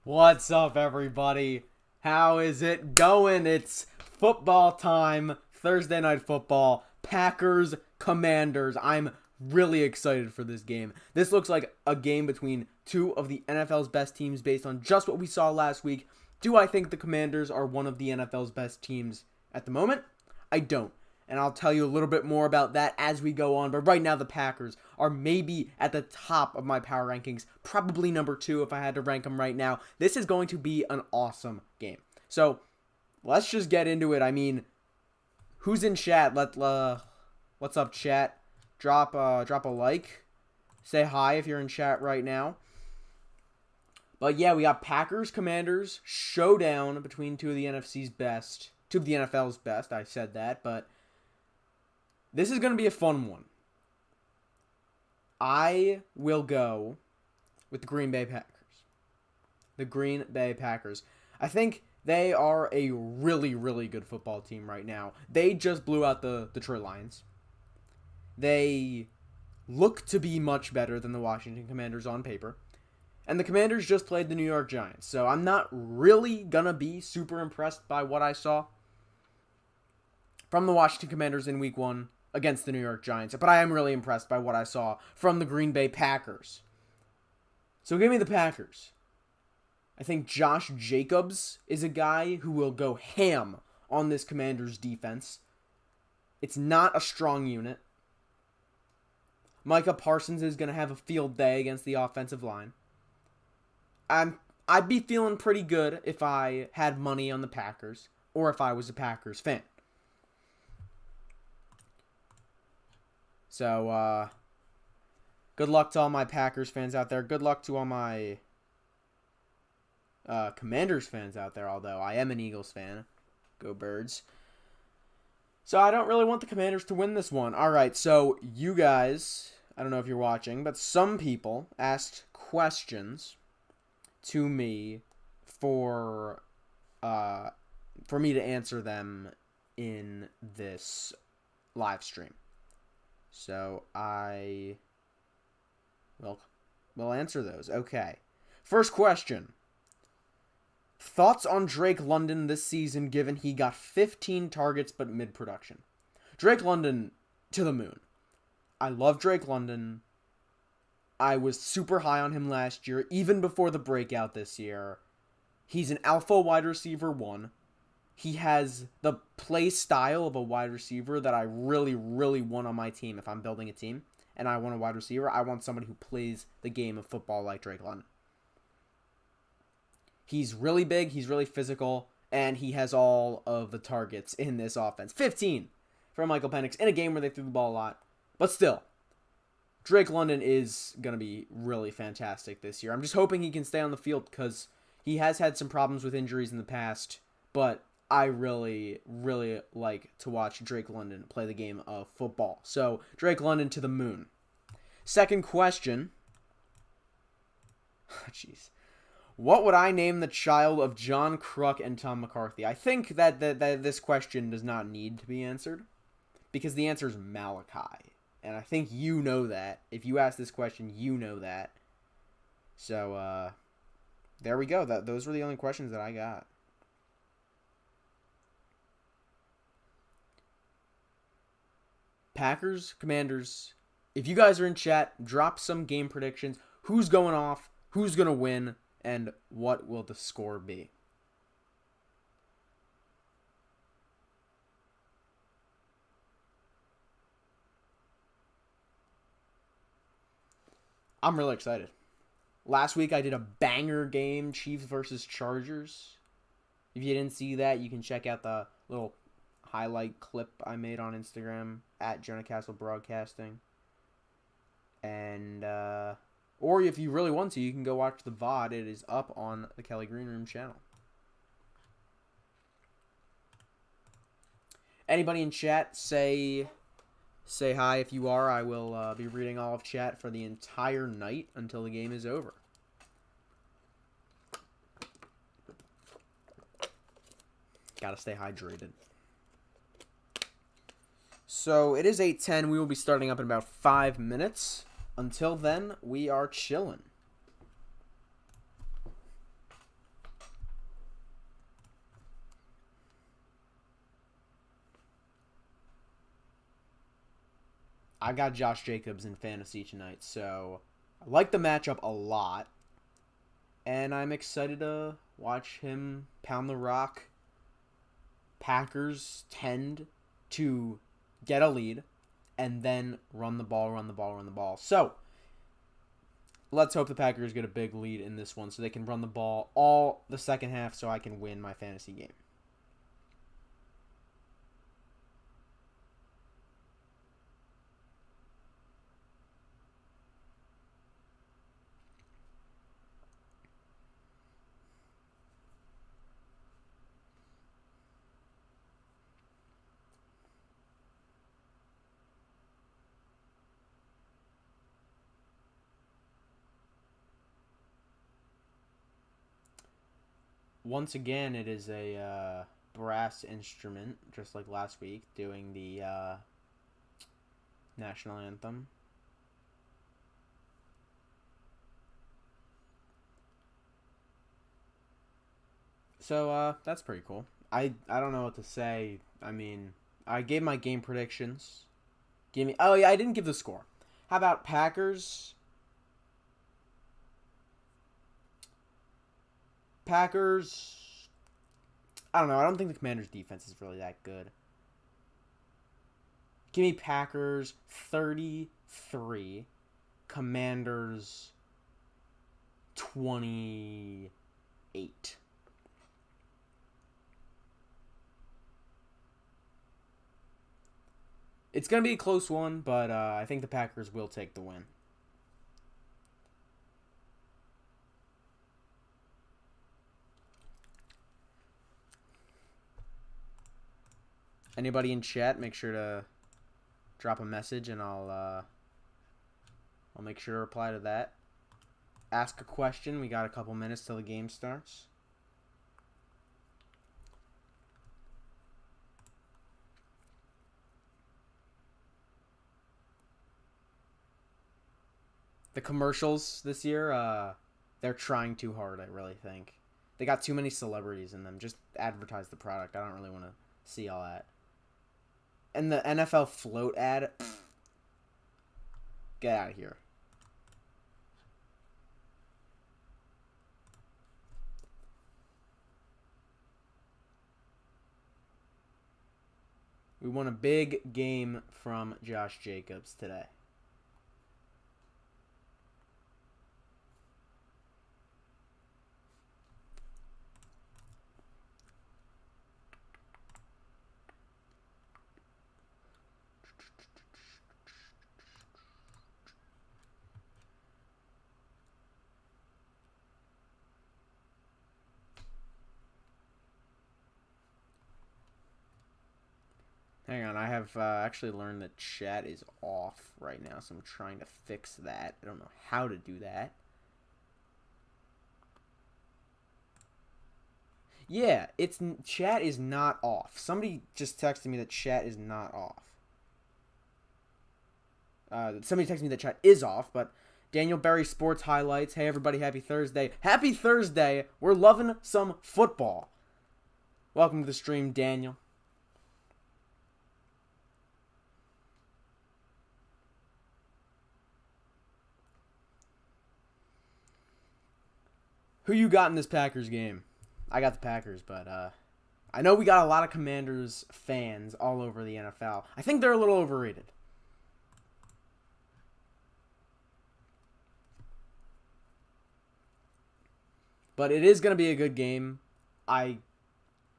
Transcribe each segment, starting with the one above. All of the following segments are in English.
What's up, everybody? How is it going? It's football time, Thursday night football, Packers, Commanders. I'm really excited for this game. This looks like a game between two of the NFL's best teams based on just what we saw last week. Do I think the Commanders are one of the NFL's best teams at the moment? I don't. And I'll tell you a little bit more about that as we go on. But right now, the Packers are maybe at the top of my power rankings. Probably number 2 if I had to rank them right now. This is going to be an awesome game. So, let's just get into it. I mean, who's in chat? What's up, chat? Drop a like. Say hi if you're in chat right now. But yeah, we got Packers, Commanders, showdown between two of the NFL's best. I said that, but this is going to be a fun one. I will go with the Green Bay Packers. The Green Bay Packers. I think they are a really, really good football team right now. They just blew out the Detroit Lions. They look to be much better than the Washington Commanders on paper. And the Commanders just played the New York Giants. So I'm not really going to be super impressed by what I saw from the Washington Commanders in Week 1 against the New York Giants. But I am really impressed by what I saw from the Green Bay Packers. So give me the Packers. I think Josh Jacobs is a guy who will go ham on this Commanders defense. It's not a strong unit. Micah Parsons is going to have a field day against the offensive line. I'd be feeling pretty good if I had money on the Packers or if I was a Packers fan. So, good luck to all my Packers fans out there. Good luck to all my Commanders fans out there, although I am an Eagles fan. Go Birds. So, I don't really want the Commanders to win this one. Alright, so you guys, I don't know if you're watching, but some people asked questions to me for me to answer them in this live stream. So I will answer those. Okay. First question. Thoughts on Drake London this season given he got 15 targets but mid-production? Drake London to the moon. I love Drake London. I was super high on him last year, even before the breakout this year. He's an alpha wide receiver 1. He has the play style of a wide receiver that I really, really want on my team if I'm building a team and I want a wide receiver. I want somebody who plays the game of football like Drake London. He's really big, he's really physical, and he has all of the targets in this offense. 15 for Michael Penix in a game where they threw the ball a lot. But still, Drake London is going to be really fantastic this year. I'm just hoping he can stay on the field because he has had some problems with injuries in the past, but I really, really like to watch Drake London play the game of football. So, Drake London to the moon. Second question. Jeez. What would I name the child of John Kruk and Tom McCarthy? I think that this question does not need to be answered because the answer is Malachi. And I think you know that. If you ask this question, you know that. So, there we go. Those were the only questions that I got. Packers, Commanders, if you guys are in chat, drop some game predictions. Who's going off? Who's going to win? And what will the score be? I'm really excited. Last week I did a banger game, Chiefs versus Chargers. If you didn't see that, you can check out the little highlight clip I made on Instagram at Jonah Castle Broadcasting. And, or if you really want to, you can go watch the VOD. It is up on the Kelly Green Room channel. Anybody in chat, say hi if you are. I will be reading all of chat for the entire night until the game is over. Gotta stay hydrated. So it is 8:10. We will be starting up in about 5 minutes. Until then, we are chilling. I got Josh Jacobs in fantasy tonight, so I like the matchup a lot. And I'm excited to watch him pound the rock. Packers tend to get a lead and then run the ball. So, let's hope the Packers get a big lead in this one so they can run the ball all the second half so I can win my fantasy game. Once again, it is a brass instrument, just like last week, doing the national anthem. So that's pretty cool. I don't know what to say. I mean, I gave my game predictions. Oh yeah, I didn't give the score. How about Packers? Packers. I don't know. I don't think the Commanders' defense is really that good. Give me Packers 33, Commanders 28. It's going to be a close one, but I think the Packers will take the win. Anybody in chat, make sure to drop a message, and I'll make sure to reply to that. Ask a question. We got a couple minutes till the game starts. The commercials this year, they're trying too hard, I really think. They got too many celebrities in them. Just advertise the product. I don't really want to see all that. And the NFL float ad, get out of here. We won a big game from Josh Jacobs today. Hang on, I have actually learned that chat is off right now, so I'm trying to fix that. I don't know how to do that. Yeah, chat is not off. Somebody just texted me that chat is not off. Somebody texted me that chat is off, but Daniel Berry Sports Highlights. Hey everybody, happy Thursday. Happy Thursday. We're loving some football. Welcome to the stream, Daniel. Who you got in this Packers game? I got the Packers, but I know we got a lot of Commanders fans all over the NFL. I think they're a little overrated. But it is going to be a good game. I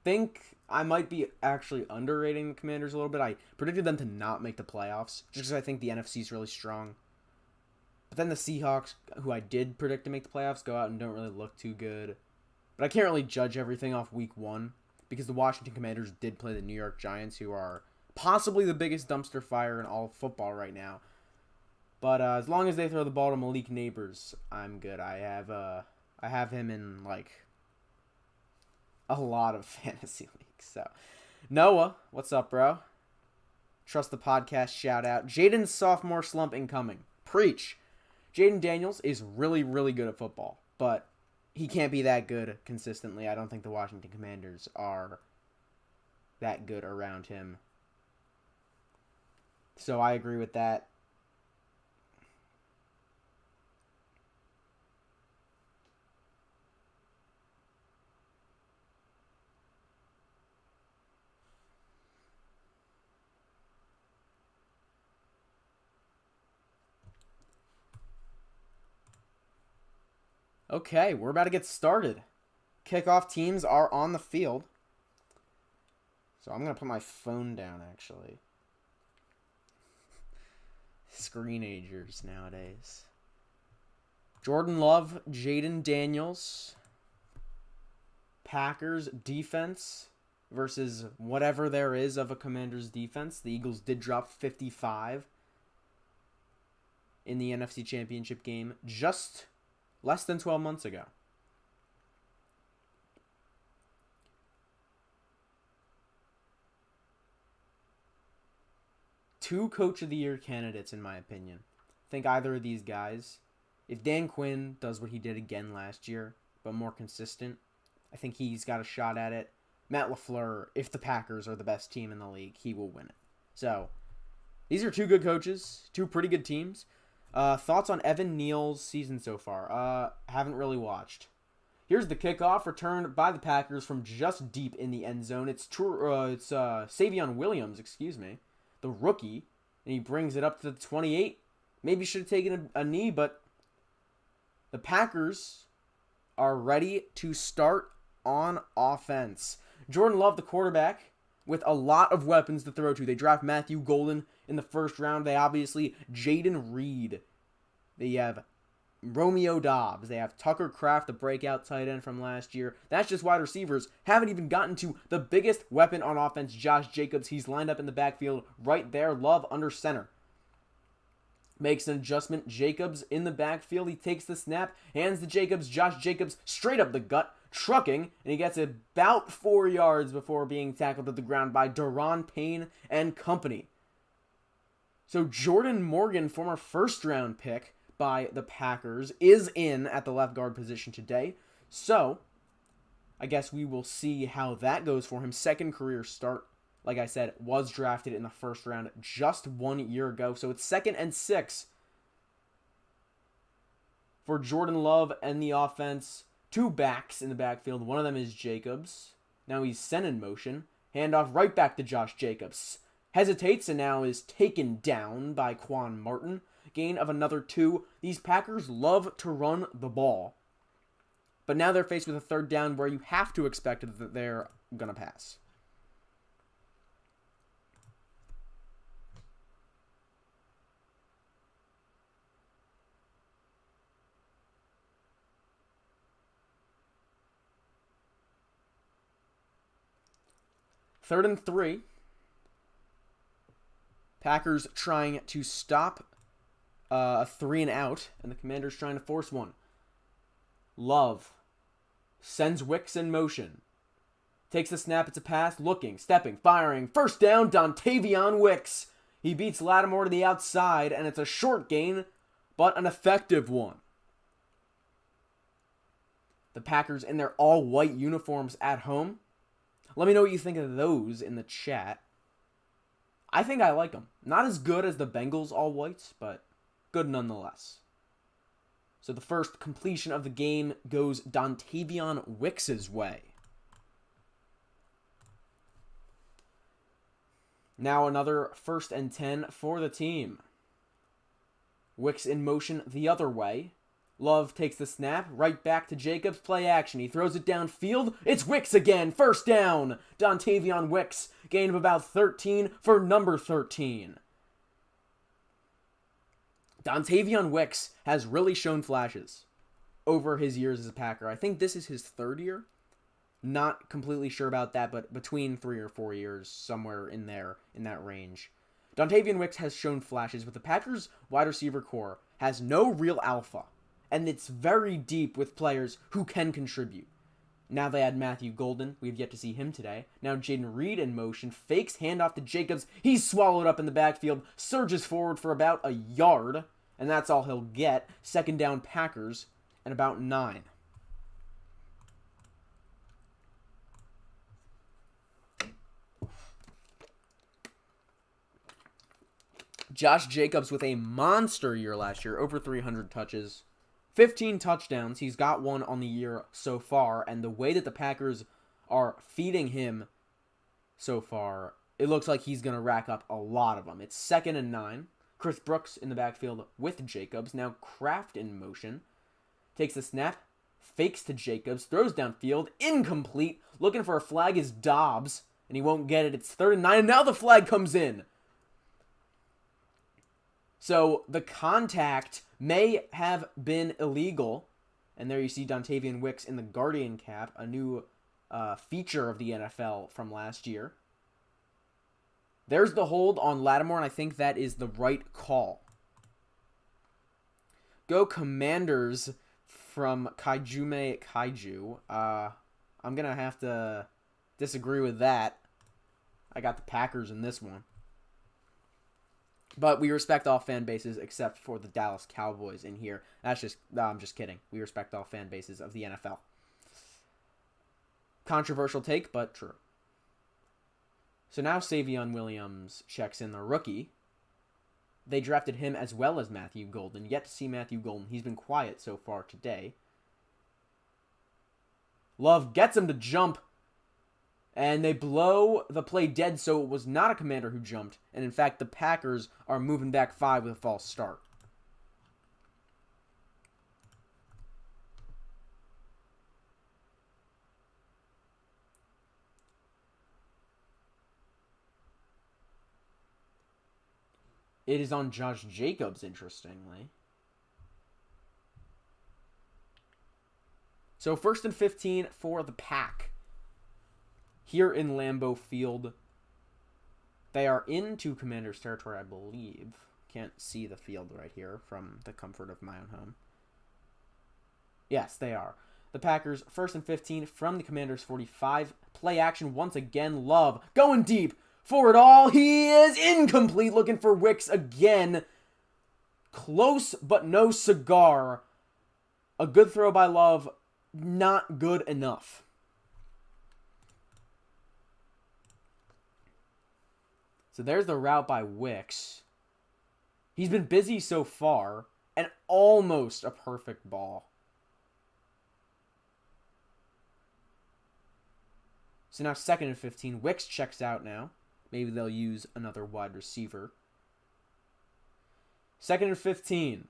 think I might be actually underrating the Commanders a little bit. I predicted them to not make the playoffs, just because I think the NFC is really strong. But then the Seahawks, who I did predict to make the playoffs, go out and don't really look too good. But I can't really judge everything off week one, because the Washington Commanders did play the New York Giants, who are possibly the biggest dumpster fire in all of football right now. But as long as they throw the ball to Malik Neighbors, I'm good. I have him in like a lot of fantasy leagues. So Noah, what's up, bro? Trust the podcast shout out. Jaden's sophomore slump incoming. Preach. Jaden Daniels is really, really good at football, but he can't be that good consistently. I don't think the Washington Commanders are that good around him. So I agree with that. Okay, we're about to get started. Kickoff teams are on the field. So I'm going to put my phone down, actually. Screenagers nowadays. Jordan Love, Jaden Daniels. Packers defense versus whatever there is of a Commanders defense. The Eagles did drop 55 in the NFC Championship game just less than 12 months ago. Two Coach of the Year candidates, in my opinion. I think either of these guys, if Dan Quinn does what he did again last year, but more consistent, I think he's got a shot at it. Matt LaFleur, if the Packers are the best team in the league, he will win it. So, these are two good coaches, two pretty good teams. Thoughts on Evan Neal's season so far? Haven't really watched. Here's the kickoff returned by the Packers from just deep in the end zone. It's Savion Williams, the rookie, and he brings it up to the 28. Maybe should have taken a knee, but the Packers are ready to start on offense. Jordan Love, the quarterback, with a lot of weapons to throw to. They draft Matthew Golden in the first round. They obviously Jaden Reed. They have Romeo Dobbs. They have Tucker Kraft, the breakout tight end from last year. That's just wide receivers. Haven't even gotten to the biggest weapon on offense, Josh Jacobs. He's lined up in the backfield right there. Love under center. Makes an adjustment. Jacobs in the backfield. He takes the snap, hands to Jacobs. Josh Jacobs straight up the gut, trucking, and he gets about 4 yards before being tackled to the ground by Daron Payne and company. So Jordan Morgan, former first-round pick by the Packers, is in at the left guard position today. So I guess we will see how that goes for him. Second career start. Like I said, was drafted in the first round just 1 year ago. So it's 2nd and 6 for Jordan Love and the offense. Two backs in the backfield. One of them is Jacobs. Now he's sent in motion. Handoff right back to Josh Jacobs. Hesitates and now is taken down by Quan Martin. Gain of another 2. These Packers love to run the ball. But now they're faced with a third down where you have to expect that they're going to pass. Third and 3. Packers trying to stop a 3 and out, and the Commanders trying to force one. Love sends Wicks in motion. Takes the snap, it's a pass, looking, stepping, firing. First down, Dontavion Wicks. He beats Lattimore to the outside, and it's a short gain, but an effective one. The Packers in their all-white uniforms at home. Let me know what you think of those in the chat. I think I like them. Not as good as the Bengals all-whites, but good nonetheless. So the first completion of the game goes Dontavion Wicks' way. Now another 1st and 10 for the team. Wicks in motion the other way. Love takes the snap, right back to Jacobs, play action. He throws it downfield. It's Wicks again, first down. Dontavion Wicks, gain of about 13 for number 13. Dontavion Wicks has really shown flashes over his years as a Packer. I think this is his 3rd year. Not completely sure about that, but between 3 or 4 years, somewhere in there, in that range. Dontavion Wicks has shown flashes, but the Packers wide receiver core has no real alpha. And it's very deep with players who can contribute. Now they add Matthew Golden. We've yet to see him today. Now Jaden Reed in motion. Fakes handoff to Jacobs. He's swallowed up in the backfield. Surges forward for about a yard. And that's all he'll get. 2nd down Packers. And about 9. Josh Jacobs with a monster year last year, over 300 touches, 15 touchdowns. He's got one on the year so far, and the way that the Packers are feeding him so far, it looks like he's going to rack up a lot of them. It's 2nd and 9. Chris Brooks in the backfield with Jacobs. Now Kraft in motion. Takes the snap, fakes to Jacobs, throws downfield, incomplete. Looking for a flag is Dobbs, and he won't get it. It's 3rd and 9, and now the flag comes in. So the contact may have been illegal. And there you see Dontavian Wicks in the Guardian cap, a new feature of the NFL from last year. There's the hold on Lattimore, and I think that is the right call. Go Commanders from Kaijume Kaiju. I'm going to have to disagree with that. I got the Packers in this one. But we respect all fan bases except for the Dallas Cowboys in here. I'm just kidding. We respect all fan bases of the NFL. Controversial take, but true. So now Savion Williams checks in, the rookie. They drafted him as well as Matthew Golden. Yet to see Matthew Golden. He's been quiet so far today. Love gets him to jump. And they blow the play dead, so it was not a Commander who jumped. And in fact, the Packers are moving back 5 with a false start. It is on Josh Jacobs, interestingly. So 1st and 15 for the Pack. Here in Lambeau Field. They are into Commanders territory, I believe. Can't see the field right here from the comfort of my own home. Yes, they are. The Packers, 1st and 15 from the Commanders 45. Play action once again. Love going deep. For it all, he is incomplete. Looking for Wicks again. Close, but no cigar. A good throw by Love. Not good enough. So there's the route by Wicks. He's been busy so far. And almost a perfect ball. So now 2nd and 15. Wicks checks out now. Maybe they'll use another wide receiver. 2nd and 15.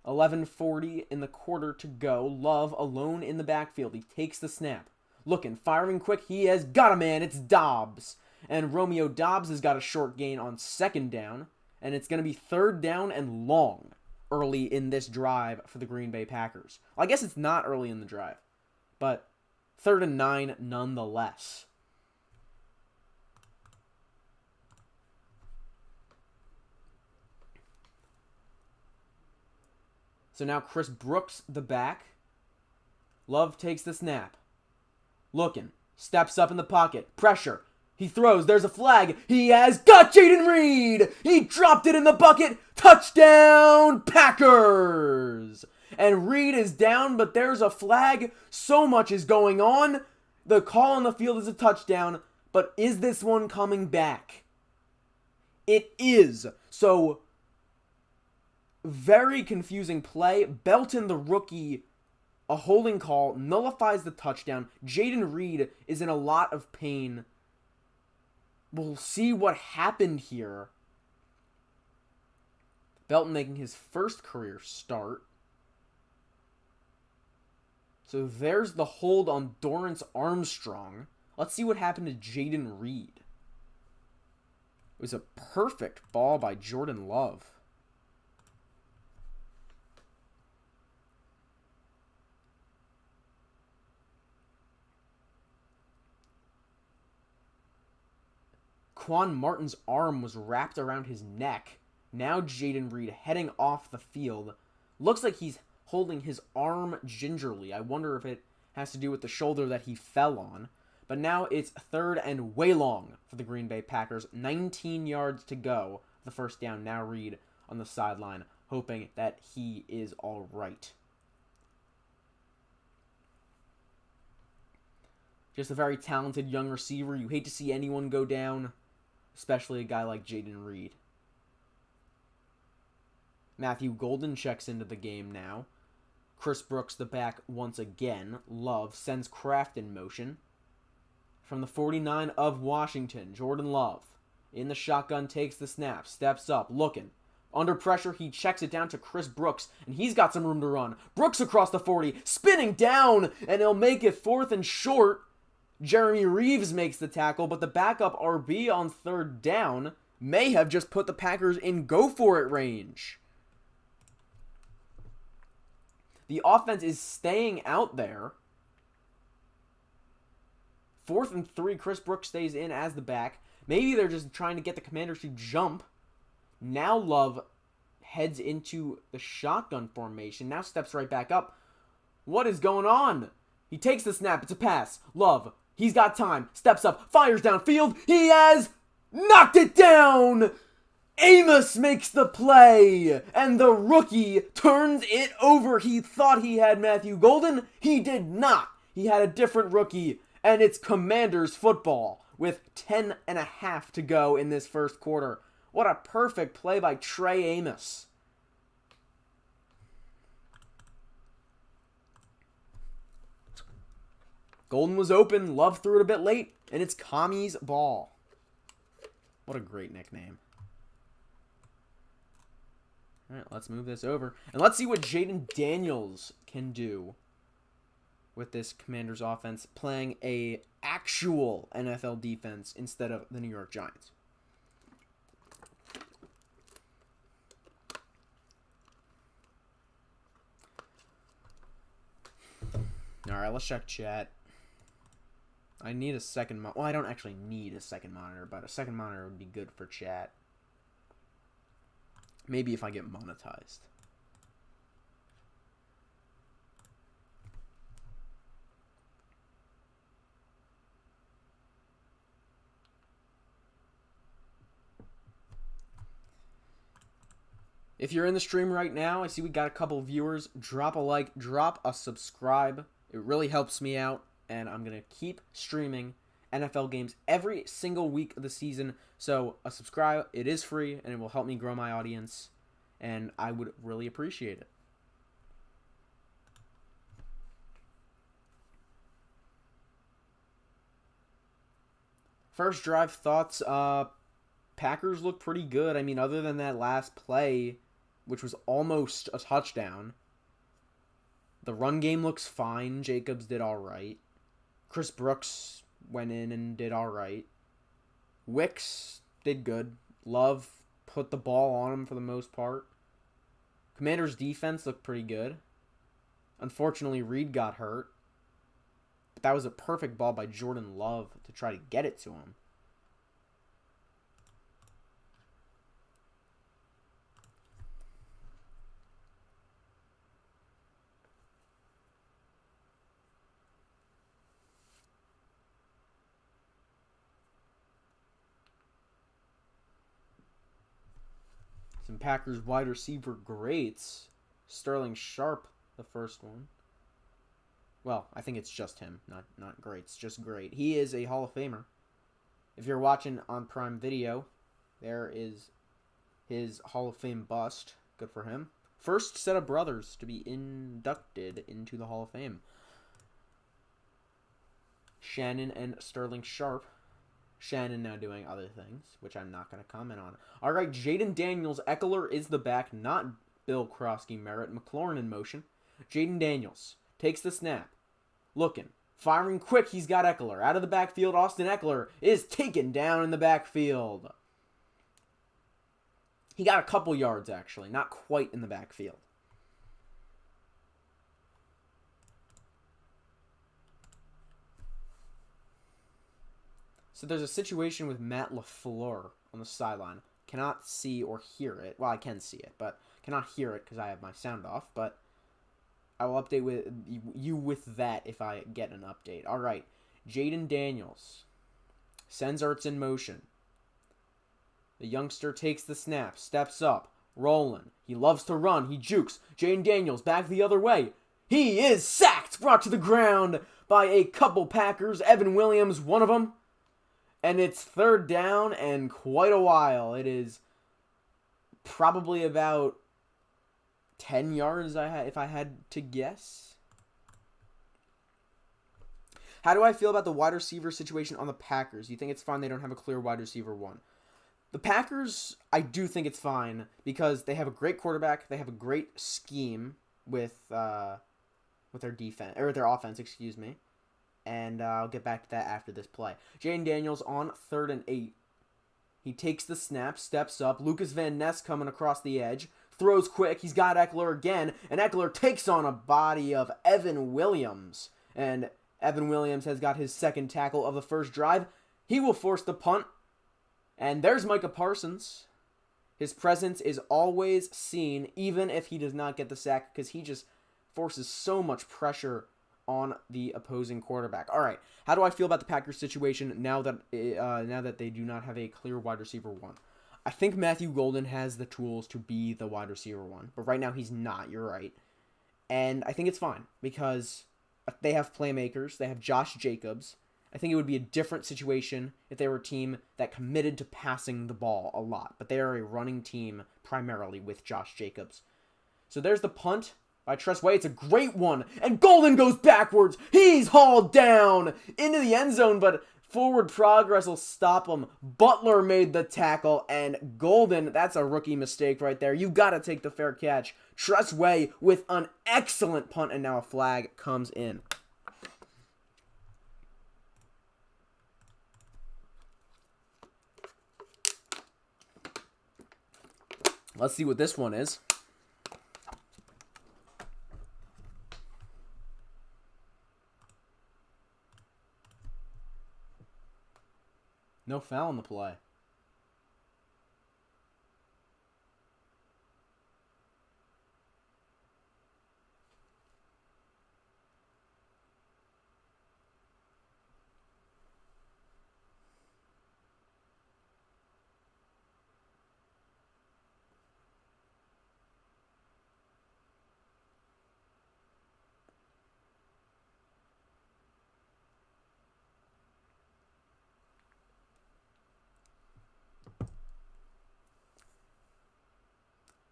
11:40 in the quarter to go. Love alone in the backfield. He takes the snap. Looking, firing quick. He has got a man. It's Dobbs. And Romeo Dobbs has got a short gain on 2nd down. And it's going to be 3rd down and long early in this drive for the Green Bay Packers. Well, I guess it's not early in the drive. But 3rd and 9 nonetheless. So now Chris Brooks, the back. Love takes the snap. Looking. Steps up in the pocket. Pressure. He throws. There's a flag. He has got Jaden Reed. He dropped it in the bucket. Touchdown, Packers. And Reed is down, but there's a flag. So much is going on. The call on the field is a touchdown. But is this one coming back? It is. So very confusing play. Belton, the rookie, a holding call, nullifies the touchdown. Jaden Reed is in a lot of pain. We'll see what happened here. Belton making his first career start. So there's the hold on Dorrance Armstrong. Let's see what happened to Jaden Reed. It was a perfect ball by Jordan Love. Quan Martin's arm was wrapped around his neck. Now Jaden Reed heading off the field. Looks like he's holding his arm gingerly. I wonder if it has to do with the shoulder that he fell on. But now it's 3rd and way long for the Green Bay Packers. 19 yards to go. The 1st down. Now Reed on the sideline, hoping that he is all right. Just a very talented young receiver. You hate to see anyone go down. especially a guy like Jaden Reed. Matthew Golden checks into the game now. Chris Brooks, the back, once again. Love sends Kraft in motion. From the 49 of Washington, Jordan Love. In the shotgun, takes the snap, steps up, looking. Under pressure, he checks it down to Chris Brooks, and he's got some room to run. Brooks across the 40, spinning down, and he'll make it 4th and short. Jeremy Reeves makes the tackle, but the backup RB on 3rd down may have just put the Packers in go-for-it range. The offense is staying out there. 4th and 3, Chris Brooks stays in as the back. Maybe they're just trying to get the Commanders to jump. Now Love heads into the shotgun formation. Now steps right back up. What is going on? He takes the snap. It's a pass. Love, he's got time. Steps up. Fires downfield. He has knocked it down. Amos makes the play. And the rookie turns it over. He thought he had Matthew Golden. He did not. He had a different rookie. And it's Commanders football with 10.5 to go in this first quarter. What a perfect play by Trey Amos. Golden was open. Love threw it a bit late. And it's Kami's ball. What a great nickname. All right, let's move this over. And let's see what Jaden Daniels can do with this Commanders offense playing a actual NFL defense instead of the New York Giants. All right, let's check chat. I need a second monitor. Well, I don't actually need a second monitor, but a second monitor would be good for chat. Maybe if I get monetized. If you're in the stream right now, I see we got a couple viewers. Drop a like, drop a subscribe. It really helps me out, and I'm going to keep streaming NFL games every single week of the season. So a subscribe, it is free, and it will help me grow my audience, and I would really appreciate it. First drive thoughts, Packers look pretty good. I mean, other than that last play, which was almost a touchdown, the run game looks fine. Jacobs did all right. Chris Brooks went in and did all right. Wicks did good. Love put the ball on him for the most part. Commanders' defense looked pretty good. Unfortunately, Reed got hurt. But that was a perfect ball by Jordan Love to try to get it to him. Some Packers wide receiver greats. Sterling Sharp, the first one. Well, I think it's just him, not greats, just great. He is a Hall of Famer. If you're watching on Prime Video, there is his Hall of Fame bust. Good for him. First set of brothers to be inducted into the Hall of Fame. Shannon and Sterling Sharp. Shannon now doing other things, which I'm not going to comment on. All right, Jaden Daniels. Eckler is the back, not Bill Krosky Merritt. McLaurin in motion. Jaden Daniels takes the snap. Looking. Firing quick, he's got Eckler. Out of the backfield, Austin Eckler is taken down in the backfield. He got a couple yards, actually. Not quite in the backfield. So there's a situation with Matt LaFleur on the sideline. Cannot see or hear it. Well, I can see it, but cannot hear it because I have my sound off. But I will update with you with that if I get an update. All right. Jaden Daniels sends Ertz in motion. The youngster takes the snap, steps up, rolling. He loves to run. He jukes. Jaden Daniels back the other way. He is sacked, brought to the ground by a couple Packers. Evan Williams, one of them. And it's third down and quite a while. It is probably about 10 yards if I had to guess. How do I feel about the wide receiver situation on the Packers? You think it's fine they don't have a clear wide receiver one? The Packers, I do think it's fine because they have a great quarterback. They have a great scheme with their defense or their offense, excuse me. And I'll get back to that after this play. Jaden Daniels on 3rd and 8. He takes the snap, steps up. Lucas Van Ness coming across the edge. Throws quick. He's got Eckler again. And Eckler takes on a body of Evan Williams. And Evan Williams has got his second tackle of the first drive. He will force the punt. And there's Micah Parsons. His presence is always seen, even if he does not get the sack, because he just forces so much pressure on the opposing quarterback. All right, how do I feel about the Packers situation now that they do not have a clear wide receiver one? I think Matthew Golden has the tools to be the wide receiver one, but right now he's not. You're right, and I think it's fine because they have playmakers. They have Josh Jacobs. I think it would be a different situation if they were a team that committed to passing the ball a lot, but they are a running team primarily with Josh Jacobs. So there's the punt by Tressway. It's a great one, and Golden goes backwards. He's hauled down into the end zone, but forward progress will stop him. Butler made the tackle, and Golden, that's a rookie mistake right there. You got to take the fair catch. Tressway with an excellent punt, and now a flag comes in. Let's see what this one is. No foul on the play.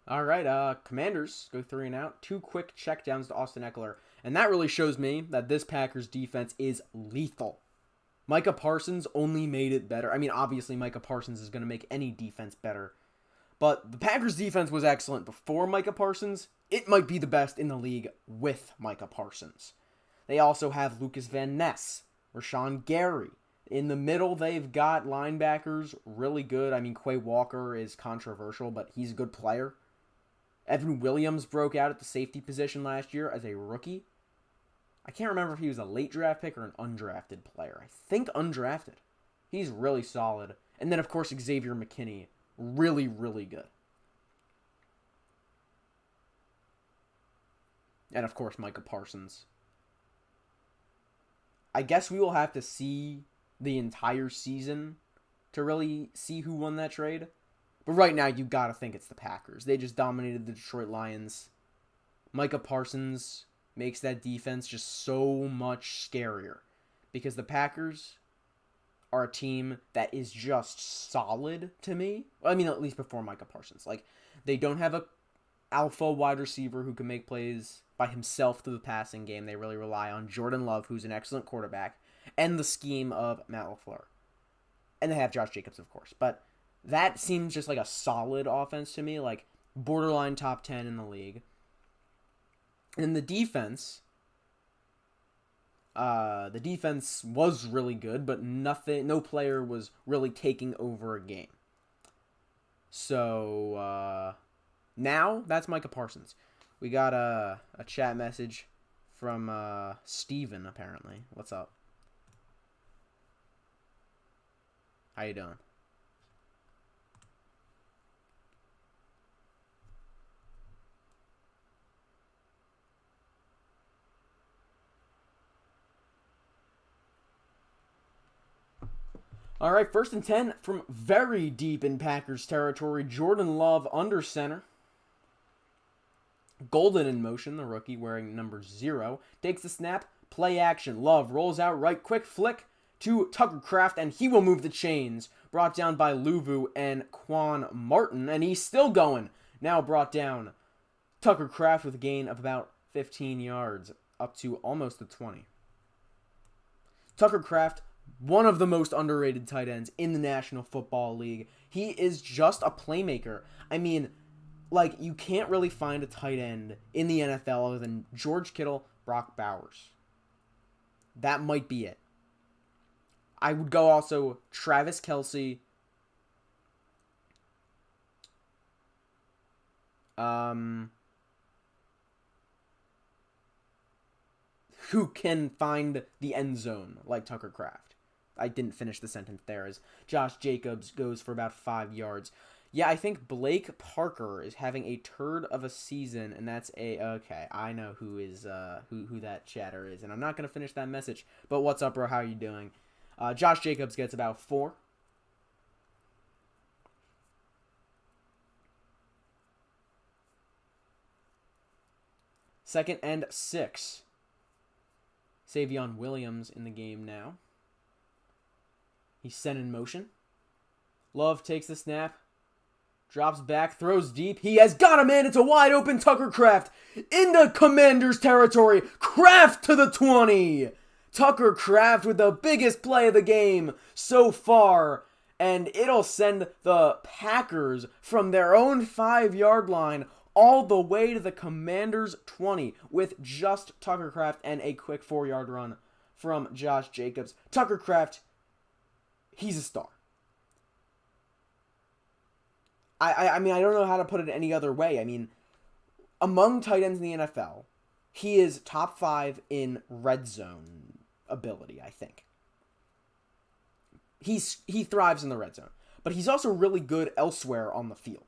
All right, Commanders go 3 and out. 2 quick checkdowns to Austin Eckler. And that really shows me that this Packers defense is lethal. Micah Parsons only made it better. I mean, obviously Micah Parsons is going to make any defense better. But the Packers defense was excellent before Micah Parsons. It might be the best in the league with Micah Parsons. They also have Lucas Van Ness, Rashawn Gary. In the middle, they've got linebackers really good. I mean, Quay Walker is controversial, but he's a good player. Evan Williams broke out at the safety position last year as a rookie. I can't remember if he was a late draft pick or an undrafted player. I think undrafted. He's really solid. And then, of course, Xavier McKinney. Really, really good. And, of course, Micah Parsons. I guess we will have to see the entire season to really see who won that trade. But right now, you got to think it's the Packers. They just dominated the Detroit Lions. Micah Parsons makes that defense just so much scarier. Because the Packers are a team that is just solid to me. I mean, at least before Micah Parsons. Like, they don't have a alpha wide receiver who can make plays by himself through the passing game. They really rely on Jordan Love, who's an excellent quarterback, and the scheme of Matt LaFleur. And they have Josh Jacobs, of course. But that seems just like a solid offense to me, like borderline top 10 in the league. And the defense was really good, but no player was really taking over a game. So now that's Micah Parsons. We got a chat message from Steven, apparently. What's up? How you doing? All right, 1st and 10 from very deep in Packers territory. Jordan Love under center. Golden in motion, the rookie wearing number 0. Takes the snap, play action. Love rolls out right, quick flick to Tucker Kraft, and he will move the chains. Brought down by Luvu and Quan Martin, and he's still going. Now brought down Tucker Kraft with a gain of about 15 yards, up to almost the 20. Tucker Kraft, one of the most underrated tight ends in the National Football League. He is just a playmaker. I mean, like, you can't really find a tight end in the NFL other than George Kittle, Brock Bowers. That might be it. I would go also Travis Kelce, who can find the end zone like Tucker Kraft. I didn't finish the sentence there, as Josh Jacobs goes for about 5 yards. Yeah, I think Blake Parker is having a turd of a season, and that's okay, I know who is who that chatter is, and I'm not going to finish that message. But what's up, bro? How are you doing? Josh Jacobs gets about 4. Second and 6. Savion Williams in the game now. He's sent in motion. Love takes the snap. Drops back, throws deep. He has got a man. It's a wide open Tucker Kraft into Commanders territory. Kraft to the 20. Tucker Kraft with the biggest play of the game so far. And it'll send the Packers from their own 5-yard line all the way to the Commanders' 20 with just Tucker Kraft and a quick 4-yard run from Josh Jacobs. Tucker Kraft, he's a star. I mean, I don't know how to put it any other way. I mean, among tight ends in the NFL, he is top 5 in red zone ability, I think. He thrives in the red zone. But he's also really good elsewhere on the field.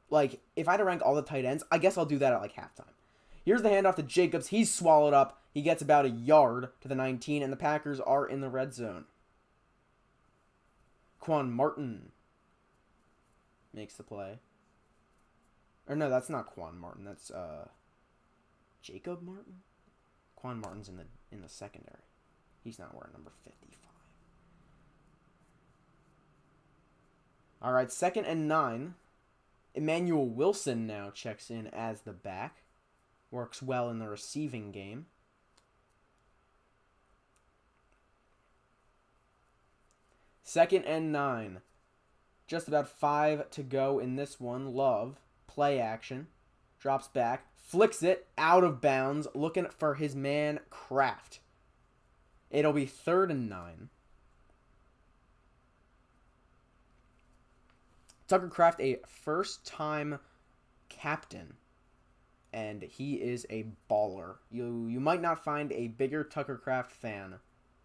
Like, if I had to rank all the tight ends, I guess I'll do that at, like, halftime. Here's the handoff to Jacobs. He's swallowed up. He gets about a yard to the 19, and the Packers are in the red zone. Quan Martin makes the play. Or no, that's not Quan Martin. That's Jacob Martin. Quan Martin's in the secondary. He's not wearing number 55. All right, 2nd and 9. Emmanuel Wilson now checks in as the back. Works well in the receiving game. Second and 9. Just about 5 to go in this one. Love, play action, drops back, flicks it out of bounds, looking for his man Kraft. It'll be 3rd and 9. Tucker Kraft, a first-time captain, and he is a baller. You might not find a bigger Tucker Kraft fan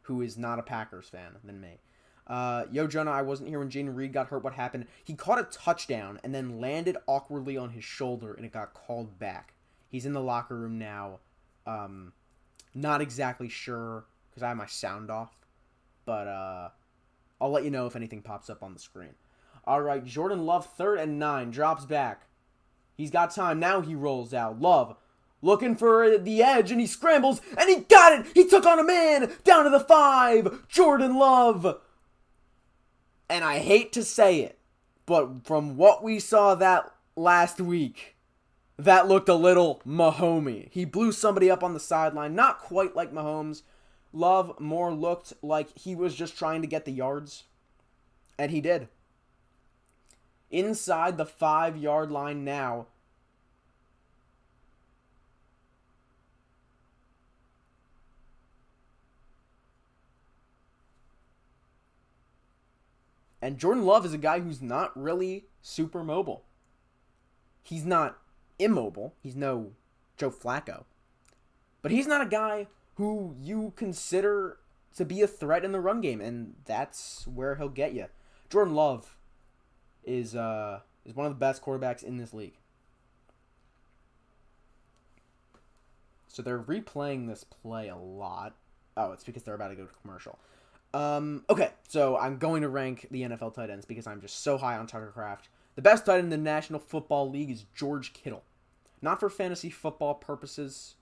who is not a Packers fan than me. Yo, Jonah, I wasn't here when Jaden Reed got hurt. What happened? He caught a touchdown and then landed awkwardly on his shoulder, and it got called back. He's in the locker room now. Not exactly sure because I have my sound off, but I'll let you know if anything pops up on the screen. All right, Jordan Love, 3rd and 9, drops back. He's got time. Now he rolls out. Love looking for the edge, and he scrambles, and he got it. He took on a man down to the 5. Jordan Love. And I hate to say it, but from what we saw that last week, that looked a little Mahomey. He blew somebody up on the sideline, not quite like Mahomes. Love more looked like he was just trying to get the yards, and he did. Inside the 5-yard line now. And Jordan Love is a guy who's not really super mobile. He's not immobile. He's no Joe Flacco. But he's not a guy who you consider to be a threat in the run game, and that's where he'll get you. Jordan Love is one of the best quarterbacks in this league. So they're replaying this play a lot. Oh, it's because they're about to go to commercial. Okay, so I'm going to rank the NFL tight ends because I'm just so high on Tucker Kraft. The best tight end in the National Football League is George Kittle. Not for fantasy football purposes,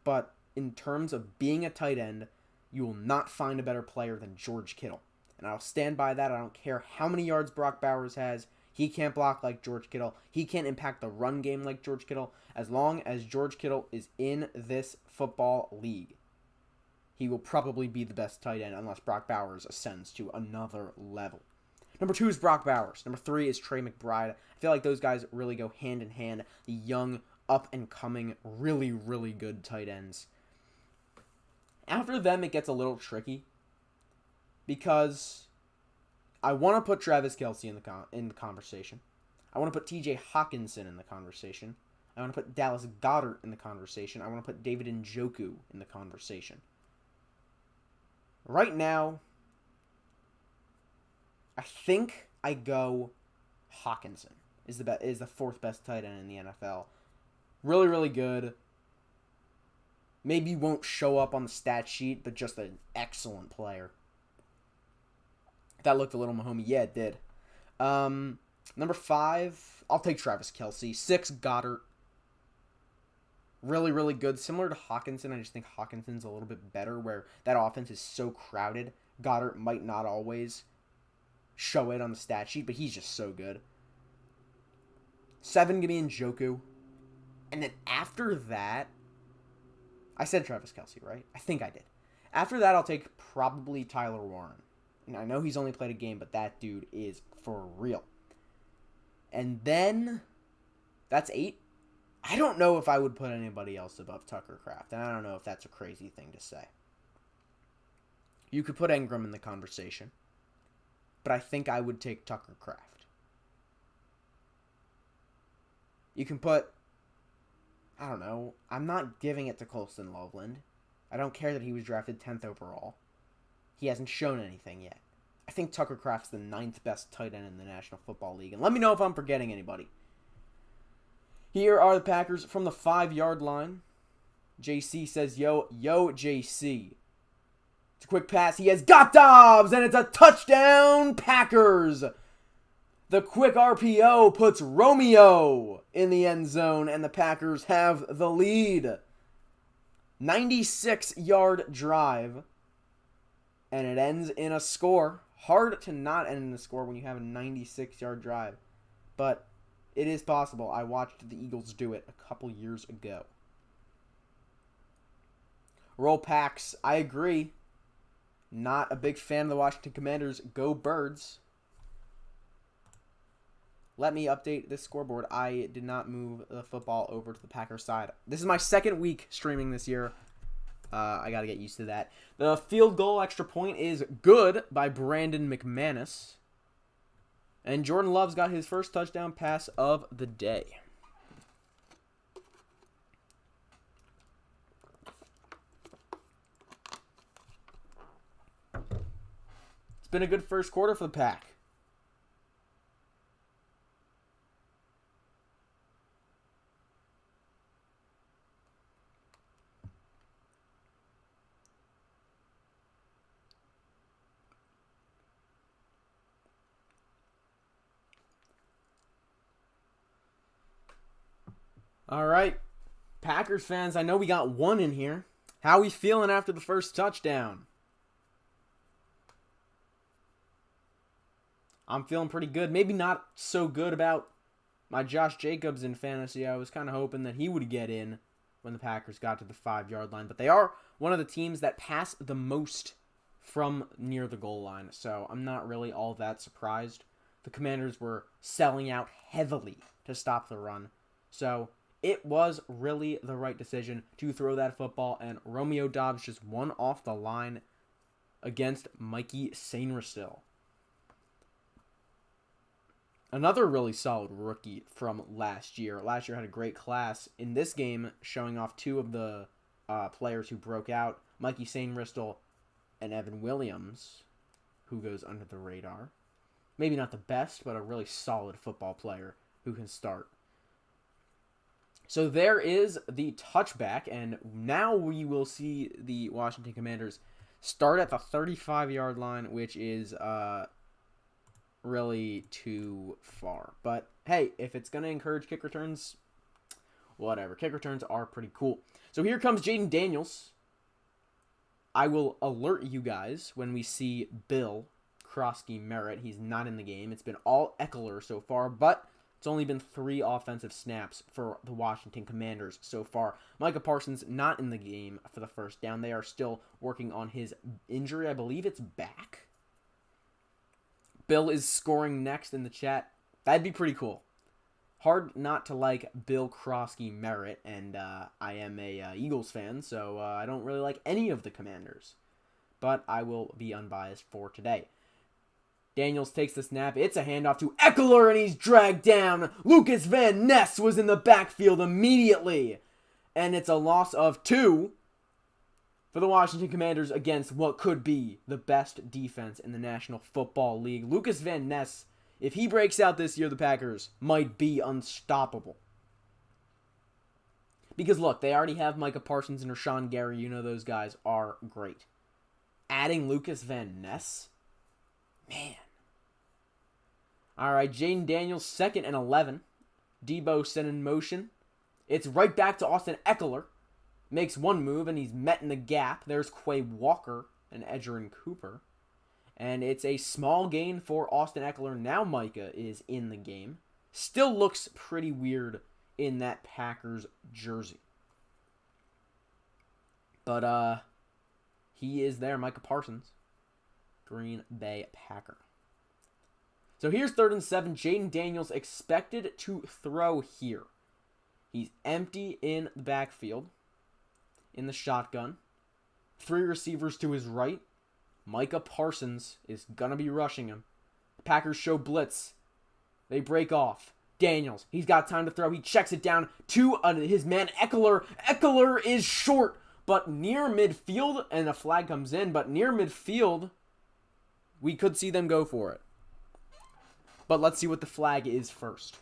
but in terms of being a tight end, You will not find a better player than George Kittle. And I'll stand by that. I don't care how many yards Brock Bowers has. He can't block like George Kittle. He can't impact the run game like George Kittle. As long as George Kittle is in this football league, he will probably be the best tight end unless Brock Bowers ascends to another level. Number 2 is Brock Bowers. Number 3 is Trey McBride. I feel like those guys really go hand in hand. The young, up-and-coming, really, really good tight ends. After them, it gets a little tricky because I want to put Travis Kelce in the conversation. I want to put TJ Hawkinson in the conversation. I want to put Dallas Goedert in the conversation. I want to put David Njoku in the conversation. Right now, I think I go Hawkinson is the 4th best tight end in the NFL. Really, really good. Maybe won't show up on the stat sheet, but just an excellent player. That looked a little Mahomes. Yeah, it did. Number 5, I'll take Travis Kelce. 6, Goddard. Really, really good. Similar to Hawkinson, I just think Hawkinson's a little bit better where that offense is so crowded. Goddard might not always show it on the stat sheet, but he's just so good. 7 give me Njoku. And then after that, I said Travis Kelce, right? I think I did. After that, I'll take probably Tyler Warren. And I know he's only played a game, but that dude is for real. And then, that's 8. I don't know if I would put anybody else above Tucker Kraft, and I don't know if that's a crazy thing to say. You could put Ingram in the conversation, but I think I would take Tucker Kraft. You can put, I don't know, I'm not giving it to Colston Loveland. I don't care that he was drafted 10th overall. He hasn't shown anything yet. I think Tucker Kraft's the 9th best tight end in the National Football League, and let me know if I'm forgetting anybody. Here are the Packers from the 5-yard line. JC says, yo, JC. It's a quick pass. He has got Dobbs, and it's a touchdown, Packers. The quick RPO puts Romeo in the end zone, and the Packers have the lead. 96-yard drive, and it ends in a score. Hard to not end in a score when you have a 96-yard drive, but it is possible. I watched the Eagles do it a couple years ago. Roll Packs. I agree. Not a big fan of the Washington Commanders. Go Birds. Let me update this scoreboard. I did not move the football over to the Packers side. This is my 2nd week streaming this year. I got to get used to that. The field goal extra point is good by Brandon McManus. And Jordan Love's got his first touchdown pass of the day. It's been a good first quarter for the Pack. All right, Packers fans, I know we got one in here. How we feeling after the first touchdown? I'm feeling pretty good. Maybe not so good about my Josh Jacobs in fantasy. I was kind of hoping that he would get in when the Packers got to the 5-yard line. But they are one of the teams that pass the most from near the goal line. So I'm not really all that surprised. The Commanders were selling out heavily to stop the run. So it was really the right decision to throw that football, and Romeo Dobbs just won off the line against Mikey Sainristil. Another really solid rookie from last year. Last year had a great class. In this game, showing off 2 of the players who broke out, Mikey Sainristil and Evan Williams, who goes under the radar. Maybe not the best, but a really solid football player who can start. So there is the touchback, and now we will see the Washington Commanders start at the 35-yard line, which is really too far. But hey, if it's going to encourage kick returns, whatever. Kick returns are pretty cool. So here comes Jaden Daniels. I will alert you guys when we see Bill Krosky Merritt. He's not in the game. It's been all Eckler so far, but it's only been 3 offensive snaps for the Washington Commanders so far. Micah Parsons not in the game for the first down. They are still working on his injury. I believe it's back. Bill is scoring next in the chat. That'd be pretty cool. Hard not to like Bill Krosky Merritt, and I am a Eagles fan, so I don't really like any of the Commanders. But I will be unbiased for today. Daniels takes the snap. It's a handoff to Eckler, and he's dragged down. Lucas Van Ness was in the backfield immediately. And it's a loss of 2 for the Washington Commanders against what could be the best defense in the National Football League. Lucas Van Ness, if he breaks out this year, the Packers might be unstoppable. Because, look, they already have Micah Parsons and Rashawn Gary. You know those guys are great. Adding Lucas Van Ness? Man. All right, Jaden Daniels, 2nd and 11. Debo sent in motion. It's right back to Austin Eckler. Makes one move, and he's met in the gap. There's Quay Walker and Edgerrin Cooper. And it's a small gain for Austin Eckler. Now Micah is in the game. Still looks pretty weird in that Packers jersey. But he is there, Micah Parsons. Green Bay Packer. So here's 3rd and 7. Jaden Daniels expected to throw here. He's empty in the backfield. In the shotgun. 3 receivers to his right. Micah Parsons is going to be rushing him. The Packers show blitz. They break off. Daniels, he's got time to throw. He checks it down to his man Eckler. Eckler is short, but near midfield, and a flag comes in, but near midfield, we could see them go for it. But let's see what the flag is first.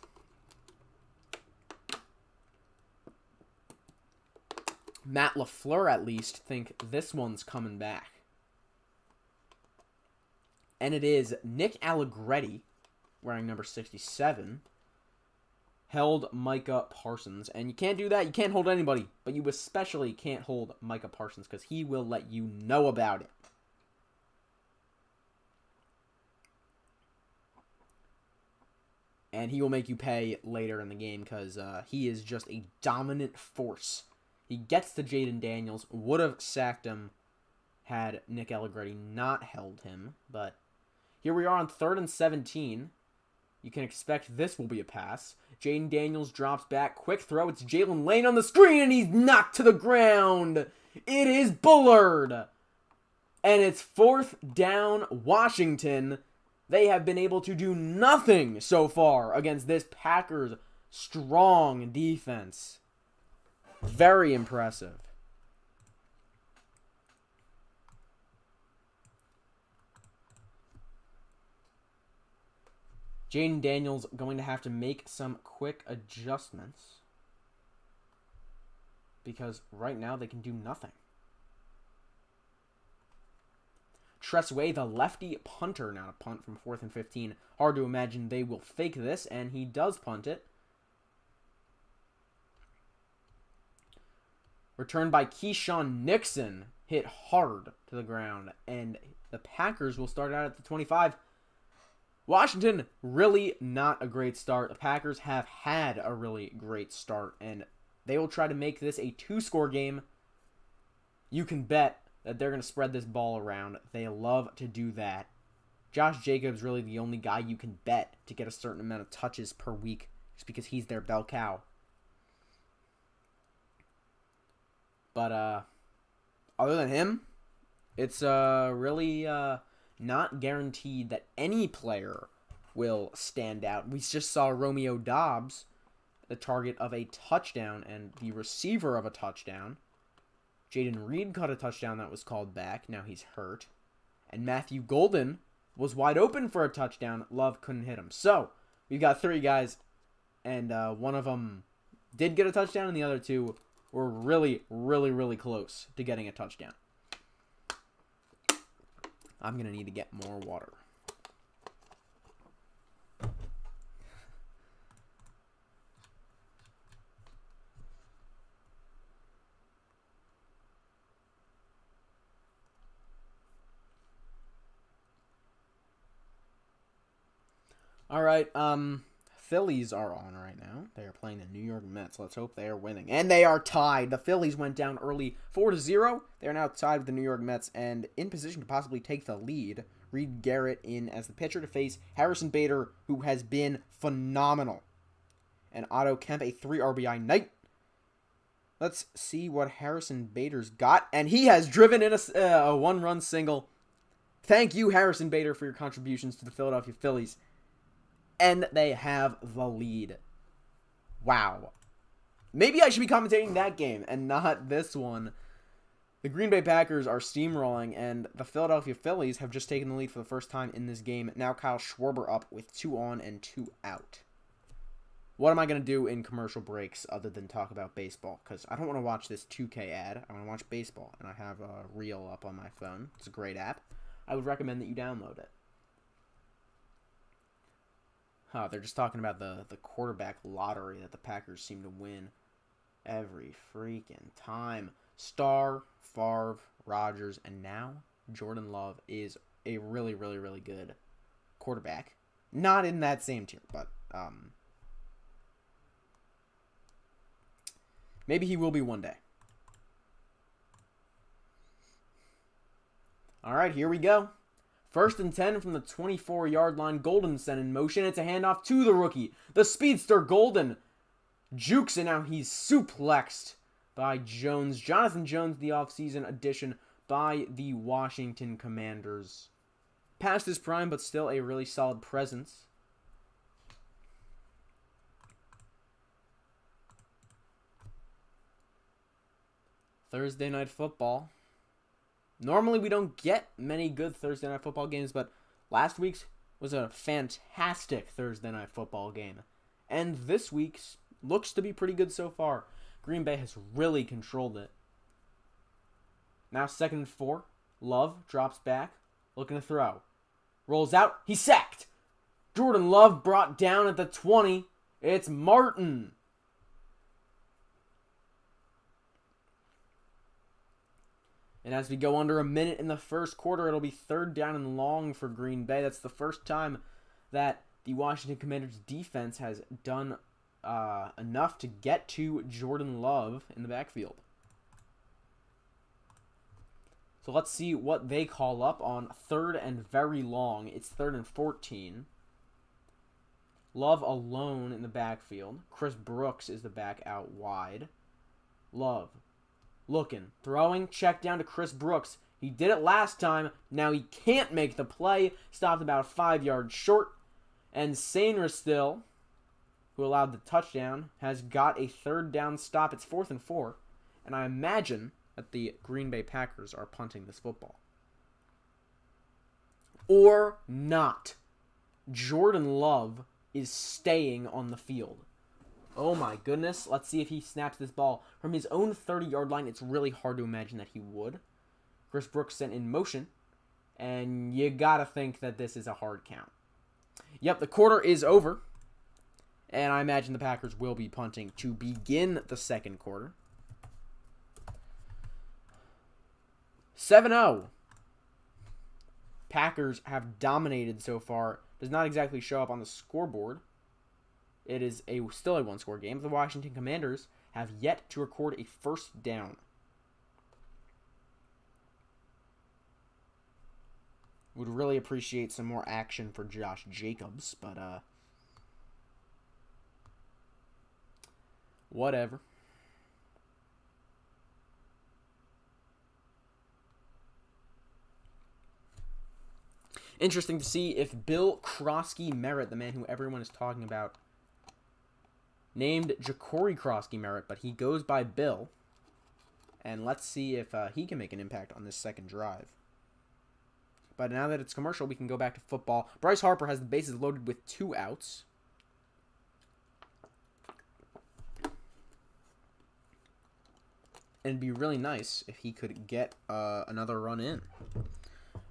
Matt LaFleur, at least, think this one's coming back. And it is Nick Allegretti, wearing number 67, held Micah Parsons. And you can't do that. You can't hold anybody. But you especially can't hold Micah Parsons because he will let you know about it. And he will make you pay later in the game because he is just a dominant force. He gets to Jaden Daniels. Would have sacked him had Nick Allegretti not held him. But here we are on 3rd and 17. You can expect this will be a pass. Jaden Daniels drops back. Quick throw. It's Jalen Lane on the screen, and he's knocked to the ground. It is Bullard. And it's 4th down Washington. They have been able to do nothing so far against this Packers strong defense. Very impressive. Jaden Daniels going to have to make some quick adjustments because right now they can do nothing. Tressway, the lefty punter, now to punt from 4th and 15. Hard to imagine they will fake this, and he does punt it. Returned by Keyshawn Nixon, hit hard to the ground, and the Packers will start out at the 25. Washington, really not a great start. The Packers have had a really great start, and they will try to make this a 2-score game. You can bet that they're going to spread this ball around. They love to do that. Josh Jacobs really the only guy you can bet to get a certain amount of touches per week just because he's their bell cow. But other than him, it's really not guaranteed that any player will stand out. We just saw Romeo Doubs, the target of a touchdown and the receiver of a touchdown. Jaden Reed caught a touchdown that was called back. Now he's hurt. And Matthew Golden was wide open for a touchdown. Love couldn't hit him. So, we've got 3 guys, and one of them did get a touchdown, and the other 2 were really, really, really close to getting a touchdown. I'm going to need to get more water. All right, Phillies are on right now. They are playing the New York Mets. Let's hope they are winning. And they are tied. The Phillies went down early 4-0. They are now tied with the New York Mets and in position to possibly take the lead. Reed Garrett in as the pitcher to face Harrison Bader, who has been phenomenal. And Otto Kemp, a 3 RBI night. Let's see what Harrison Bader's got. And he has driven in a one-run single. Thank you, Harrison Bader, for your contributions to the Philadelphia Phillies. And they have the lead. Wow. Maybe I should be commentating that game and not this one. The Green Bay Packers are steamrolling, and the Philadelphia Phillies have just taken the lead for the first time in this game. Now Kyle Schwarber up with 2 on and 2 out. What am I going to do in commercial breaks other than talk about baseball? Because I don't want to watch this 2K ad. I want to watch baseball, and I have a reel up on my phone. It's a great app. I would recommend that you download it. They're just talking about the quarterback lottery that the Packers seem to win every freaking time. Starr, Favre, Rodgers, and now Jordan Love is a really, really, really good quarterback. Not in that same tier, but maybe he will be one day. All right, here we go. 1st and 10 from the 24-yard line. Golden sent in motion. It's a handoff to the rookie. The speedster Golden jukes, and now he's suplexed by Jones. Jonathan Jones, the offseason addition by the Washington Commanders. Past his prime, but still a really solid presence. Thursday Night Football. Normally, we don't get many good Thursday Night Football games, but last week's was a fantastic Thursday Night Football game. And this week's looks to be pretty good so far. Green Bay has really controlled it. Now 2nd and 4. Love drops back, looking to throw. Rolls out. He's sacked. Jordan Love brought down at the 20. It's Martin. And as we go under a minute in the first quarter, it'll be 3rd down and long for Green Bay. That's the first time that the Washington Commanders defense has done enough to get to Jordan Love in the backfield. So let's see what they call up on 3rd and very long. It's 3rd and 14. Love alone in the backfield. Chris Brooks is the back out wide. Love looking, throwing, check down to Chris Brooks. He did it last time. Now he can't make the play. Stopped about 5 yards short. And Sainer still, who allowed the touchdown, has got a 3rd down stop. It's 4th and 4. And I imagine that the Green Bay Packers are punting this football. Or not. Jordan Love is staying on the field. Oh my goodness. Let's see if he snaps this ball from his own 30-yard line. It's really hard to imagine that he would. Chris Brooks sent in motion. And you gotta think that this is a hard count. Yep, the quarter is over. And I imagine the Packers will be punting to begin the second quarter. 7-0. Packers have dominated so far. Does not exactly show up on the scoreboard. It is still a one-score game. The Washington Commanders have yet to record a first down. Would really appreciate some more action for Josh Jacobs, but whatever. Interesting to see if Bill Krosky Merritt, the man who everyone is talking about, named Ja'Cory Krosky Merritt, but he goes by Bill. And let's see if he can make an impact on this second drive. But now that it's commercial, we can go back to football. Bryce Harper has the bases loaded with 2 outs. And it'd be really nice if he could get another run in.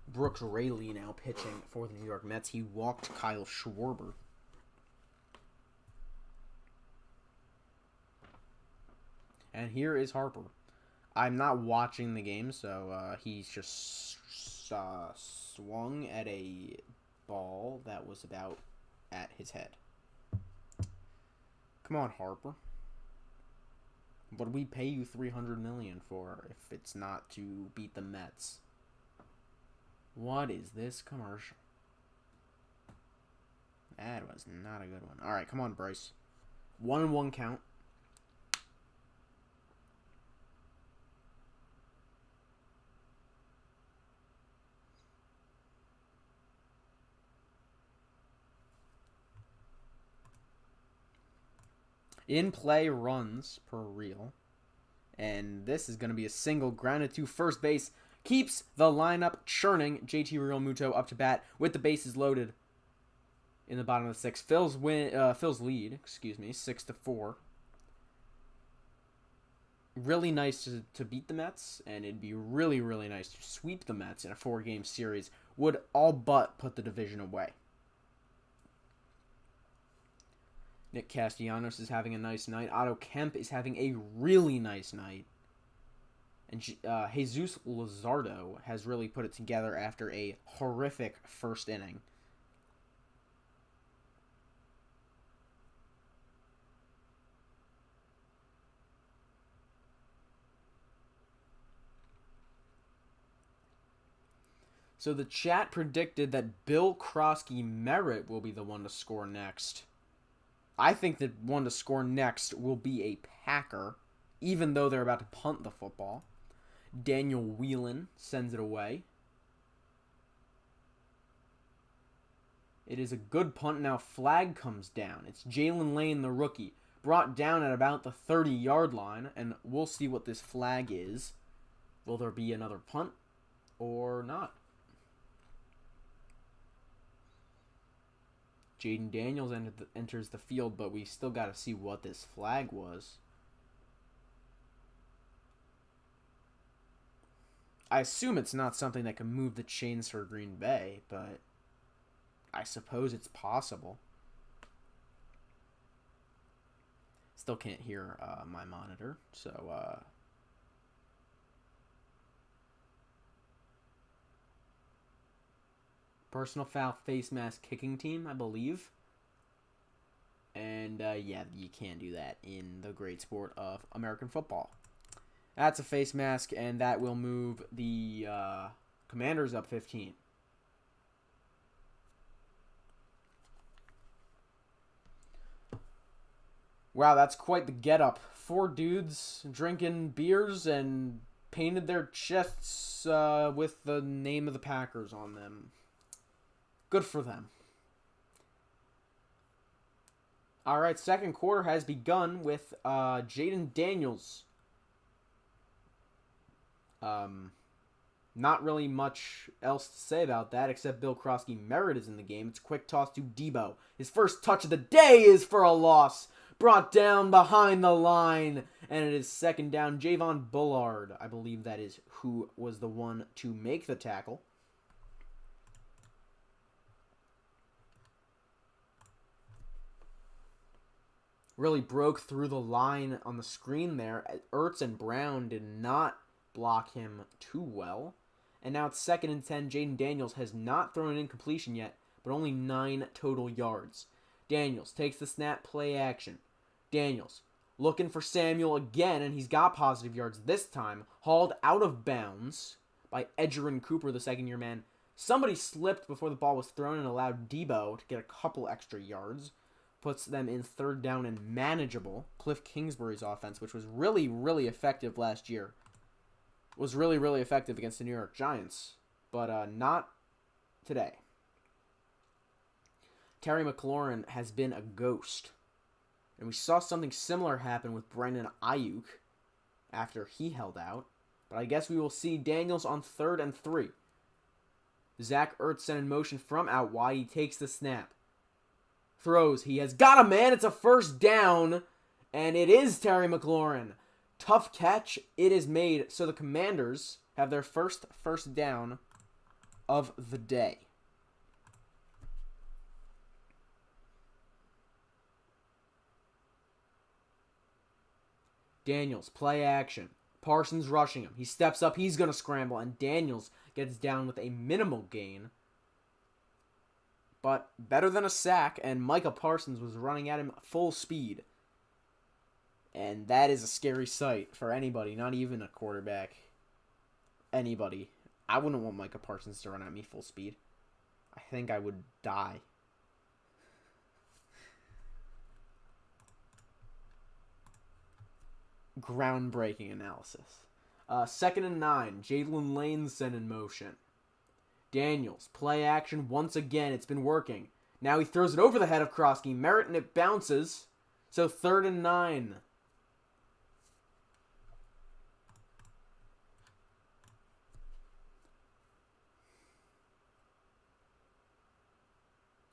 Brooks Raley now pitching for the New York Mets. He walked Kyle Schwarber. And here is Harper. I'm not watching the game, so he's just swung at a ball that was about at his head. Come on, Harper. What do we pay you $300 million for if it's not to beat the Mets? What is this commercial? That was not a good one. All right, come on, Bryce. 1-1 count. In play runs per reel. And this is going to be a single grounded to first base. Keeps the lineup churning. JT Realmuto up to bat with the bases loaded in the bottom of the sixth. Phil's lead, 6-4. Really nice to beat the Mets, and it'd be really, really nice to sweep the Mets in a 4-game series. Would all but put the division away. Nick Castellanos is having a nice night. Otto Kemp is having a really nice night. And Jesus Luzardo has really put it together after a horrific first inning. So the chat predicted that Bill Krosky Merritt will be the one to score next. I think the one to score next will be a Packer, even though they're about to punt the football. Daniel Whelan sends it away. It is a good punt. Now flag comes down. It's Jalen Lane, the rookie, brought down at about the 30-yard line, and we'll see what this flag is. Will there be another punt or not? Jaden Daniels enters the field, but we still got to see what this flag was. I assume it's not something that can move the chains for Green Bay, but I suppose it's possible. Still can't hear my monitor, so personal foul face mask kicking team, I believe. And yeah, you can't do that in the great sport of American football. That's a face mask, and that will move the Commanders up 15. Wow, that's quite the get-up. 4 dudes drinking beers and painted their chests with the name of the Packers on them. Good for them. All right, second quarter has begun with Jaden Daniels. Not really much else to say about that, except Bill Krosky Merritt is in the game. It's a quick toss to Debo. His first touch of the day is for a loss. Brought down behind the line, and it is second down. Javon Bullard, I believe that is who was the one to make the tackle. Really broke through the line on the screen there. Ertz and Brown did not block him too well. And now it's 2nd and 10. Jaden Daniels has not thrown an incompletion yet, but only 9 total yards. Daniels takes the snap, play action. Daniels looking for Samuel again, and he's got positive yards this time. Hauled out of bounds by Edgerrin Cooper, the second-year man. Somebody slipped before the ball was thrown and allowed Debo to get a couple extra yards. Puts them in 3rd down and manageable. Cliff Kingsbury's offense, which was really, really effective last year, was really, really effective against the New York Giants, but not today. Terry McLaurin has been a ghost, and we saw something similar happen with Brandon Ayuk after he held out, but I guess we will see Daniels on 3rd and 3. Zach Ertz sent in motion from out wide. He takes the snap. Throws. He has got a man. It's a first down, and it is Terry McLaurin. Tough catch. It is made, so the Commanders have their first down of the day. Daniels, play action. Parsons rushing him. He steps up. He's going to scramble, and Daniels gets down with a minimal gain. but better than a sack, and Micah Parsons was running at him full speed. And that is a scary sight for anybody, not even a quarterback. Anybody. I wouldn't want Micah Parsons to run at me full speed. I think I would die. Groundbreaking analysis. 2nd and 9. Jalen Lane sent in motion. Daniels, play action once again. It's been working. Now he throws it over the head of Krosky Merritt, and it bounces. So 3rd and 9.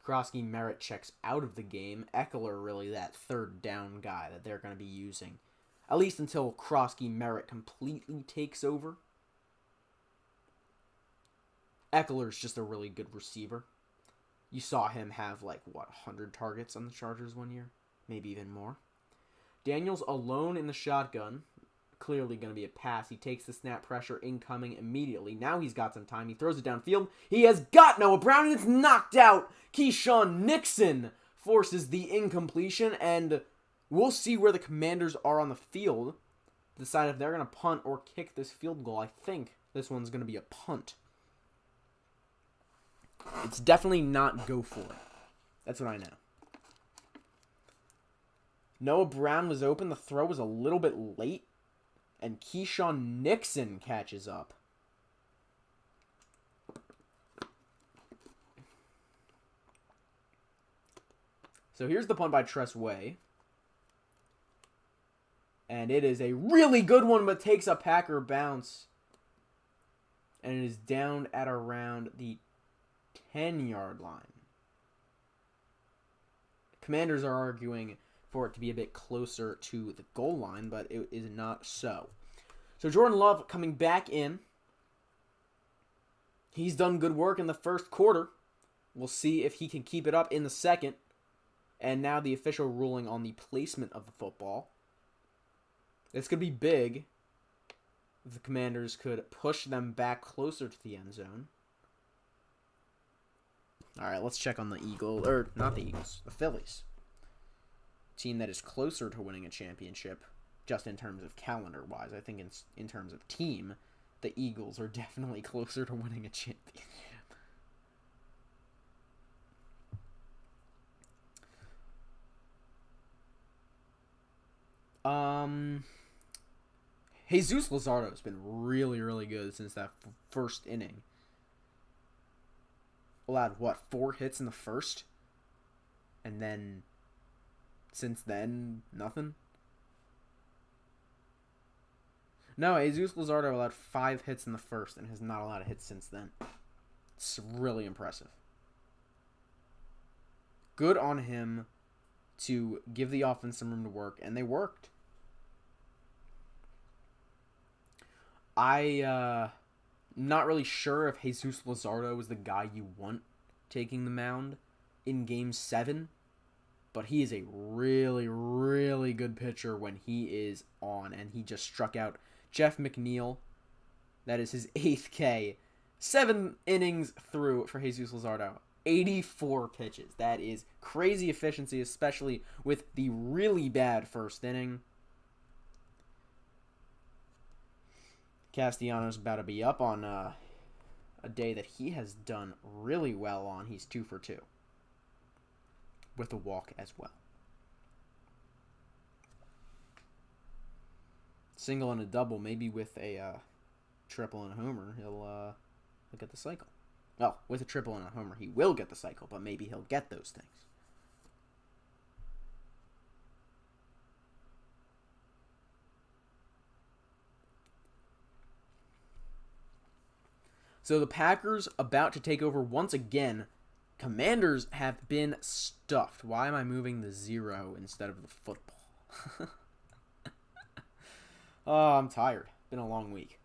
Krosky Merritt checks out of the game. Eckler really that 3rd down guy that they're going to be using. At least until Krosky Merritt completely takes over. Eckler's just a really good receiver. You saw him have 100 targets on the Chargers one year? Maybe even more. Daniels alone in the shotgun. Clearly going to be a pass. He takes the snap, pressure incoming immediately. Now he's got some time. He throws it downfield. He has got Noah Brown, and it's knocked out. Keyshawn Nixon forces the incompletion, and we'll see where the Commanders are on the field to decide if they're going to punt or kick this field goal. I think this one's going to be a punt. It's definitely not go for it. That's what I know. Noah Brown was open. The throw was a little bit late. And Keyshawn Nixon catches up. So here's the punt by Tress Way. And it is a really good one, but takes a Packer bounce. And it is down at around the 10-yard line. Commanders are arguing for it to be a bit closer to the goal line, but it is not so. So Jordan Love coming back in. He's done good work in the first quarter. We'll see if he can keep it up in the second. And now the official ruling on the placement of the football. This could be big. The Commanders could push them back closer to the end zone. All right, let's check on the Eagles, or not the Eagles, the Phillies. Team that is closer to winning a championship, just in terms of calendar-wise. I think in terms of team, the Eagles are definitely closer to winning a championship. Jesus Luzardo has been really, really good since that first inning. Allowed, 4 hits in the first? And then, since then, nothing? No, Jesus Luzardo allowed 5 hits in the first and has not allowed a hit since then. It's really impressive. Good on him to give the offense some room to work, and they worked. Not really sure if Jesus Luzardo was the guy you want taking the mound in Game 7, but he is a really, really good pitcher when he is on, and he just struck out Jeff McNeil. That is his 8th K. 7 innings through for Jesus Luzardo. 84 pitches. That is crazy efficiency, especially with the really bad first inning. Castellanos about to be up on a day that he has done really well on. He's 2 for 2 with a walk as well. Single and a double, maybe with a triple and a homer, he'll get the cycle. Well, with a triple and a homer, he will get the cycle, but maybe he'll get those things. So the Packers about to take over once again. Commanders have been stuffed. Why am I moving the 0 instead of the football? Oh, I'm tired. Been a long week.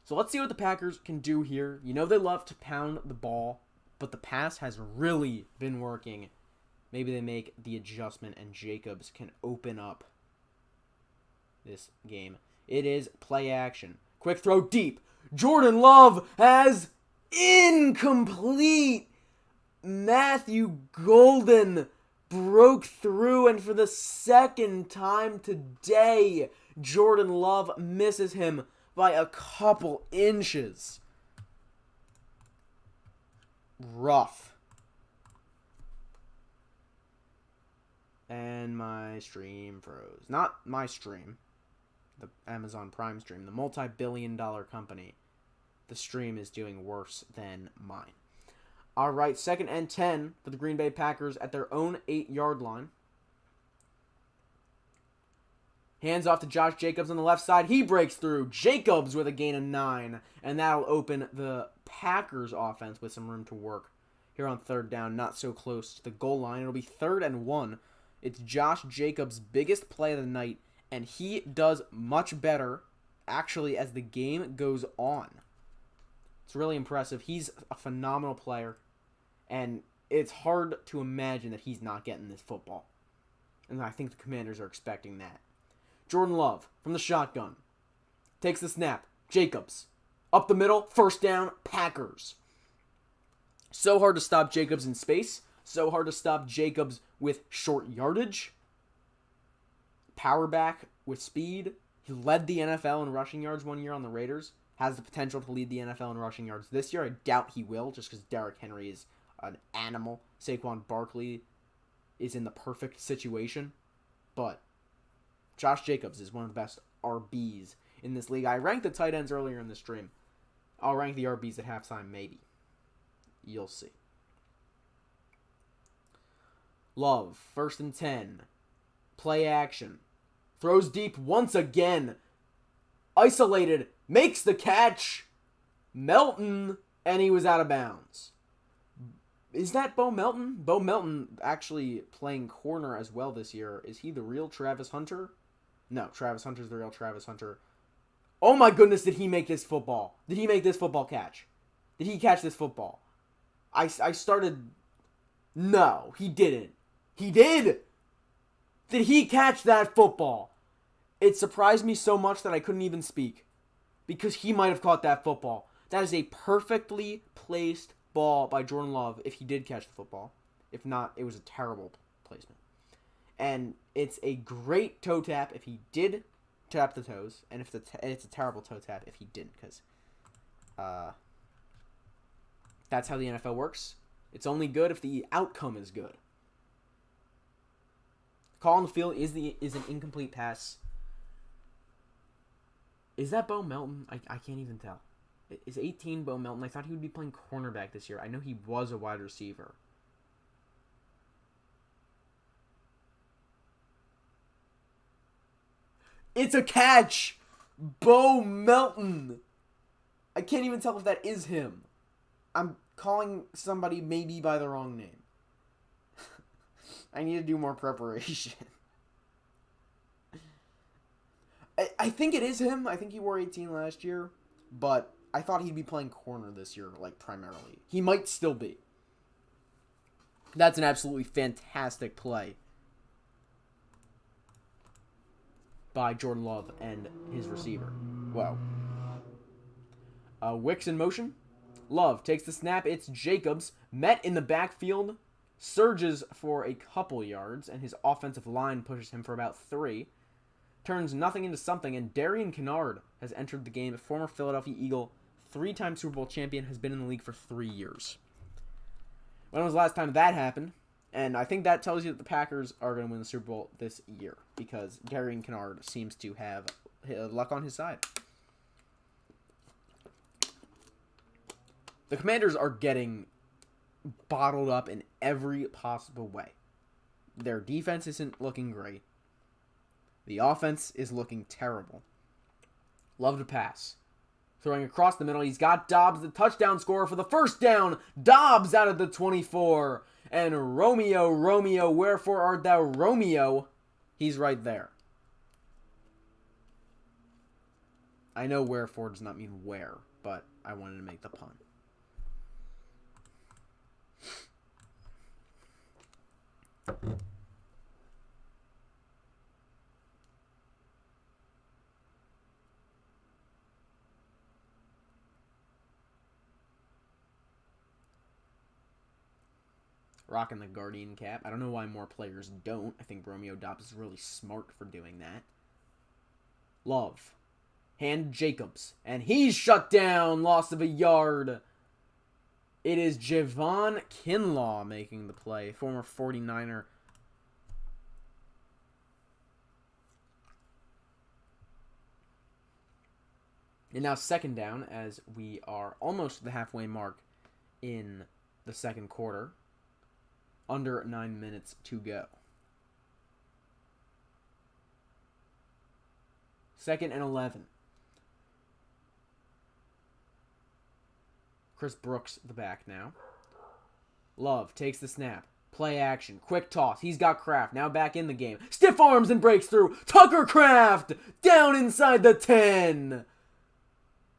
So let's see what the Packers can do here. You know they love to pound the ball, but the pass has really been working. Maybe they make the adjustment and Jacobs can open up this game. It is play action. Quick throw deep. Jordan Love has incomplete. Matthew Golden broke through, and for the second time today, Jordan Love misses him by a couple inches. Rough. And my stream froze. Not my stream. The Amazon Prime stream. The multi-billion-dollar company. The stream is doing worse than mine. All right, 2nd and 10 for the Green Bay Packers at their own 8-yard line. Hands off to Josh Jacobs on the left side. He breaks through. Jacobs with a gain of 9. And that'll open the Packers offense with some room to work. Here on 3rd down, not so close to the goal line. It'll be 3rd and 1. It's Josh Jacobs' biggest play of the night. And he does much better, actually, as the game goes on. It's really impressive. He's a phenomenal player. And it's hard to imagine that he's not getting this football. And I think the Commanders are expecting that. Jordan Love from the shotgun. Takes the snap. Jacobs. Up the middle. 1st down. Packers. So hard to stop Jacobs in space. So hard to stop Jacobs with short yardage. Power back with speed. He led the NFL in rushing yards one year on the Raiders. Has the potential to lead the NFL in rushing yards this year. I doubt he will, just because Derrick Henry is an animal. Saquon Barkley is in the perfect situation. But Josh Jacobs is one of the best RBs in this league. I ranked the tight ends earlier in the stream. I'll rank the RBs at halftime, maybe. You'll see. Love, 1st and 10. Play action. Throws deep once again. Isolated. Makes the catch. Melton. And he was out of bounds. Is that Bo Melton? Bo Melton actually playing corner as well this year. Is he the real Travis Hunter? No, Travis Hunter's the real Travis Hunter. Oh my goodness, did he make this football? Did he make this football catch? Did he catch this football? I started... No, he didn't. He did! Did he catch that football? It surprised me so much that I couldn't even speak. Because he might have caught that football. That is a perfectly placed ball by Jordan Love if he did catch the football. If not, it was a terrible placement. And it's a great toe tap if he did tap the toes. And if it's a terrible toe tap if he didn't. Because that's how the NFL works. It's only good if the outcome is good. Call on the field is an incomplete pass. Is that Bo Melton? I can't even tell. Is 18 Bo Melton? I thought he would be playing cornerback this year. I know he was a wide receiver. It's a catch! Bo Melton! I can't even tell if that is him. I'm calling somebody maybe by the wrong name. I need to do more preparation. I think it is him. I think he wore 18 last year. But I thought he'd be playing corner this year, like, primarily. He might still be. That's an absolutely fantastic play by Jordan Love and his receiver. Wow. Wicks in motion. Love takes the snap. It's Jacobs. Met in the backfield. Surges for a couple yards, and his offensive line pushes him for about 3. Turns nothing into something, and Darian Kinnard has entered the game. A former Philadelphia Eagle, 3-time Super Bowl champion, has been in the league for 3 years. When was the last time that happened? And I think that tells you that the Packers are going to win the Super Bowl this year, because Darian Kinnard seems to have luck on his side. The Commanders are getting bottled up in every possible way. Their defense isn't looking great. The offense is looking terrible. Love to pass. Throwing across the middle. He's got Dobbs, the touchdown scorer for the 1st down. Dobbs out of the 24. And Romeo, wherefore art thou, Romeo? He's right there. I know wherefore does not mean where, but I wanted to make the pun. rocking the Guardian cap. I don't know why more players don't. I think Romeo Dobbs is really smart for doing that. Love. Hand Jacobs. And he's shut down. Loss of a yard. It is Javon Kinlaw making the play. Former 49er. And now second down as we are almost at the halfway mark in the second quarter. Under 9 minutes to go. 2nd and 11. Chris Brooks, the back now. Love takes the snap. Play action. Quick toss. He's got Kraft. Now back in the game. Stiff arms and breaks through. Tucker Kraft down inside the 10.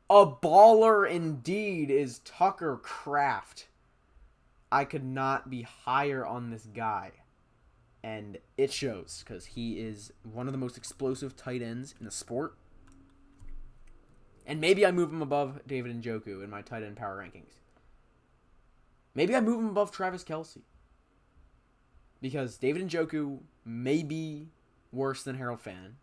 A baller indeed is Tucker Kraft. I could not be higher on this guy. And it shows because he is one of the most explosive tight ends in the sport. And maybe I move him above David Njoku in my tight end power rankings. Maybe I move him above Travis Kelce. Because David Njoku may be worse than Harold Fannin.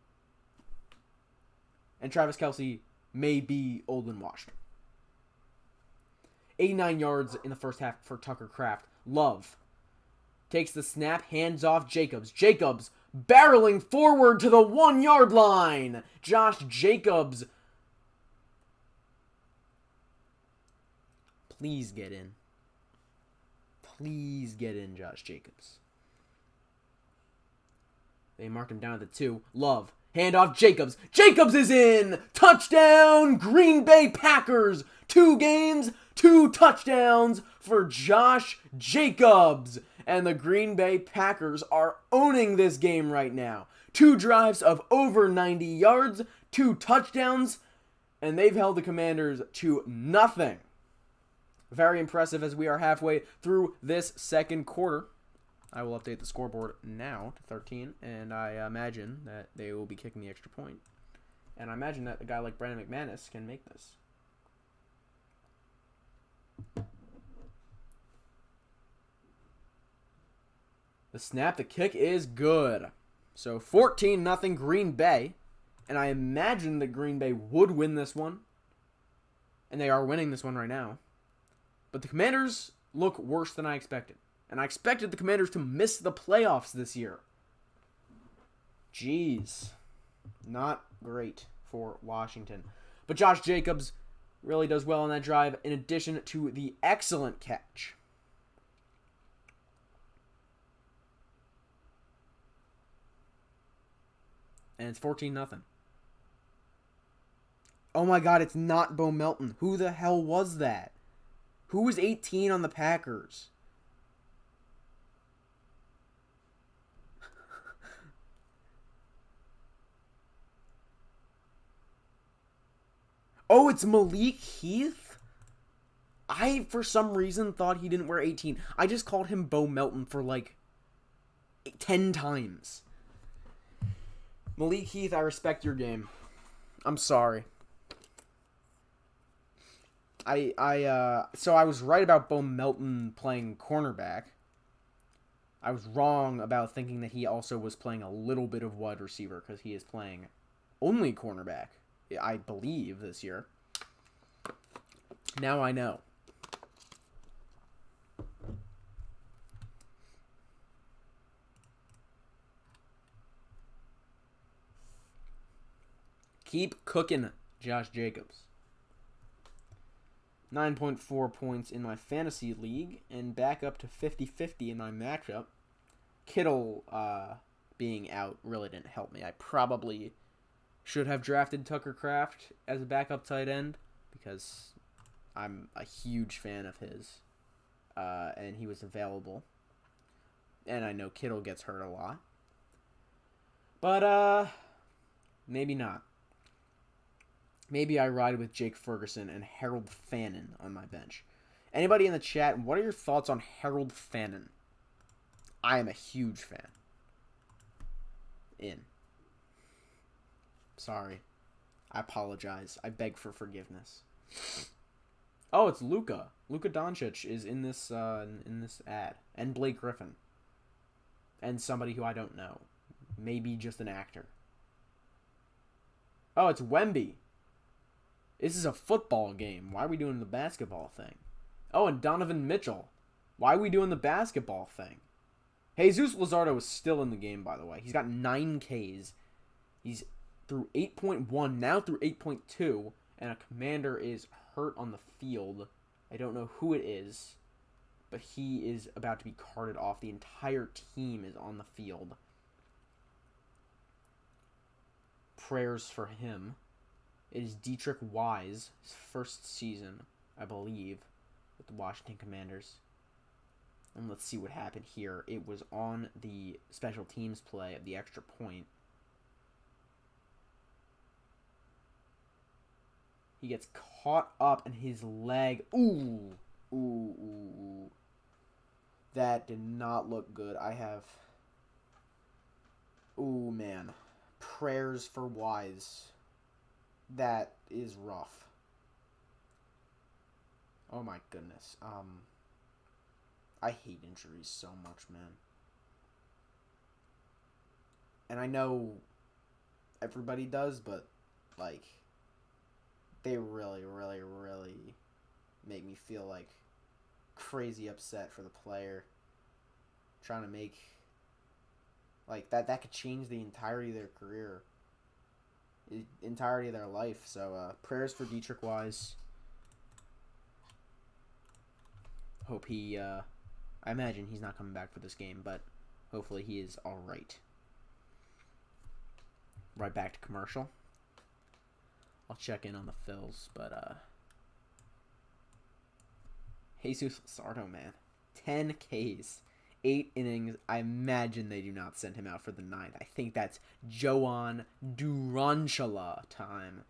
And Travis Kelce may be old and washed. 89 yards in the first half for Tucker Kraft. Love takes the snap, hands off Jacobs. Jacobs barreling forward to the 1 yard line. Josh Jacobs. Please get in. Please get in, Josh Jacobs. They mark him down at the 2. Love. Hand off Jacobs. Jacobs is in. Touchdown, Green Bay Packers. 2 games, 2 touchdowns for Josh Jacobs. And the Green Bay Packers are owning this game right now. 2 drives of over 90 yards, 2 touchdowns, and they've held the Commanders to nothing. Very impressive as we are halfway through this second quarter. I will update the scoreboard now to 13, and I imagine that they will be kicking the extra point. And I imagine that a guy like Brandon McManus can make this. The snap, the kick is good. So 14-0 Green Bay. And I imagine that Green Bay would win this one. And they are winning this one right now. But the Commanders look worse than I expected. And I expected the Commanders to miss the playoffs this year. Jeez. Not great for Washington. But Josh Jacobs really does well on that drive, in addition to the excellent catch. And it's 14-0. Oh my god, it's not Bo Melton. Who the hell was that? Who was 18 on the Packers? Oh, it's Malik Heath? I, for some reason, thought he didn't wear 18. I just called him Bo Melton for like 10 times. Malik Heath, I respect your game. I'm sorry. So I was right about Bo Melton playing cornerback. I was wrong about thinking that he also was playing a little bit of wide receiver because he is playing only cornerback, I believe, this year. Now I know. Keep cooking, Josh Jacobs. 9.4 points in my fantasy league, and back up to 50-50 in my matchup. Kittle being out really didn't help me. I probably should have drafted Tucker Kraft as a backup tight end, because I'm a huge fan of his, and he was available. And I know Kittle gets hurt a lot. But, maybe not. Maybe I ride with Jake Ferguson and Harold Fannin on my bench. Anybody in the chat, what are your thoughts on Harold Fannin? I am a huge fan. Sorry. I apologize. I beg for forgiveness. Oh, it's Luka. Luka Doncic is in this ad, and Blake Griffin, and somebody who I don't know, maybe just an actor. Oh, it's Wemby. This is a football game. Why are we doing the basketball thing? Oh, and Donovan Mitchell. Why are we doing the basketball thing? Jesus Luzardo is still in the game, by the way. He's got 9 Ks. He's through 8.1, now through 8.2, and a commander is hurt on the field. I don't know who it is, but he is about to be carted off. The entire team is on the field. Prayers for him. It is Dietrich Wise, his first season, I believe, with the Washington Commanders. And let's see what happened here. It was on the special teams play of the extra point. He gets caught up in his leg. Ooh. Ooh. That did not look good. Ooh, man. Prayers for Wise. That is rough. Oh my goodness. I hate injuries so much, man. And I know everybody does, but like they really, really, really make me feel like crazy upset for the player. Trying to make like that could change the entirety of their career. The entirety of their life. So prayers for Dietrich Wise. Hope he I imagine he's not coming back for this game, but hopefully he is alright. Right back to commercial. I'll check in on the Phils, but Jesus Sardo, man. 10 Ks. 8 innings. I imagine they do not send him out for the 9th. I think that's Joan Duranchola time.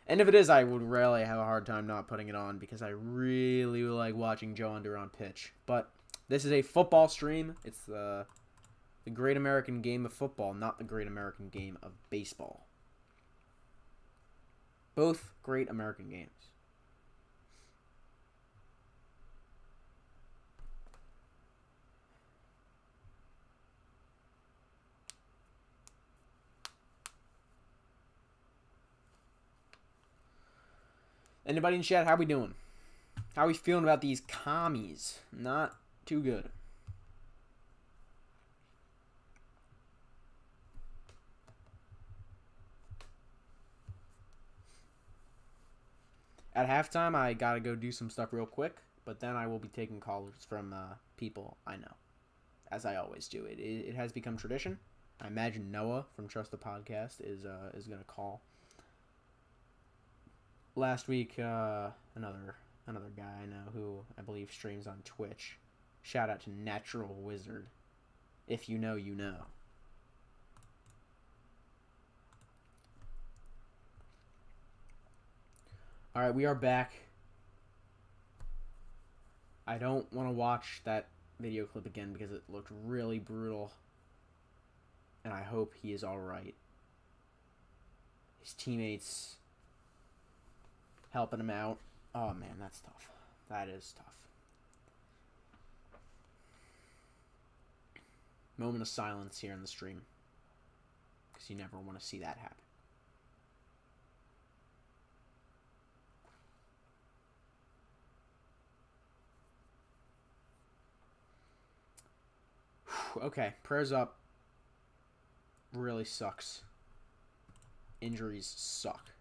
And if it is, I would really have a hard time not putting it on because I really like watching Joan Duran pitch. But this is a football stream. It's the great American game of football, not the great American game of baseball. Both great American games. Anybody in chat, how we doing? How we feeling about these commies? Not too good. At halftime, I gotta go do some stuff real quick, but then I will be taking callers from people I know, as I always do. It has become tradition. I imagine Noah from Trust the Podcast is gonna call. Last week, another guy I know who I believe streams on Twitch. Shout out to Natural Wizard. If you know, you know. Alright, we are back. I don't want to watch that video clip again because it looked really brutal. And I hope he is alright. His teammates helping him out. Oh man, that's tough. That is tough. Moment of silence here in the stream. Because you never want to see that happen. Okay, prayers up. Really sucks. Injuries suck.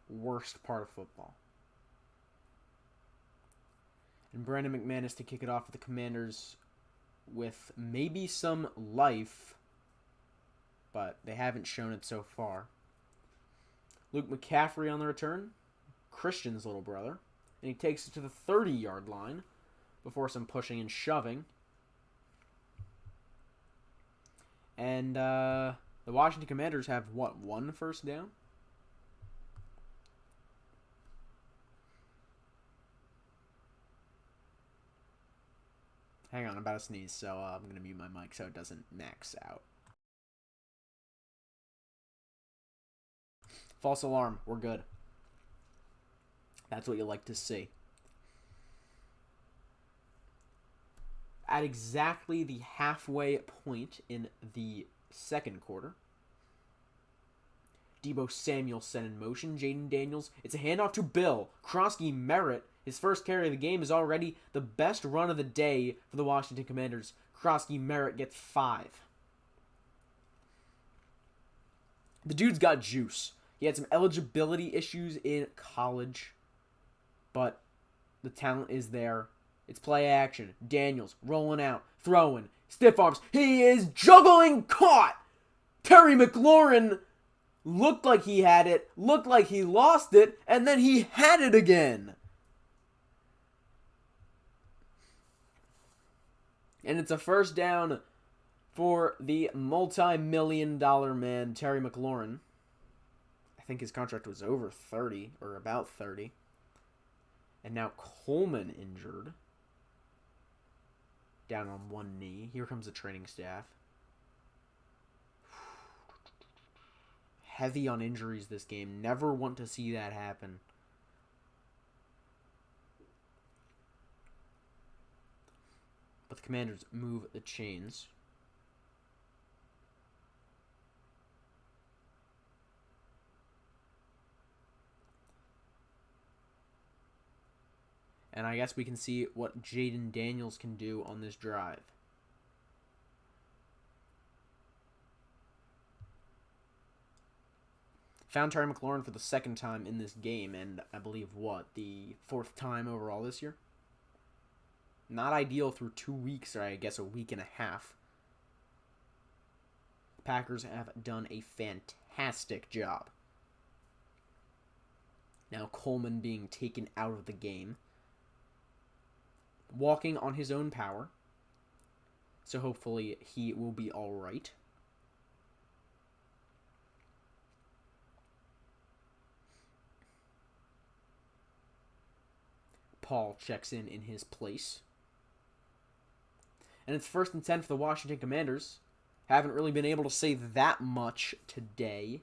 Worst part of football. And Brandon McManus to kick it off with the Commanders with maybe some life, but they haven't shown it so far. Luke McCaffrey on the return, Christian's little brother, and he takes it to the 30-yard line before some pushing and shoving. And the Washington Commanders have, what, 1 first down? Hang on, I'm about to sneeze, so I'm going to mute my mic so it doesn't max out. False alarm. We're good. That's what you like to see. At exactly the halfway point in the second quarter, Deebo Samuel sent in motion. Jaden Daniels. It's a handoff to Bill. Krosky Merritt. His first carry of the game is already the best run of the day for the Washington Commanders. Krosky Merritt gets 5. The dude's got juice. He had some eligibility issues in college, but the talent is there. It's play action. Daniels rolling out, throwing, stiff arms. He is juggling, caught. Terry McLaurin looked like he had it, looked like he lost it, and then he had it again. And it's a first down for the multi-million-dollar man, Terry McLaurin. I think his contract was over 30, or about 30. And now Coleman injured. Down on one knee. Here comes the training staff. Heavy on injuries this game. Never want to see that happen. But the Commanders move the chains. And I guess we can see what Jaden Daniels can do on this drive. Found Terry McLaurin for the second time in this game, and I believe, the 4th time overall this year? Not ideal through 2 weeks, or I guess a week and a half. The Packers have done a fantastic job. Now Coleman being taken out of the game. Walking on his own power. So hopefully he will be alright. Paul checks in his place. And it's 1st and 10 for the Washington Commanders. Haven't really been able to say that much today.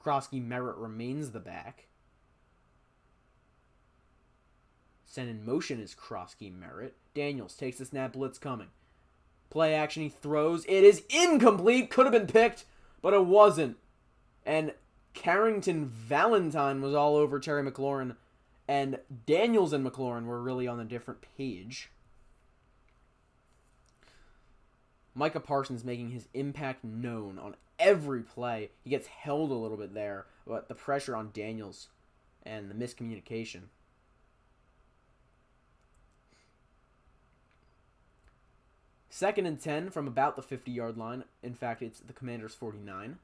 Krosky Merritt remains the back. Sent in motion is Krosky Merritt. Daniels takes the snap, blitz coming. Play action, he throws. It is incomplete. Could have been picked, but it wasn't. And Carrington Valentine was all over Terry McLaurin. And Daniels and McLaurin were really on a different page. Micah Parsons making his impact known on every play. He gets held a little bit there, but the pressure on Daniels and the miscommunication. Second and 10 from about the 50-yard line. In fact, it's the Commanders' 49.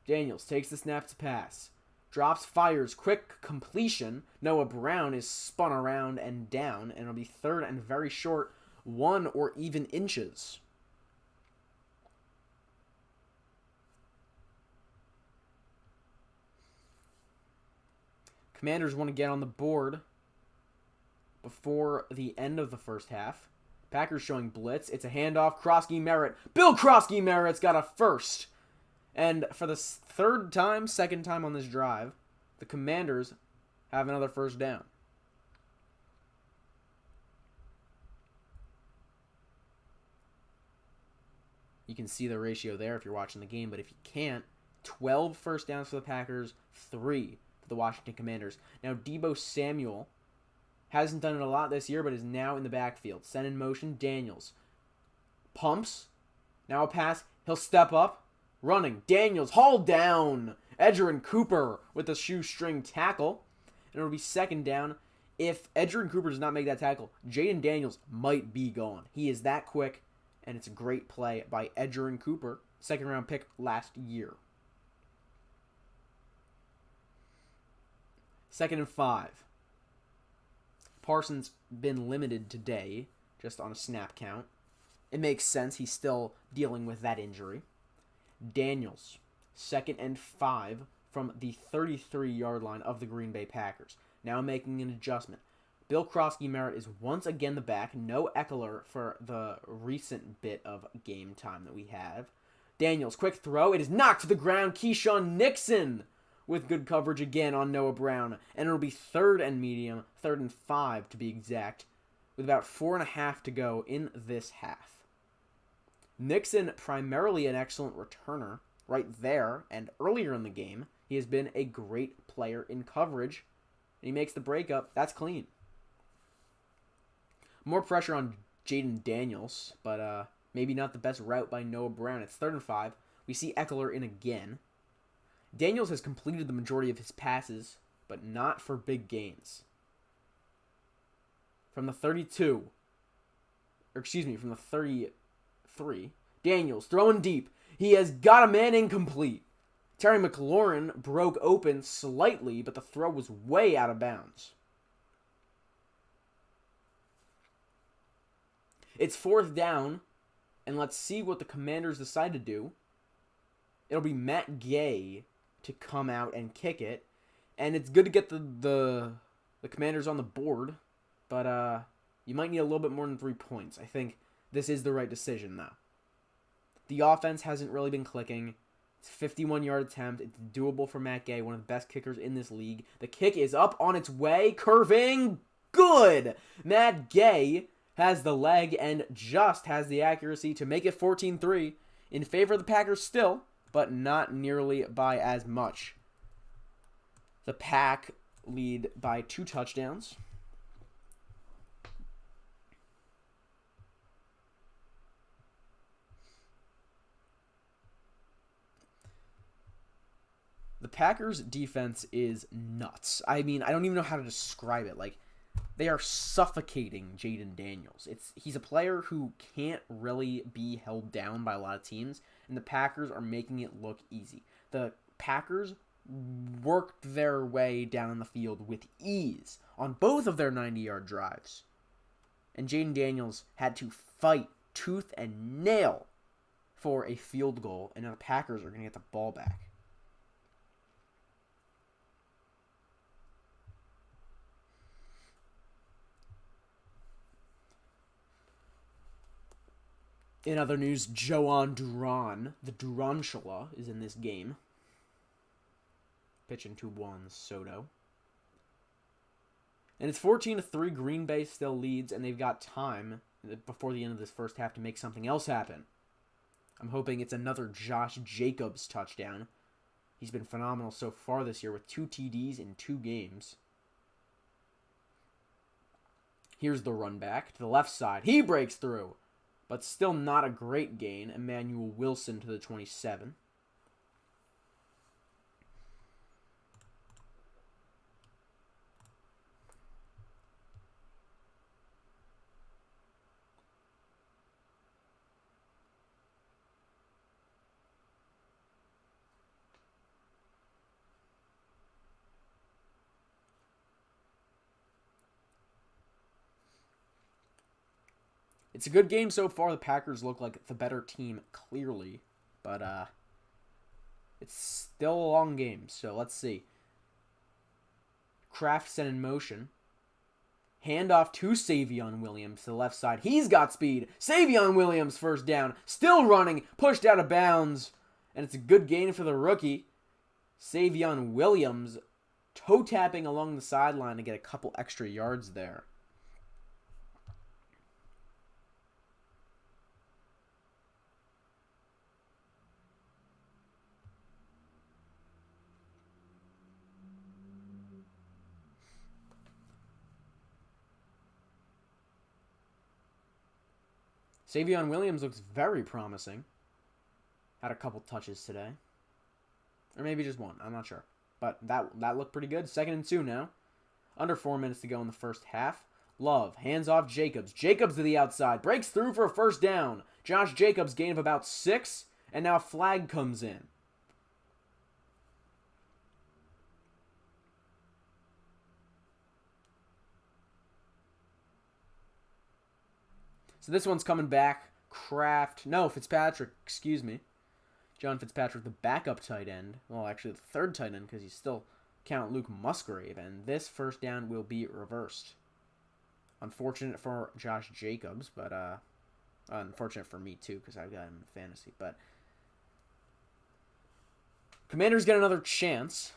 Daniels takes the snap to pass. Drops, fires, quick completion. Noah Brown is spun around and down, and it'll be 3rd and very short, 1 or even inches. Commanders want to get on the board before the end of the first half. Packers showing blitz. It's a handoff. Krosky Merritt. Bill Krosky Merritt's got a first. And for the second time on this drive, the Commanders have another first down. You can see the ratio there if you're watching the game, but if you can't, 12 first downs for the Packers, 3 for the Washington Commanders. Now, Deebo Samuel hasn't done it a lot this year, but is now in the backfield. Sent in motion, Daniels. Pumps. Now a pass. He'll step up. Running. Daniels hauled down. Edgerrin Cooper with the shoestring tackle. And it'll be 2nd down. If Edgerrin Cooper does not make that tackle, Jaden Daniels might be gone. He is that quick, and it's a great play by Edgerrin Cooper. 2nd-round pick last year. 2nd and 5. Parsons been limited today, just on a snap count. It makes sense. He's still dealing with that injury. Daniels, 2nd and 5 from the 33-yard line of the Green Bay Packers. Now making an adjustment. Bill Krosky Merritt is once again the back. No Eckler for the recent bit of game time that we have. Daniels, quick throw. It is knocked to the ground. Keyshawn Nixon with good coverage again on Noah Brown. And it'll be 3rd and medium, 3rd and 5 to be exact, with about 4.5 to go in this half. Nixon, primarily an excellent returner right there, and earlier in the game, he has been a great player in coverage. And he makes the breakup. That's clean. More pressure on Jaden Daniels, but maybe not the best route by Noah Brown. It's 3rd and 5. We see Eckler in again. Daniels has completed the majority of his passes, but not for big gains. From the 32, from the 33, Daniels throwing deep. He has got a man incomplete. Terry McLaurin broke open slightly, but the throw was way out of bounds. It's 4th down, and let's see what the Commanders decide to do. It'll be Matt Gay to come out and kick it, and it's good to get the Commanders on the board, but you might need a little bit more than 3 points. I think this is the right decision, though. The offense hasn't really been clicking. It's a 51-yard attempt. It's doable for Matt Gay, one of the best kickers in this league. The kick is up on its way, curving, good! Matt Gay has the leg and just has the accuracy to make it 14-3 in favor of the Packers still, but not nearly by as much. The Pack lead by 2 touchdowns. The Packers' defense is nuts. I mean, I don't even know how to describe it. Like, they are suffocating Jaden Daniels. He's a player who can't really be held down by a lot of teams, and the Packers are making it look easy. The Packers worked their way down the field with ease on both of their 90-yard drives. And Jaden Daniels had to fight tooth and nail for a field goal, and now the Packers are going to get the ball back. In other news, Joan Duran, the Durantula, is in this game. Pitching to Juan Soto. And it's 14-3. Green Bay still leads, and they've got time before the end of this first half to make something else happen. I'm hoping it's another Josh Jacobs touchdown. He's been phenomenal so far this year with 2 TDs in 2 games. Here's the run back to the left side. He breaks through. But still not a great gain. Emmanuel Wilson to the 27. It's a good game so far. The Packers look like the better team, clearly. But it's still a long game, so let's see. Kraft set in motion. Handoff to Savion Williams to the left side. He's got speed. Savion Williams first down. Still running. Pushed out of bounds. And it's a good gain for the rookie. Savion Williams toe tapping along the sideline to get a couple extra yards there. Savion Williams looks very promising. Had a couple touches today. Or maybe just one. I'm not sure. But that looked pretty good. 2nd and 2 now. Under 4 minutes to go in the first half. Love. Hands off Jacobs. Jacobs to the outside. Breaks through for a first down. Josh Jacobs gain of about 6. And now a flag comes in. So this one's coming back. Fitzpatrick, excuse me. John Fitzpatrick, the backup tight end. Well, actually the 3rd tight end because you still count Luke Musgrave. And this first down will be reversed. Unfortunate for Josh Jacobs, but unfortunate for me too because I've got him in fantasy. But Commanders get another chance.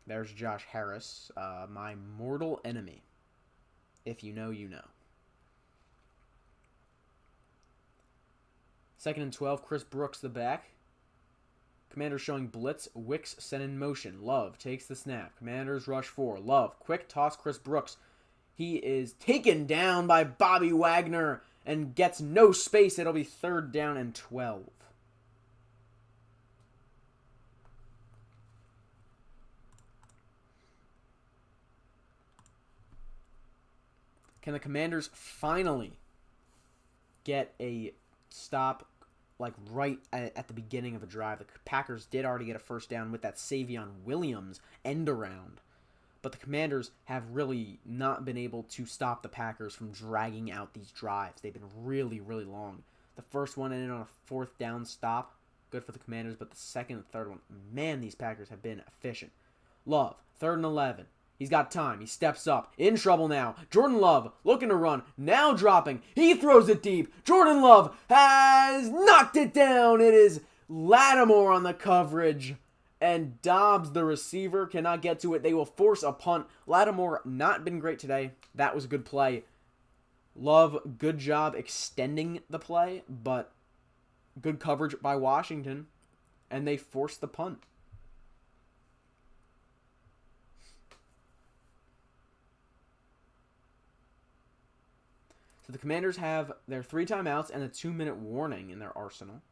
There's Josh Harris, my mortal enemy. If you know, you know. 2nd and 12, Chris Brooks the back. Commanders showing blitz. Wicks sent in motion. Love takes the snap. Commanders rush 4. Love, quick toss Chris Brooks. He is taken down by Bobby Wagner and gets no space. It'll be 3rd down and 12. Can the Commanders finally get a stop like right at the beginning of a drive? The Packers did already get a first down with that Savion Williams end around, but the Commanders have really not been able to stop the Packers from dragging out these drives. They've been really, really long. The first one ended on a 4th down stop. Good for the Commanders, but the second and third one, man, these Packers have been efficient. Love, 3rd and 11. He's got time. He steps up. In trouble now. Jordan Love looking to run. Now dropping. He throws it deep. Jordan Love has knocked it down. It is Lattimore on the coverage. And Dobbs, the receiver, cannot get to it. They will force a punt. Lattimore not been great today. That was a good play. Love, good job extending the play, but good coverage by Washington. And they forced the punt. So the Commanders have their 3 timeouts and a 2-minute warning in their arsenal.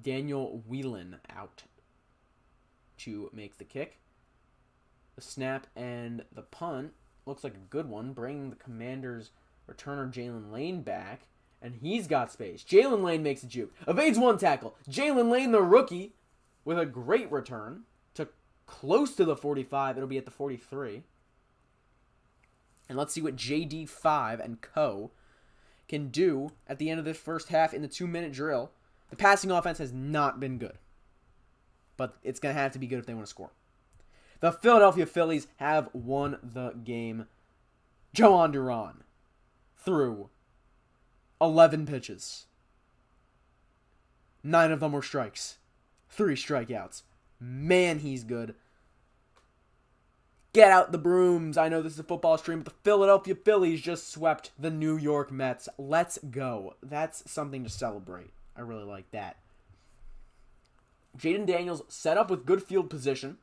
Daniel Whelan out to make the kick. The snap and the punt looks like a good one, bringing the Commanders' returner Jalen Lane back, and he's got space. Jalen Lane makes a juke. Evades 1 tackle. Jalen Lane, the rookie, with a great return. Close to the 45. It'll be at the 43. And let's see what JD5 and co. can do at the end of this first half in the 2-minute drill. The passing offense has not been good, but it's going to have to be good if they want to score. The Philadelphia Phillies have won the game. Joan Duran threw 11 pitches. 9 of them were strikes. 3 strikeouts. Man, he's good. Get out the brooms. I know this is a football stream, but the Philadelphia Phillies just swept the New York Mets. Let's go. That's something to celebrate. I really like that. Jaden Daniels set up with good field position.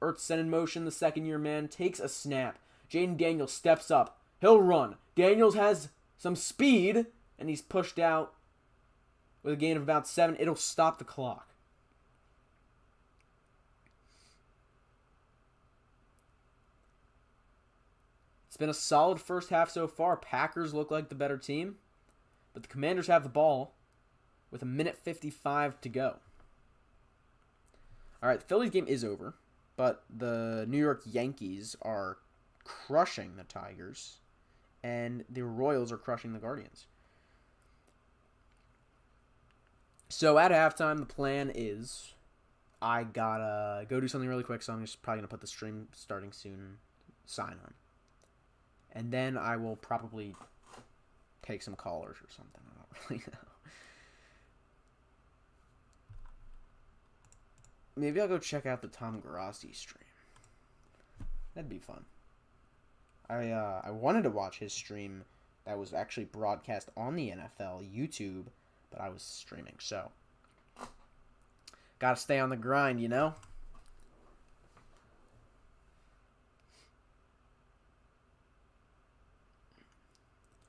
Ertz sent in motion. The second-year man takes a snap. Jaden Daniels steps up. He'll run. Daniels has some speed, and he's pushed out with a gain of about 7. It'll stop the clock. It's been a solid first half so far. Packers look like the better team, but the Commanders have the ball with 1:55 to go. All right, the Phillies game is over, but the New York Yankees are crushing the Tigers, and the Royals are crushing the Guardians. So at halftime, the plan is I gotta go do something really quick, so I'm just probably going to put the stream starting soon sign on. And then I will probably take some callers or something. I don't really know. Maybe I'll go check out the Tom Grassi stream. That'd be fun. I wanted to watch his stream that was actually broadcast on the NFL YouTube, but I was streaming, so gotta stay on the grind, you know?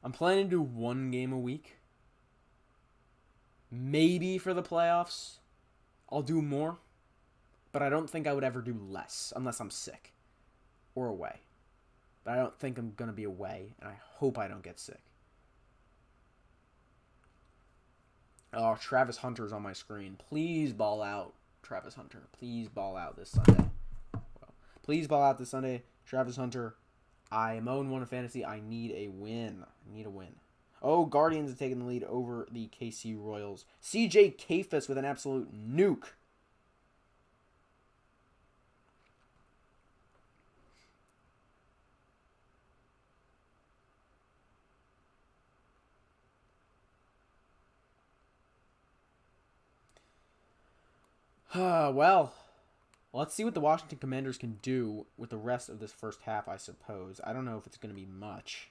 I'm planning to do 1 game a week. Maybe for the playoffs, I'll do more, but I don't think I would ever do less unless I'm sick or away. But I don't think I'm going to be away, and I hope I don't get sick. Oh, Travis Hunter's on my screen. Please ball out, Travis Hunter. Please ball out this Sunday. Well, please ball out this Sunday, Travis Hunter. I am 0-1 in fantasy. I need a win. Oh, Guardians have taken the lead over the KC Royals. CJ Kafis with an absolute nuke. Well, let's see what the Washington Commanders can do with the rest of this first half, I suppose. I don't know if it's going to be much,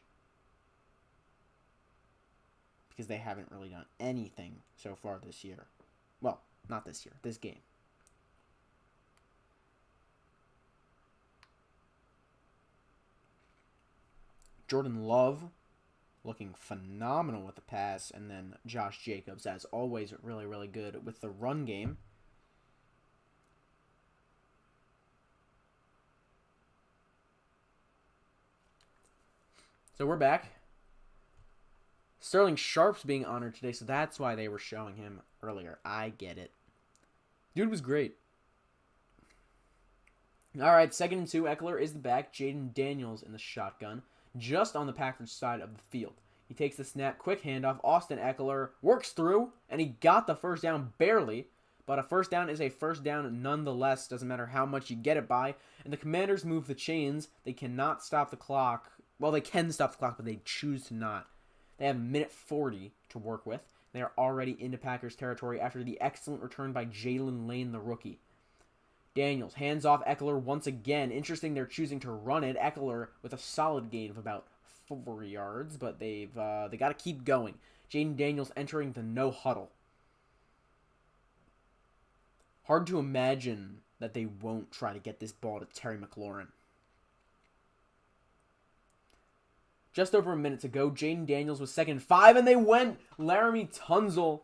because they haven't really done anything so far this year. Well, not this year, this game. Jordan Love looking phenomenal with the pass, and then Josh Jacobs, as always, really, really good with the run game. So we're back. Sterling Sharp's being honored today, so that's why they were showing him earlier. I get it. Dude was great. All right, 2nd and 2. Eckler is the back. Jaden Daniels in the shotgun, just on the Packers side of the field. He takes the snap, quick handoff. Austin Eckler works through, and he got the first down barely. But a first down is a first down nonetheless. Doesn't matter how much you get it by. And the Commanders move the chains. They cannot stop the clock. Well, they can stop the clock, but they choose to not. They have a minute 40 to work with. They are already into Packers territory after the excellent return by Jalen Lane, the rookie. Daniels hands off Eckler once again. Interesting, they're choosing to run it. Eckler with a solid gain of about 4 yards, but they got to keep going. Jaden Daniels entering the no huddle. Hard to imagine that they won't try to get this ball to Terry McLaurin. Just over a minute to go. Jaden Daniels was 2nd and 5, and they went. Laramie Tunzel,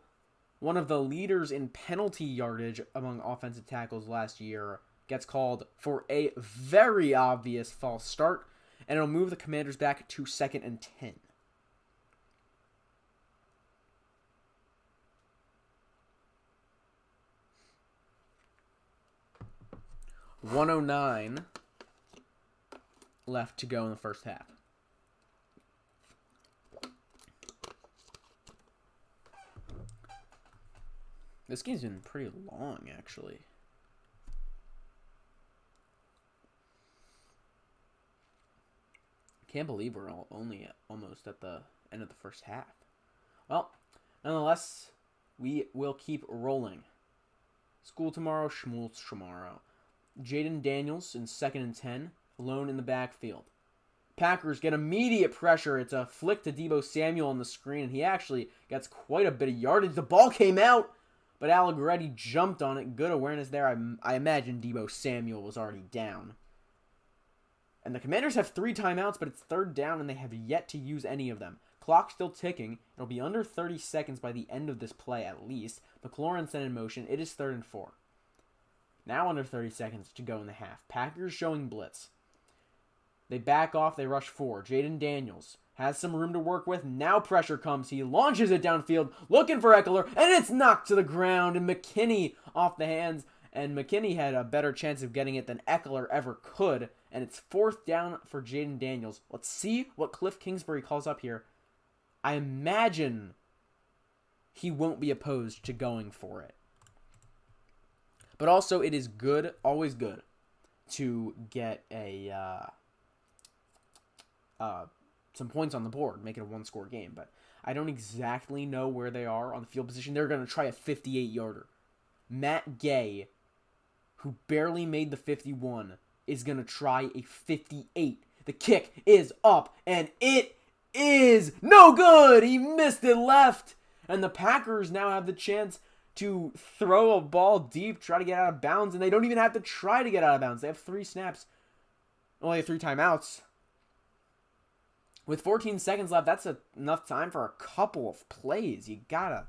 one of the leaders in penalty yardage among offensive tackles last year, gets called for a very obvious false start, and it'll move the Commanders back to 2nd and 10. $109 left to go in the first half. This game's been pretty long, actually. Can't believe we're only almost at the end of the first half. Well, nonetheless, we will keep rolling. School tomorrow, schmools tomorrow. Jaden Daniels in 2nd and 10, alone in the backfield. Packers get immediate pressure. It's a flick to Deebo Samuel on the screen, and he actually gets quite a bit of yardage. The ball came out, but Allegretti jumped on it. Good awareness there. I imagine Deebo Samuel was already down. And the Commanders have 3 timeouts, but it's 3rd down, and they have yet to use any of them. Clock still ticking. It'll be under 30 seconds by the end of this play, at least. McLaurin sent in motion. It is 3rd and 4. Now under 30 seconds to go in the half. Packers showing blitz. They back off. They rush 4. Jaden Daniels has some room to work with. Now pressure comes. He launches it downfield, looking for Eckler, and it's knocked to the ground, and McKinney off the hands. And McKinney had a better chance of getting it than Eckler ever could. And it's 4th down for Jaden Daniels. Let's see what Cliff Kingsbury calls up here. I imagine he won't be opposed to going for it. But also, it is good, always good, to get some points on the board, make it a 1-score game. But I don't exactly know where they are on the field position. They're going to try a 58-yarder. Matt Gay, who barely made the 51, is going to try a 58. The kick is up, and it is no good. He missed it left. And the Packers now have the chance to throw a ball deep, try to get out of bounds, and they don't even have to try to get out of bounds. They have 3 snaps, only 3 timeouts. With 14 seconds left, that's enough time for a couple of plays. You gotta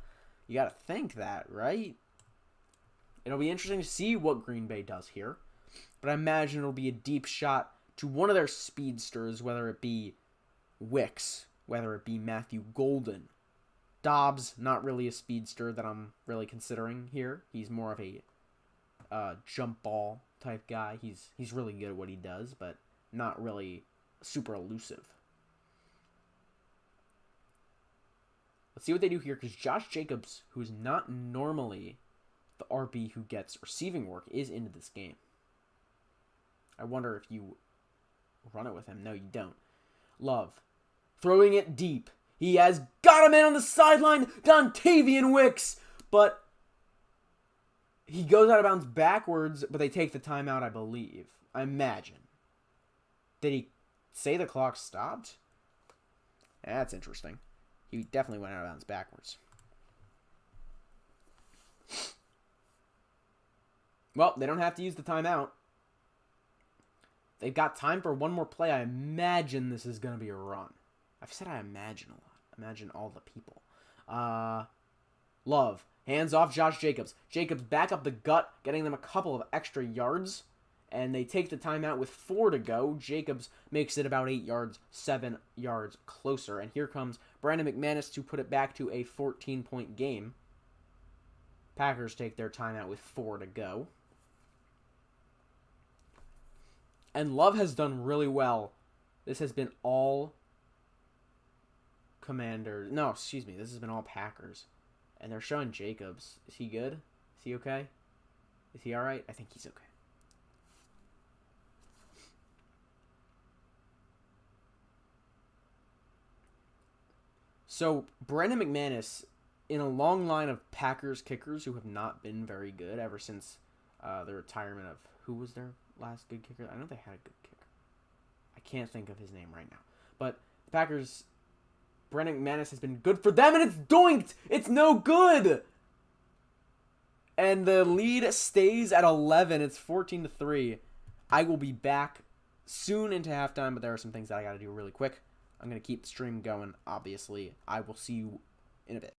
think that, right? It'll be interesting to see what Green Bay does here. But I imagine it'll be a deep shot to one of their speedsters, whether it be Wicks, whether it be Matthew Golden. Dobbs, not really a speedster that I'm really considering here. He's more of a jump ball type guy. He's really good at what he does, but not really super elusive. Let's see what they do here, because Josh Jacobs, who's not normally the RB who gets receiving work, is into this game. I wonder if you run it with him. No, you don't. Love. Throwing it deep. He has got a man on the sideline, Dontavian Wicks, but He goes out of bounds backwards, but they take the timeout, I believe. I imagine. Did he say the clock stopped? That's interesting. He definitely went out of bounds backwards. Well, they don't have to use the timeout. They've got time for one more play. I imagine this is going to be a run. I've said I imagine a lot. Imagine all the people. Love. Hands off Josh Jacobs. Jacobs back up the gut, getting them a couple of extra yards. And they take the timeout with 4 to go. Jacobs makes it about 8 yards, 7 yards closer. And here comes Brandon McManus to put it back to a 14-point game. Packers take their timeout with 4 to go. And Love has done really well. This has been all Commanders. No, excuse me. This has been all Packers. And they're showing Jacobs. Is he good? Is he okay? Is he all right? I think he's okay. So, Brandon McManus, in a long line of Packers kickers who have not been very good ever since the retirement of... Who was their last good kicker? I know they had a good kicker. I can't think of his name right now. But the Packers... Brandon McManus has been good for them, and it's doinked! It's no good! And the lead stays at 11. It's 14-3. I will be back soon into halftime, but there are some things that I got to do really quick. I'm going to keep the stream going, obviously. I will see you in a bit.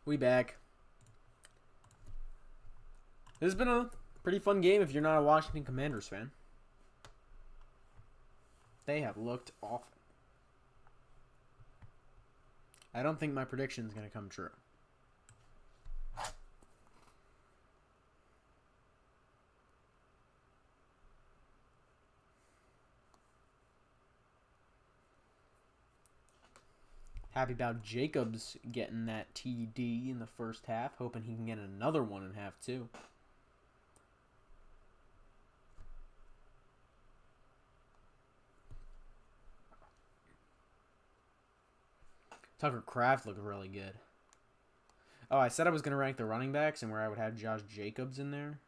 We back. This has been a pretty fun game if you're not a Washington Commanders fan. They have looked awful. I don't think my prediction is going to come true. Happy about Jacobs getting that TD in the first half. Hoping he can get another one in half, too. Tucker Kraft looked really good. Oh, I said I was going to rank the running backs and where I would have Josh Jacobs in there.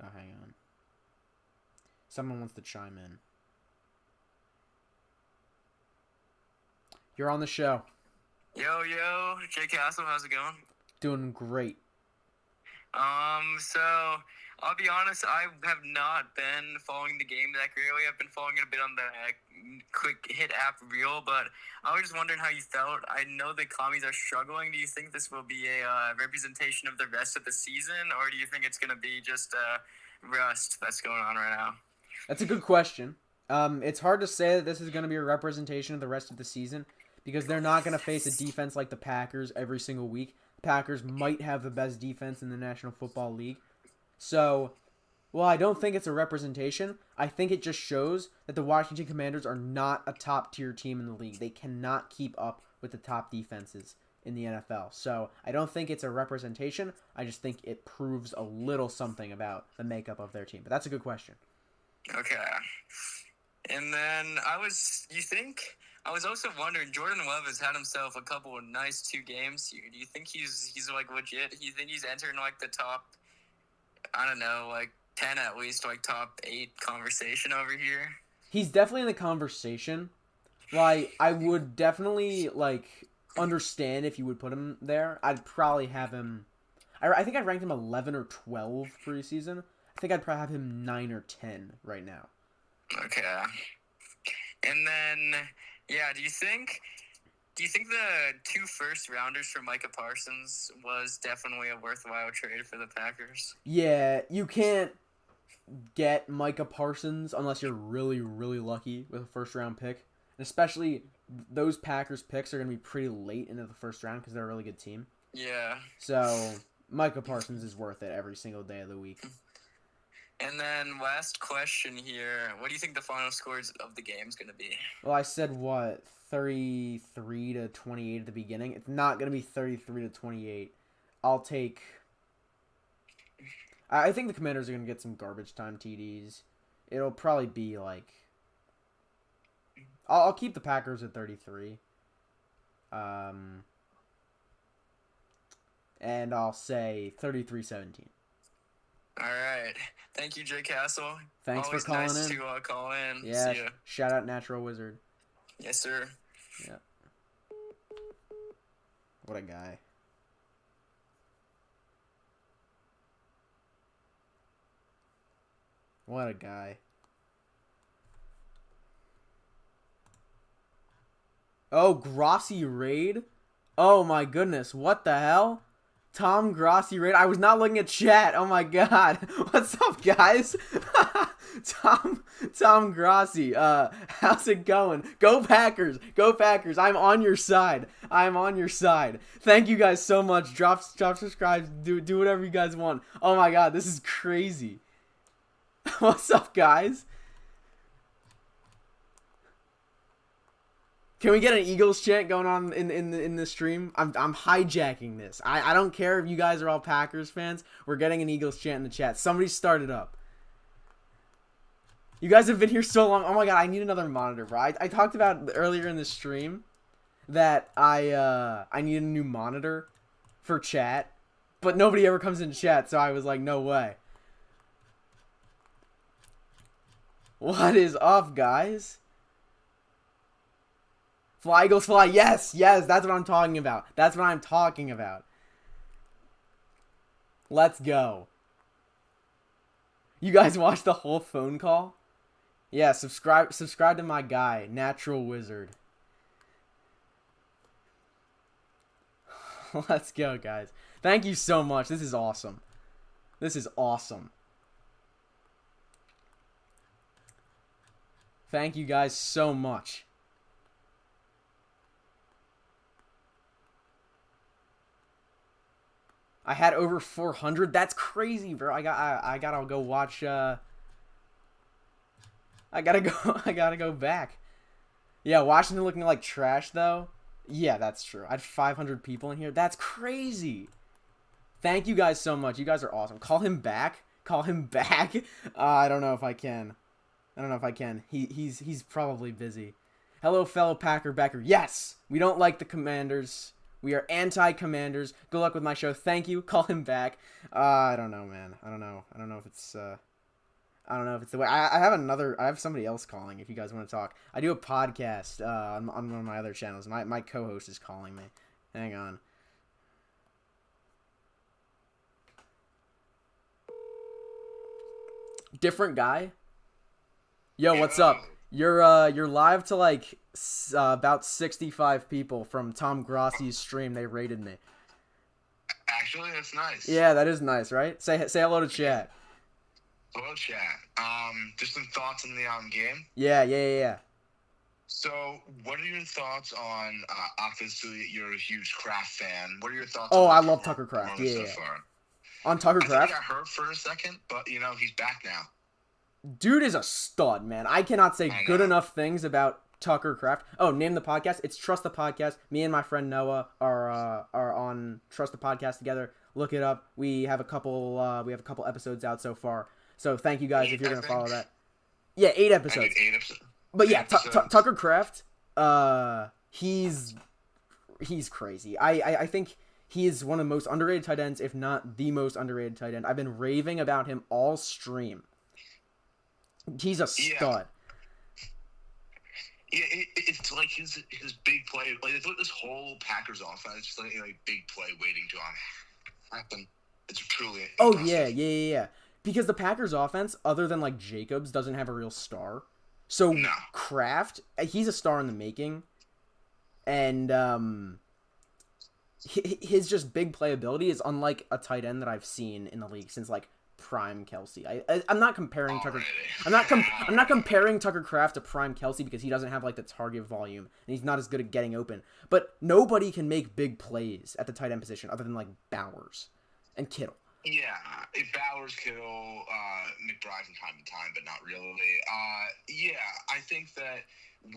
Oh, hang on. Someone wants to chime in. You're on the show. Yo, Jay Castle, how's it going? Doing great. So I'll be honest, I have not been following the game that greatly. I've been following it a bit on the quick hit app reel, but I was just wondering how you felt. I know the commies are struggling. Do you think this will be a representation of the rest of the season, or do you think it's going to be just rust that's going on right now? That's a good question. It's hard to say that this is going to be a representation of the rest of the season because they're not going to face a defense like the Packers every single week. Packers might have the best defense in the National Football League. So, well, I don't think it's a representation. I think it just shows that the Washington Commanders are not a top-tier team in the league. They cannot keep up with the top defenses in the NFL. So, I don't think it's a representation. I just think it proves a little something about the makeup of their team. But that's a good question. Okay. And then I was also wondering, Jordan Love has had himself a couple of nice 2 games here. Do you think he's like legit? Do you think he's entering like the top, I don't know, like 10 at least, like top 8 conversation over here? He's definitely in the conversation. Like, I would definitely like understand if you would put him there. I'd probably have him. I think I'd rank him 11 or 12 preseason. I think I'd probably have him 9 or 10 right now. Okay. And then, yeah, do you think the 2 first-rounders for Micah Parsons was definitely a worthwhile trade for the Packers? Yeah, you can't get Micah Parsons unless you're really, really lucky with a first-round pick. And especially those Packers picks are going to be pretty late into the first round because they're a really good team. Yeah. So, Micah Parsons is worth it every single day of the week. And then last question here. What do you think the final scores of the game is going to be? Well, I said, 33 to 28 at the beginning? It's not going to be 33 to 28. I think the Commanders are going to get some garbage time TDs. It'll probably be like... I'll keep the Packers at 33. And I'll say 33-17. All right. Thank you, Jay Castle. Thanks Always for calling nice in. to call in. Yeah, See ya. shout out Natural Wizard. Yes, sir. Yeah. What a guy. What a guy. Oh, Grossi raid? Oh my goodness, what the hell? Tom Grossi raid? I was not looking at chat. Oh my god. What's up, guys? Tom Grossi. How's it going? Go Packers. Go Packers. I'm on your side. I'm on your side. Thank you guys so much. Drop subscribe. Do whatever you guys want. Oh my god, this is crazy. What's up, guys? Can we get an Eagles chant going on in the stream? I'm hijacking this. I don't care if you guys are all Packers fans. We're getting an Eagles chant in the chat. Somebody start it up. You guys have been here so long. Oh my god, I need another monitor, bro. I talked about earlier in the stream that I need a new monitor for chat, but nobody ever comes in chat, so I was like, no way. What is up, guys? Fly, Eagles, fly. Yes, that's what I'm talking about. That's what I'm talking about. Let's go. You guys watched the whole phone call? Yeah, subscribe to my guy, Natural Wizard. Let's go, guys. Thank you so much. This is awesome. This is awesome. Thank you guys so much. I had over 400. That's crazy, bro. I gotta go watch. I gotta go back. Yeah, Washington looking like trash though. Yeah, that's true. I had 500 people in here. That's crazy. Thank you guys so much. You guys are awesome. Call him back. Call him back. I don't know if I can. He's probably busy. Hello, fellow Packer backer. Yes, we don't like the Commanders. We are anti-Commanders. Good luck with my show. Thank you. Call him back. I don't know, man. I don't know if it's. I don't know if it's the way. I have somebody else calling. If you guys want to talk, I do a podcast on one of my other channels. My co-host is calling me. Hang on. Different guy. Yo, what's up? You're live to like about 65 people from Tom Grossi's stream. They rated me. Actually, that's nice. Yeah, that is nice, right? Say hello to chat. Hello, chat. Just some thoughts on the game. Yeah. So, what are your thoughts on? Obviously, you're a huge Kraft fan. What are your thoughts? Oh, on I love Tucker Kraft. Yeah. So far? On Tucker Kraft. I think I got hurt for a second, but he's back now. Dude is a stud, man. I cannot say good enough things about Tucker Kraft. Oh, name the podcast. It's Trust the Podcast. Me and my friend Noah are on Trust the Podcast together. Look it up. We have a couple episodes out so far. So thank you guys if you're gonna follow that. Yeah, 8 episodes. But yeah, Tucker Kraft. He's crazy. I think he is one of the most underrated tight ends, if not the most underrated tight end. I've been raving about him all stream. He's a stud. Yeah, it's like his big play. Like it's like this whole Packers offense, just like big play waiting to happen. It's truly. Impressive. Yeah. Because the Packers offense, other than like Jacobs, doesn't have a real star. So no. Kraft, he's a star in the making, and his just big playability is unlike a tight end that I've seen in the league since like prime Kelsey. I'm not comparing Tucker. I'm not comparing Tucker Kraft to prime Kelsey because he doesn't have like the target volume and he's not as good at getting open. But nobody can make big plays at the tight end position other than like Bowers and Kittle. Yeah, Bowers, Kittle, McBride from time to time, but not really. Yeah, I think that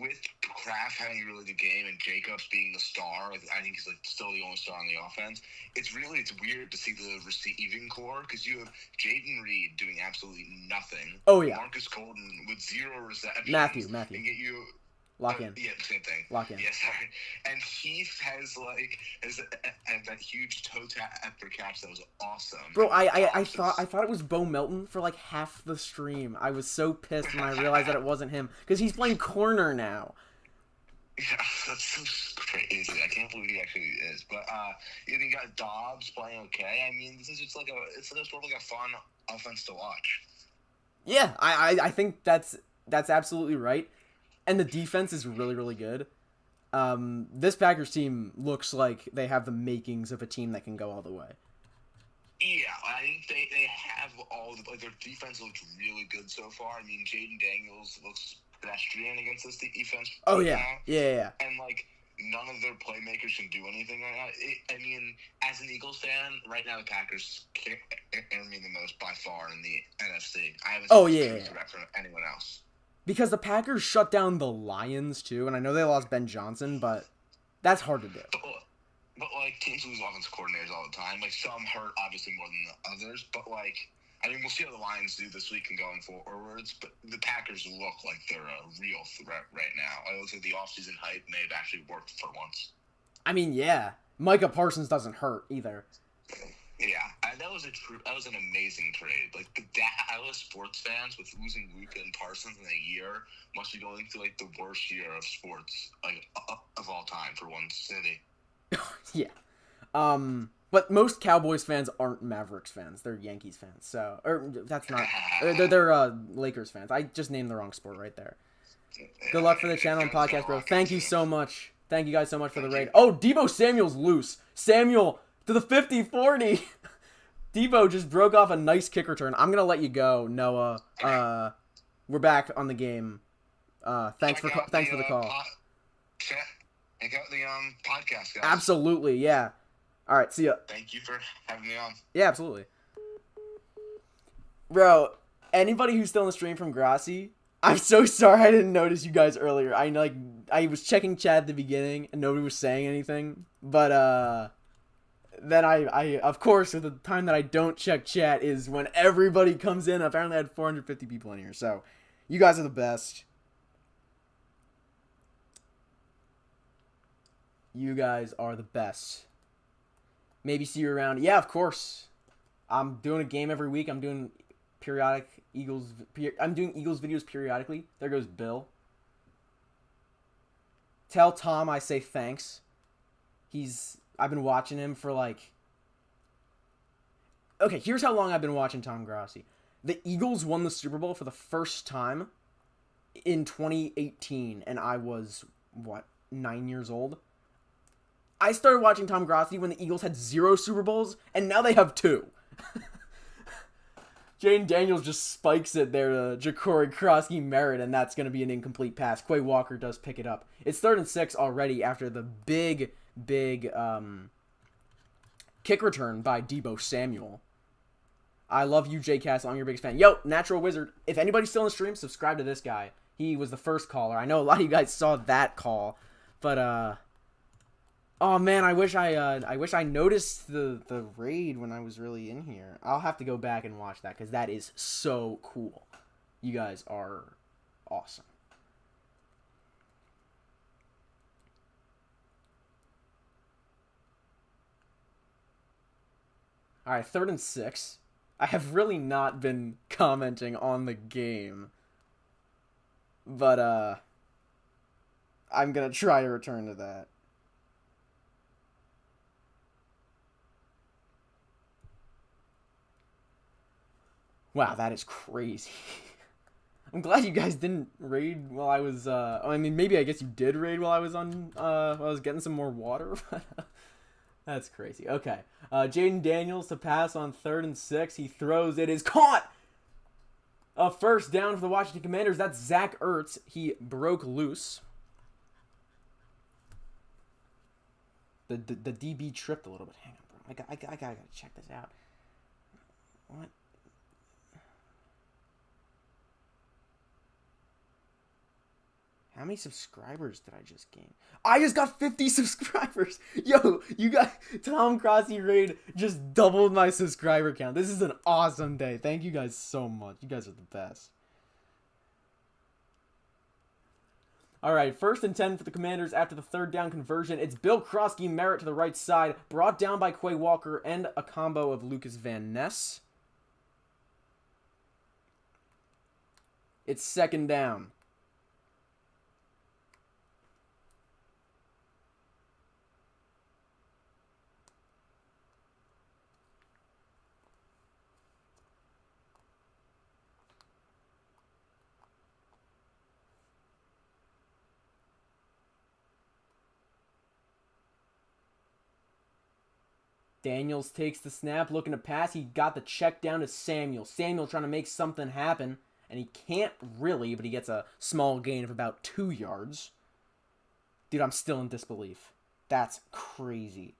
with Kraft having a really good game and Jacobs being the star, I think he's like still the only star on the offense. It's weird to see the receiving core because you have Jaden Reed doing absolutely nothing. Oh yeah, Marcus Golden with 0 receptions. Matthew, and get you. Lock in. Yeah, same thing. Lock in. Yeah, sorry. And Heath has that huge toe tap for catch that was awesome. Bro, I thought it was Bo Melton for like half the stream. I was so pissed when I realized that it wasn't him because he's playing corner now. Yeah, that's so crazy. I can't believe he actually is. But you got Dobbs playing okay. I mean, this is just it's sort of like a fun offense to watch. Yeah, I think that's absolutely right. And the defense is really, really good. This Packers team looks like they have the makings of a team that can go all the way. Yeah, I think they have all the their defense looks really good so far. I mean, Jaden Daniels looks pedestrian against this defense. Oh yeah, now. yeah. And none of their playmakers can do anything right now. I mean, as an Eagles fan, right now the Packers scare me the most by far in the NFC. I haven't seen a threat from anyone else. Because the Packers shut down the Lions, too, and I know they lost Ben Johnson, but that's hard to do. But teams lose offensive coordinators all the time. Some hurt, obviously, more than the others. But, I mean, we'll see how the Lions do this week and going forwards. But the Packers look like they're a real threat right now. I look at the offseason hype may have actually worked for once. I mean, yeah. Micah Parsons doesn't hurt, either. Yeah, that was an amazing trade. The Dallas sports fans with losing Luka and Parsons in a year must be going through the worst year of sports of all time for one city. Yeah, but most Cowboys fans aren't Mavericks fans; they're Yankees fans. So, or that's not. They're Lakers fans. I just named the wrong sport right there. Good luck for the channel and podcast, bro. Thank you so much. Thank you guys so much for the raid. Oh, Debo Samuel's loose. Samuel to the 50-40. Debo just broke off a nice kick return. I'm gonna let you go, Noah. We're back on the game. Thanks for the call. Check out the podcast, guys. Absolutely, yeah. All right, see ya. Thank you for having me on. Yeah, absolutely. Bro, anybody who's still in the stream from Grassi, I'm so sorry I didn't notice you guys earlier. I was checking chat at the beginning and nobody was saying anything. But then I of course the time that I don't check chat is when everybody comes in. Apparently I had 450 people in here. So you guys are the best. You guys are the best. Maybe see you around. Yeah, of course. I'm doing a game every week. I'm doing Eagles videos periodically. There goes Bill. Tell Tom I say thanks. I've been watching him for like... Okay, here's how long I've been watching Tom Grassi. The Eagles won the Super Bowl for the first time in 2018, and I was, 9 years old? I started watching Tom Grassi when the Eagles had 0 Super Bowls, and now they have 2. Jane Daniels just spikes it there to Ja'Cory Krosky Merritt, and that's going to be an incomplete pass. Quay Walker does pick it up. It's 3rd and 6 already after the big kick return by Debo Samuel. I love you, J-Cast. I'm your biggest fan. Yo, Natural Wizard, if anybody's still in the stream, subscribe to this guy. He was the first caller. I know a lot of you guys saw that call, but, oh man, I wish I noticed the raid when I was really in here. I'll have to go back and watch that because that is so cool. You guys are awesome. All right, 3rd and 6. I have really not been commenting on the game, but I'm gonna try to return to that. Wow, that is crazy. I'm glad you guys didn't raid while I was, I mean, maybe I guess you did raid while I was on, while I was getting some more water. That's crazy. Okay. Jaden Daniels to pass on 3rd and 6. He throws. It is caught! A first down for the Washington Commanders. That's Zach Ertz. He broke loose. The DB tripped a little bit. Hang on, bro. I gotta check this out. What? How many subscribers did I just gain? I just got 50 subscribers. Yo, you guys, Tom Grassi raid just doubled my subscriber count. This is an awesome day. Thank you guys so much. You guys are the best. All right, 1st and 10 for the Commanders after the 3rd down conversion. It's Bill Krosky Merritt to the right side, brought down by Quay Walker and a combo of Lucas Van Ness. It's 2nd down. Daniels takes the snap, looking to pass. He got the check down to Samuel. Samuel trying to make something happen, and he can't really, but he gets a small gain of about 2 yards. Dude, I'm still in disbelief. That's crazy.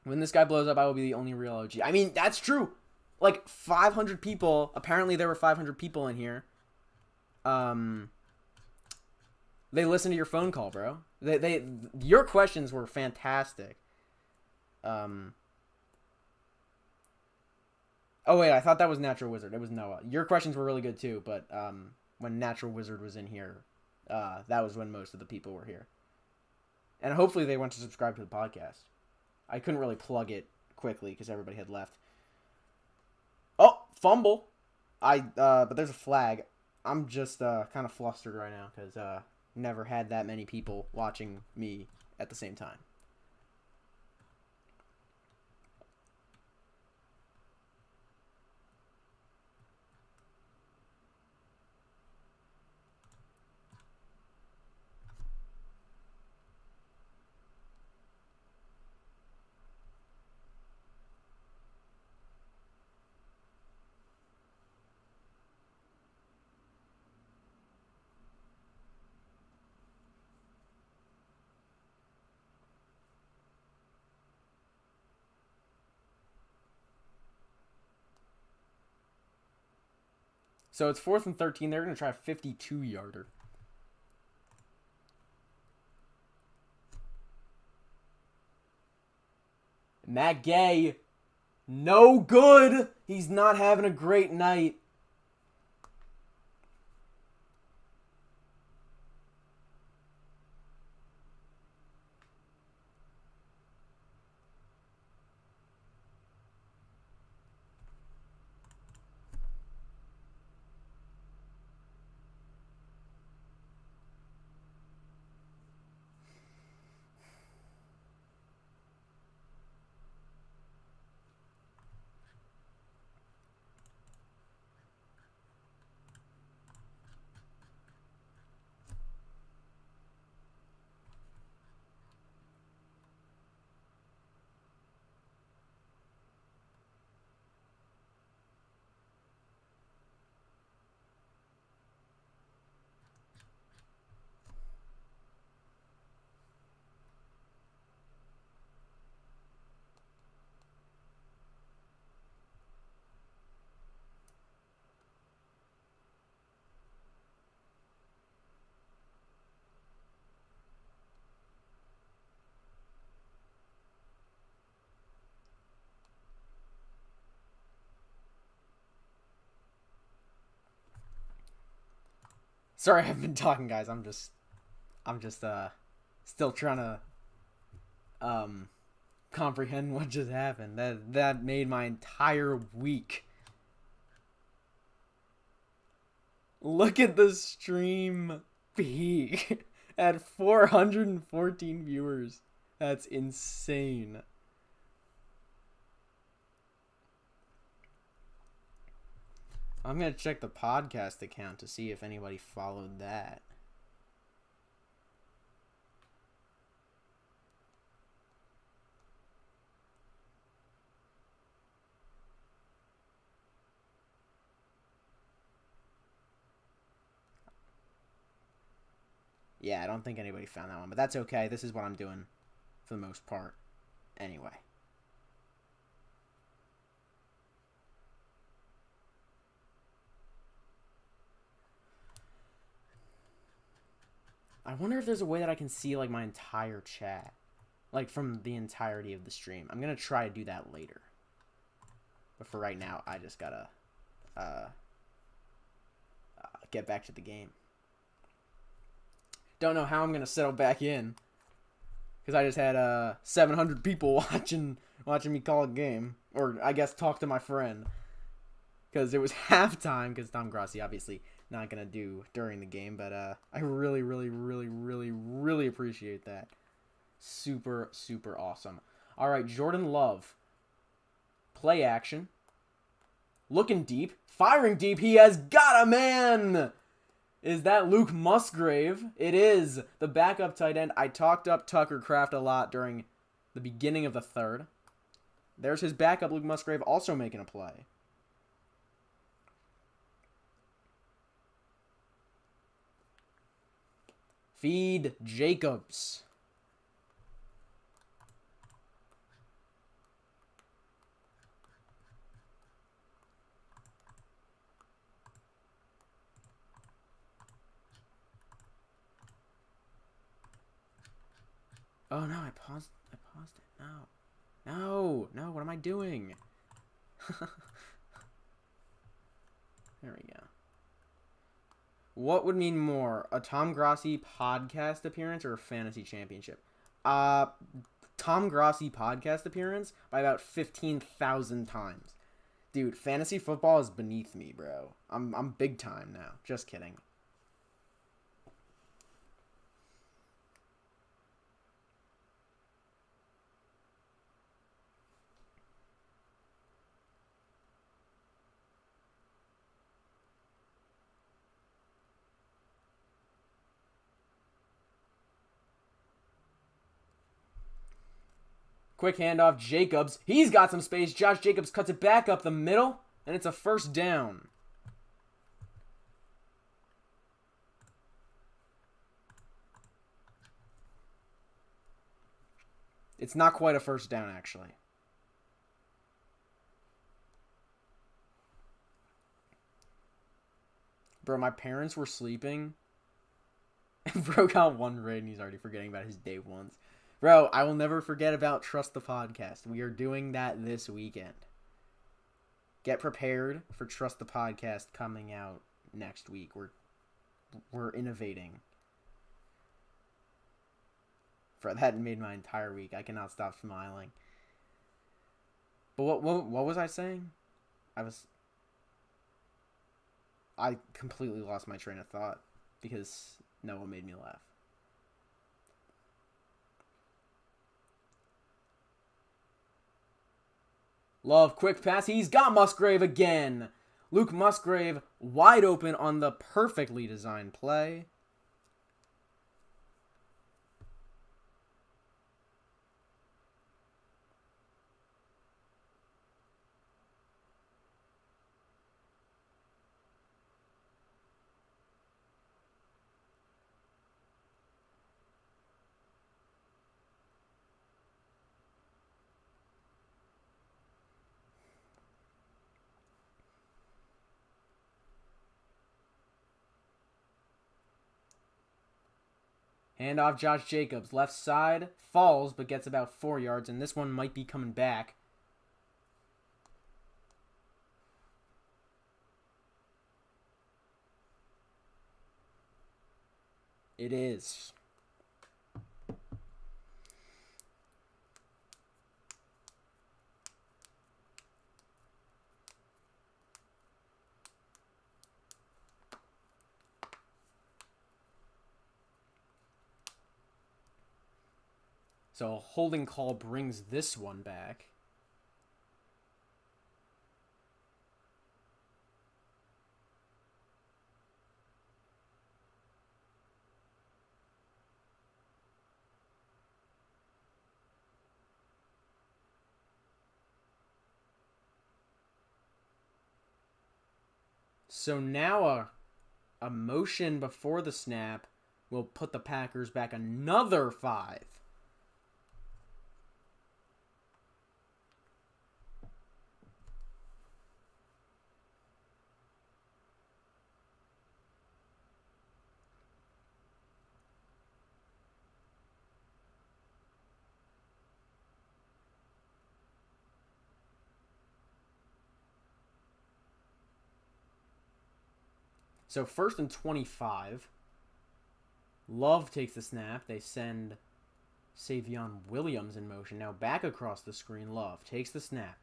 When this guy blows up, I will be the only real OG. I mean, that's true. Like, 500 people. Apparently, there were 500 people in here. They listened to your phone call, bro. Your questions were fantastic. Oh, wait, I thought that was Natural Wizard. It was Noah. Your questions were really good, too, but when Natural Wizard was in here, that was when most of the people were here. And hopefully they went to subscribe to the podcast. I couldn't really plug it quickly because everybody had left. Oh, fumble. But there's a flag. I'm just kind of flustered right now because never had that many people watching me at the same time. So it's 4th and 13. They're going to try a 52-yarder. Matt Gay, no good. He's not having a great night. Sorry, I've been talking, guys. I'm just still trying to comprehend what just happened. That made my entire week. Look at the stream peak at 414 viewers. That's insane. I'm going to check the podcast account to see if anybody followed that. Yeah, I don't think anybody found that one, but that's okay. This is what I'm doing for the most part. Anyway. I wonder if there's a way that I can see, like, my entire chat. Like, from the entirety of the stream. I'm going to try to do that later. But for right now, I just gotta get back to the game. Don't know how I'm going to settle back in. Because I just had 700 people watching me call a game. Or, I guess, talk to my friend. Because it was halftime, because Tom Grossi obviously not going to do during the game. But I really, really, really, really, really appreciate that. Super, super awesome. All right, Jordan Love. Play action. Looking deep. Firing deep. He has got a man! Is that Luke Musgrave? It is. The backup tight end. I talked up Tucker Kraft a lot during the beginning of the third. There's his backup, Luke Musgrave, also making a play. Feed Jacobs. Oh no, I paused it. No, what am I doing? There we go. What would mean more, a Tom Grossi podcast appearance or a fantasy championship? Tom Grossi podcast appearance by about 15,000 times. Dude, fantasy football is beneath me, bro. I'm big time now. Just kidding. Quick handoff, Jacobs. He's got some space. Josh Jacobs cuts it back up the middle, and it's a first down. It's not quite a first down, actually. Bro, my parents were sleeping. And bro got one raid and he's already forgetting about his day ones. Bro, I will never forget about Trust the Podcast. We are doing that this weekend. Get prepared for Trust the Podcast coming out next week. We're innovating. Bro, that made my entire week. I cannot stop smiling. But what was I saying? I completely lost my train of thought because Noah made me laugh. Love, quick pass. He's got Musgrave again. Luke Musgrave wide open on the perfectly designed play. Hand off Josh Jacobs. Left side. Falls, but gets about 4 yards. And this one might be coming back. It is. So a holding call brings this one back. So now a motion before the snap will put the Packers back another 5. So 1st and 25. Love takes the snap. They send Savion Williams in motion. Now back across the screen. Love takes the snap.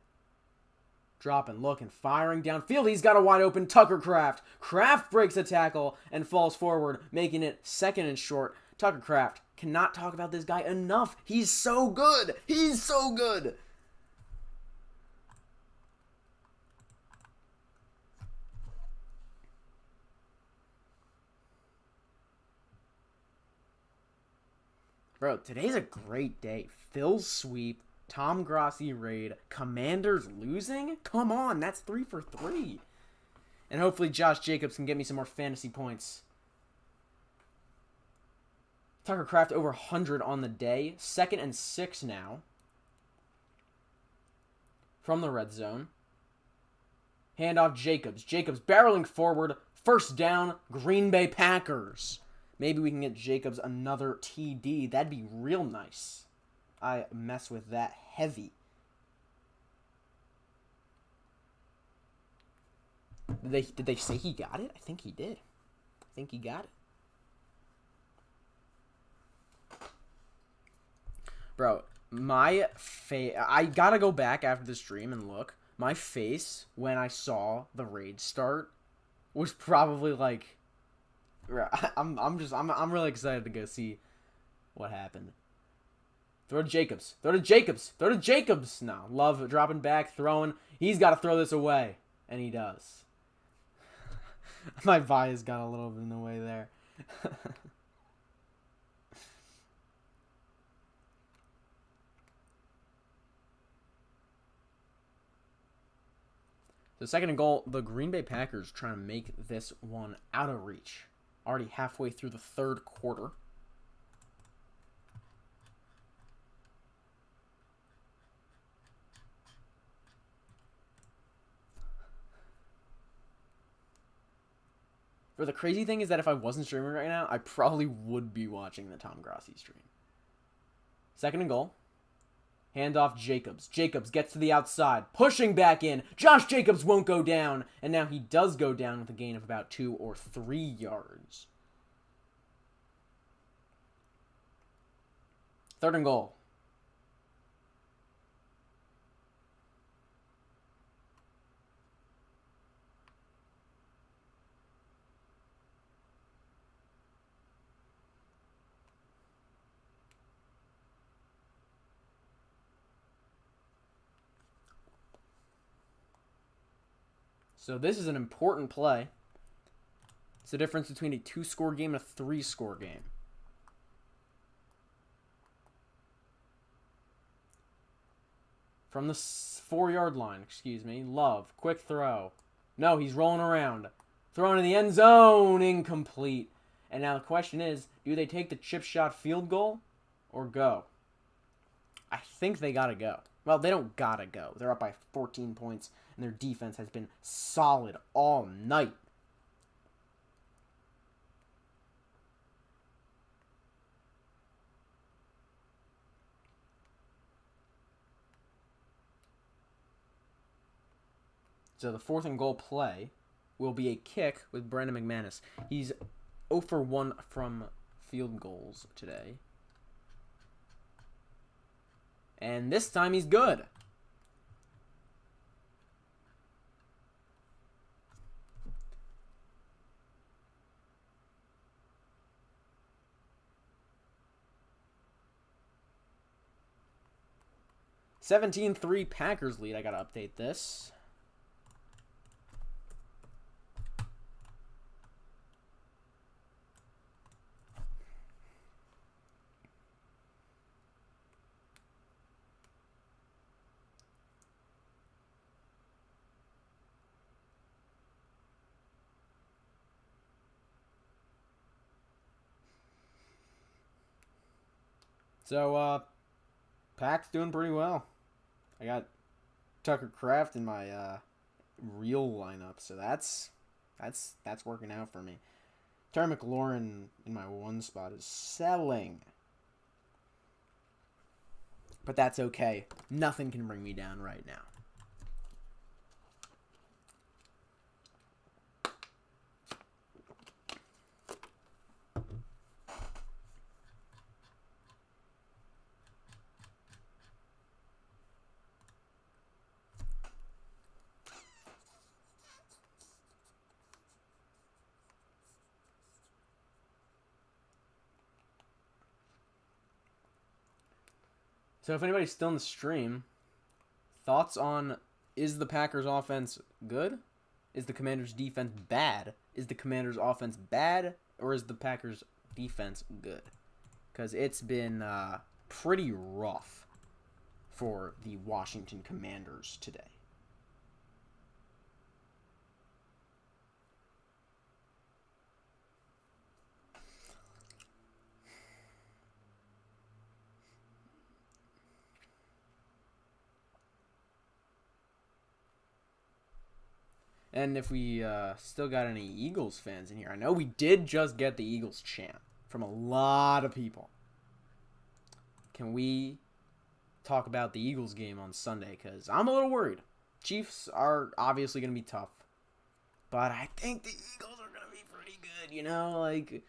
Dropping, looking, firing downfield. He's got a wide open Tucker Kraft. Kraft breaks a tackle and falls forward, making it 2nd and short. Tucker Kraft, cannot talk about this guy enough. He's so good. He's so good. Bro, today's a great day. Phil's sweep, Tom Grossi raid, Commanders losing? Come on, that's 3 for 3. And hopefully Josh Jacobs can get me some more fantasy points. Tucker Kraft over 100 on the day. 2nd and 6 now. From the red zone. Handoff Jacobs. Jacobs barreling forward. 1st down, Green Bay Packers. Maybe we can get Jacobs another TD. That'd be real nice. I mess with that heavy. Did they say he got it? I think he did. I think he got it. Bro, I gotta go back after the stream and look. My face when I saw the raid start was probably like... I'm really excited to go see what happened. Throw to Jacobs. Throw to Jacobs. Throw to Jacobs. No, Love dropping back, throwing. He's got to throw this away, and he does. My bias got a little bit in the way there. So 2nd and goal, the Green Bay Packers trying to make this one out of reach. Already halfway through the 3rd quarter. Or the crazy thing is that if I wasn't streaming right now, I probably would be watching the Tom Grossi stream. 2nd and goal. Handoff Jacobs. Jacobs gets to the outside, pushing back in. Josh Jacobs won't go down, and now he does go down with a gain of about 2 or 3 yards. 3rd and goal. So this is an important play. It's the difference between a 2-score game and a 3-score game. From the 4-yard line, excuse me. Love, quick throw. No, he's rolling around. Thrown in the end zone, incomplete. And now the question is, do they take the chip shot field goal or go? I think they gotta go. Well, they don't gotta go. They're up by 14 points, and their defense has been solid all night. So the 4th and goal play will be a kick with Brandon McManus. He's 0 for 1 from field goals today. And this time he's good. (17-3) Packers lead. I gotta update this. So, Pack's doing pretty well. I got Tucker Kraft in my real lineup, so that's working out for me. Terry McLaurin in my 1 spot is selling. But that's okay. Nothing can bring me down right now. So if anybody's still in the stream, thoughts on, is the Packers offense good? Is the Commanders defense bad? Is the Commanders offense bad? Or is the Packers defense good? Because it's been pretty rough for the Washington Commanders today. And if we still got any Eagles fans in here, I know we did just get the Eagles chant from a lot of people. Can we talk about the Eagles game on Sunday? Because I'm a little worried. Chiefs are obviously going to be tough. But I think the Eagles are going to be pretty good, you know? Like,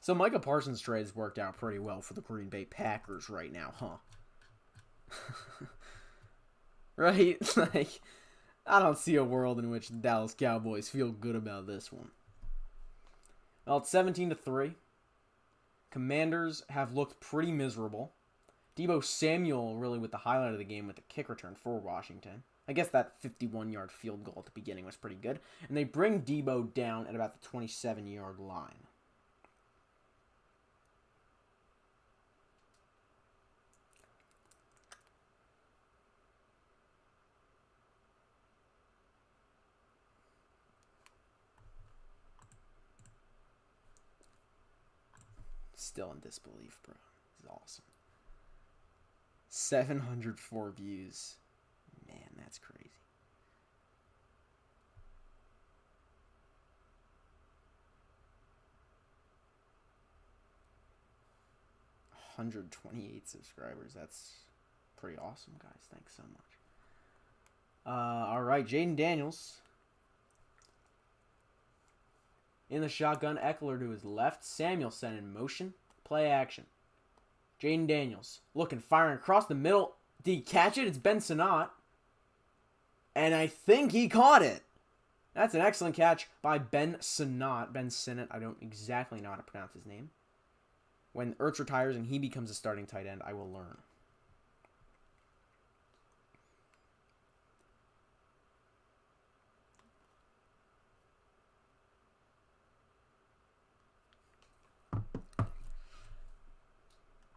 so Micah Parsons' trade has worked out pretty well for the Green Bay Packers right now, huh? Right? Like, I don't see a world in which the Dallas Cowboys feel good about this one. Well, it's 17-3. Commanders have looked pretty miserable. Deebo Samuel really with the highlight of the game with the kick return for Washington. I guess that 51-yard field goal at the beginning was pretty good. And they bring Deebo down at about the 27-yard line. still in disbelief, bro. This is awesome. 704 views. Man, that's crazy. $128 subscribers. That's pretty awesome, guys. Thanks so much. All right, Jaden Daniels. In the shotgun, Eckler to his left. Samuelson in motion. Play action. Jaden Daniels looking, firing across the middle. Did he catch it? It's Ben Sinnott. And I think he caught it. That's an excellent catch by Ben Sinnott. Ben Sinnott, I don't exactly know how to pronounce his name. When Ertz retires and he becomes a starting tight end, I will learn.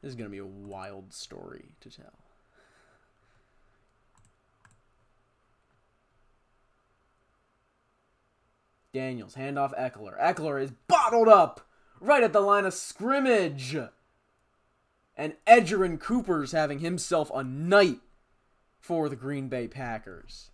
This is going to be a wild story to tell. Daniels, handoff Eckler. Eckler is bottled up right at the line of scrimmage. And Edgerrin Cooper's having himself a night for the Green Bay Packers.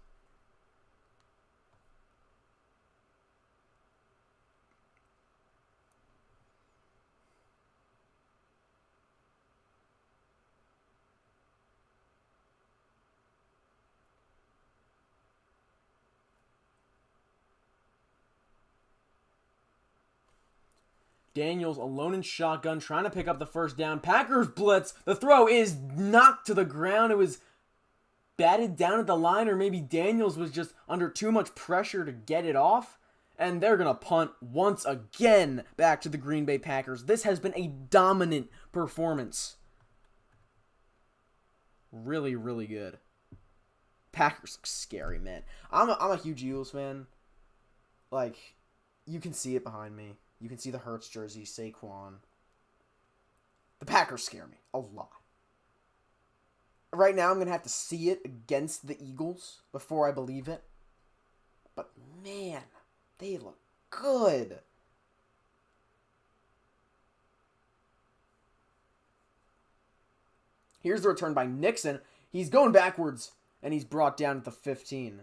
Daniels alone in shotgun, trying to pick up the first down. Packers blitz. The throw is knocked to the ground. It was batted down at the line, or maybe Daniels was just under too much pressure to get it off. And they're going to punt once again back to the Green Bay Packers. This has been a dominant performance. Really, really good. Packers look scary, man. I'm a huge Eagles fan. Like, you can see it behind me. You can see the Hurts jersey, Saquon. The Packers scare me a lot. Right now, I'm going to have to see it against the Eagles before I believe it. But, man, they look good. Here's the return by Nixon. He's going backwards, and he's brought down at the 15.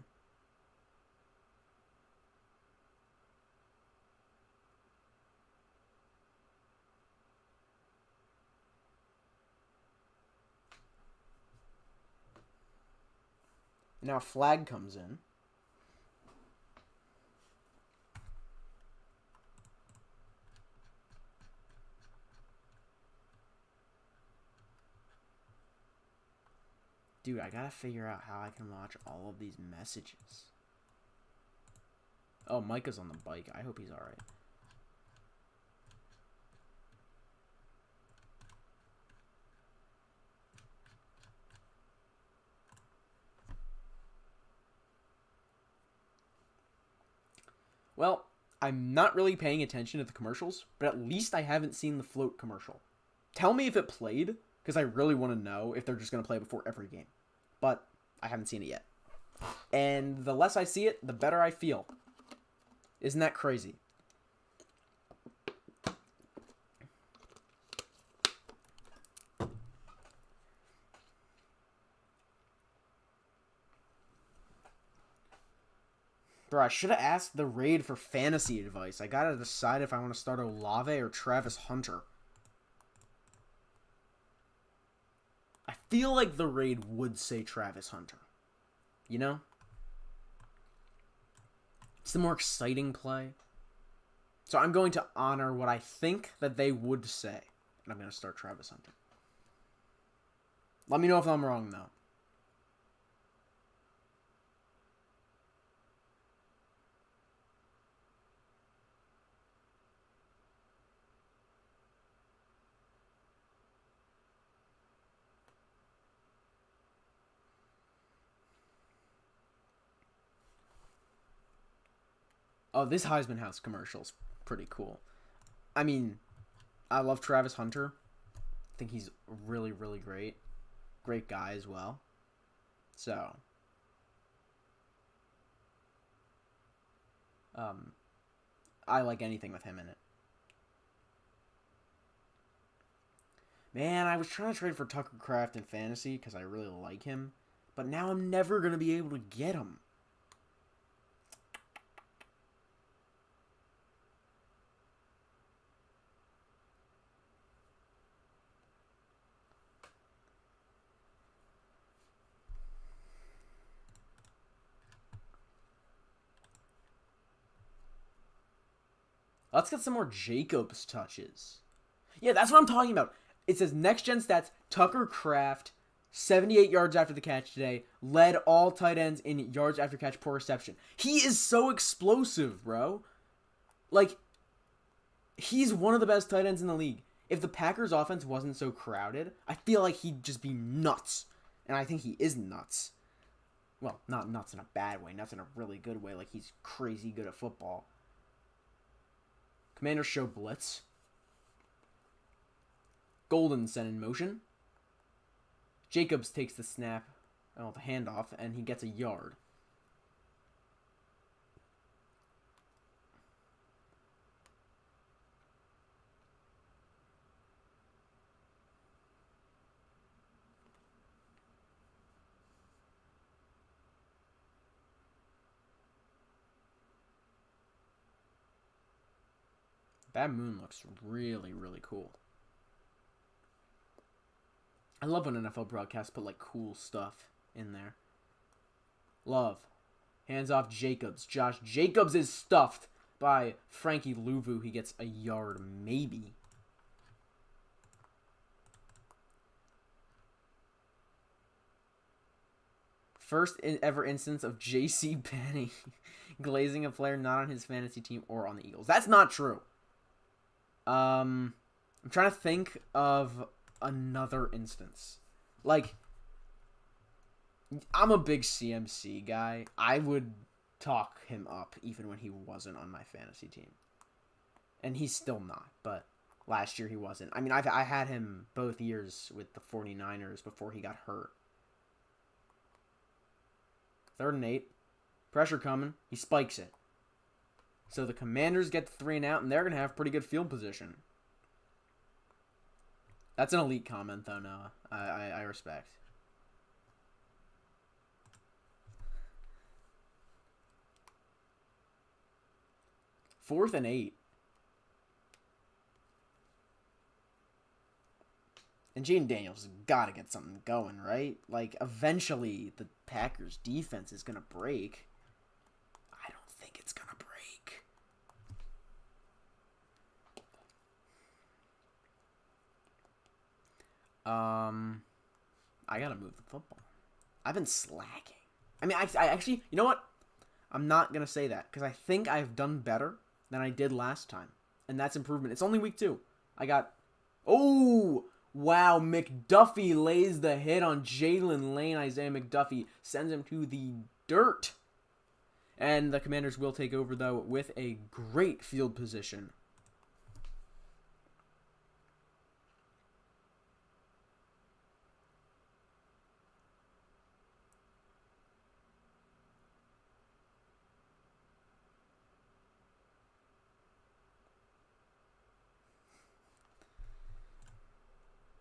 Now a flag comes in. Dude, I gotta figure out how I can watch all of these messages. Oh, Micah's on the bike. I hope he's alright. Well, I'm not really paying attention to the commercials, but at least I haven't seen the float commercial. Tell me if it played, because I really want to know if they're just going to play before every game. But I haven't seen it yet. And the less I see it, the better I feel. Isn't that crazy? Bro, I should have asked the raid for fantasy advice. I gotta decide if I want to start Olave or Travis Hunter. I feel like the raid would say Travis Hunter. You know? It's the more exciting play. So I'm going to honor what I think that they would say. And I'm going to start Travis Hunter. Let me know if I'm wrong, though. Oh, this Heisman House commercial's pretty cool. I mean, I love Travis Hunter. I think he's really, really great. Great guy as well. So, I like anything with him in it. Man, I was trying to trade for Tucker Kraft in fantasy because I really like him. But now I'm never going to be able to get him. Let's get some more Jacobs touches. Yeah, that's what I'm talking about. It says next gen stats, Tucker Kraft, 78 yards after the catch today, led all tight ends in yards after catch per reception. He is so explosive, bro. Like, he's one of the best tight ends in the league. If the Packers offense wasn't so crowded, I feel like he'd just be nuts. And I think he is nuts. Well, not nuts in a bad way, nuts in a really good way. Like, he's crazy good at football. Commanders show blitz. Golden sent in motion. Jacobs takes the snap, the handoff, and he gets a yard. That moon looks really, really cool. I love when NFL broadcasts put, like, cool stuff in there. Love. Hands off Jacobs. Josh Jacobs is stuffed by Frankie Louvu. He gets a yard, maybe. First ever instance of J.C. Penney glazing a player not on his fantasy team or on the Eagles. That's not true. I'm trying to think of another instance. Like, I'm a big CMC guy. I would talk him up even when he wasn't on my fantasy team. And he's still not, but last year he wasn't. I mean, I had him both years with the 49ers before he got hurt. 3rd and 8. Pressure coming. He spikes it. So the Commanders get the 3 and out, and they're going to have pretty good field position. That's an elite comment, though, Noah. I respect. Fourth and 8. And Jaden Daniels has got to get something going, right? Like, eventually the Packers' defense is going to break. I don't think it's going to break. I gotta move the football. I've been slacking. I mean, I actually, you know what? I'm not gonna say that because I think I've done better than I did last time, and that's improvement. It's only week 2. I got, oh wow, McDuffie lays the hit on Jalen Lane. Isaiah McDuffie sends him to the dirt, and the Commanders will take over though with a great field position.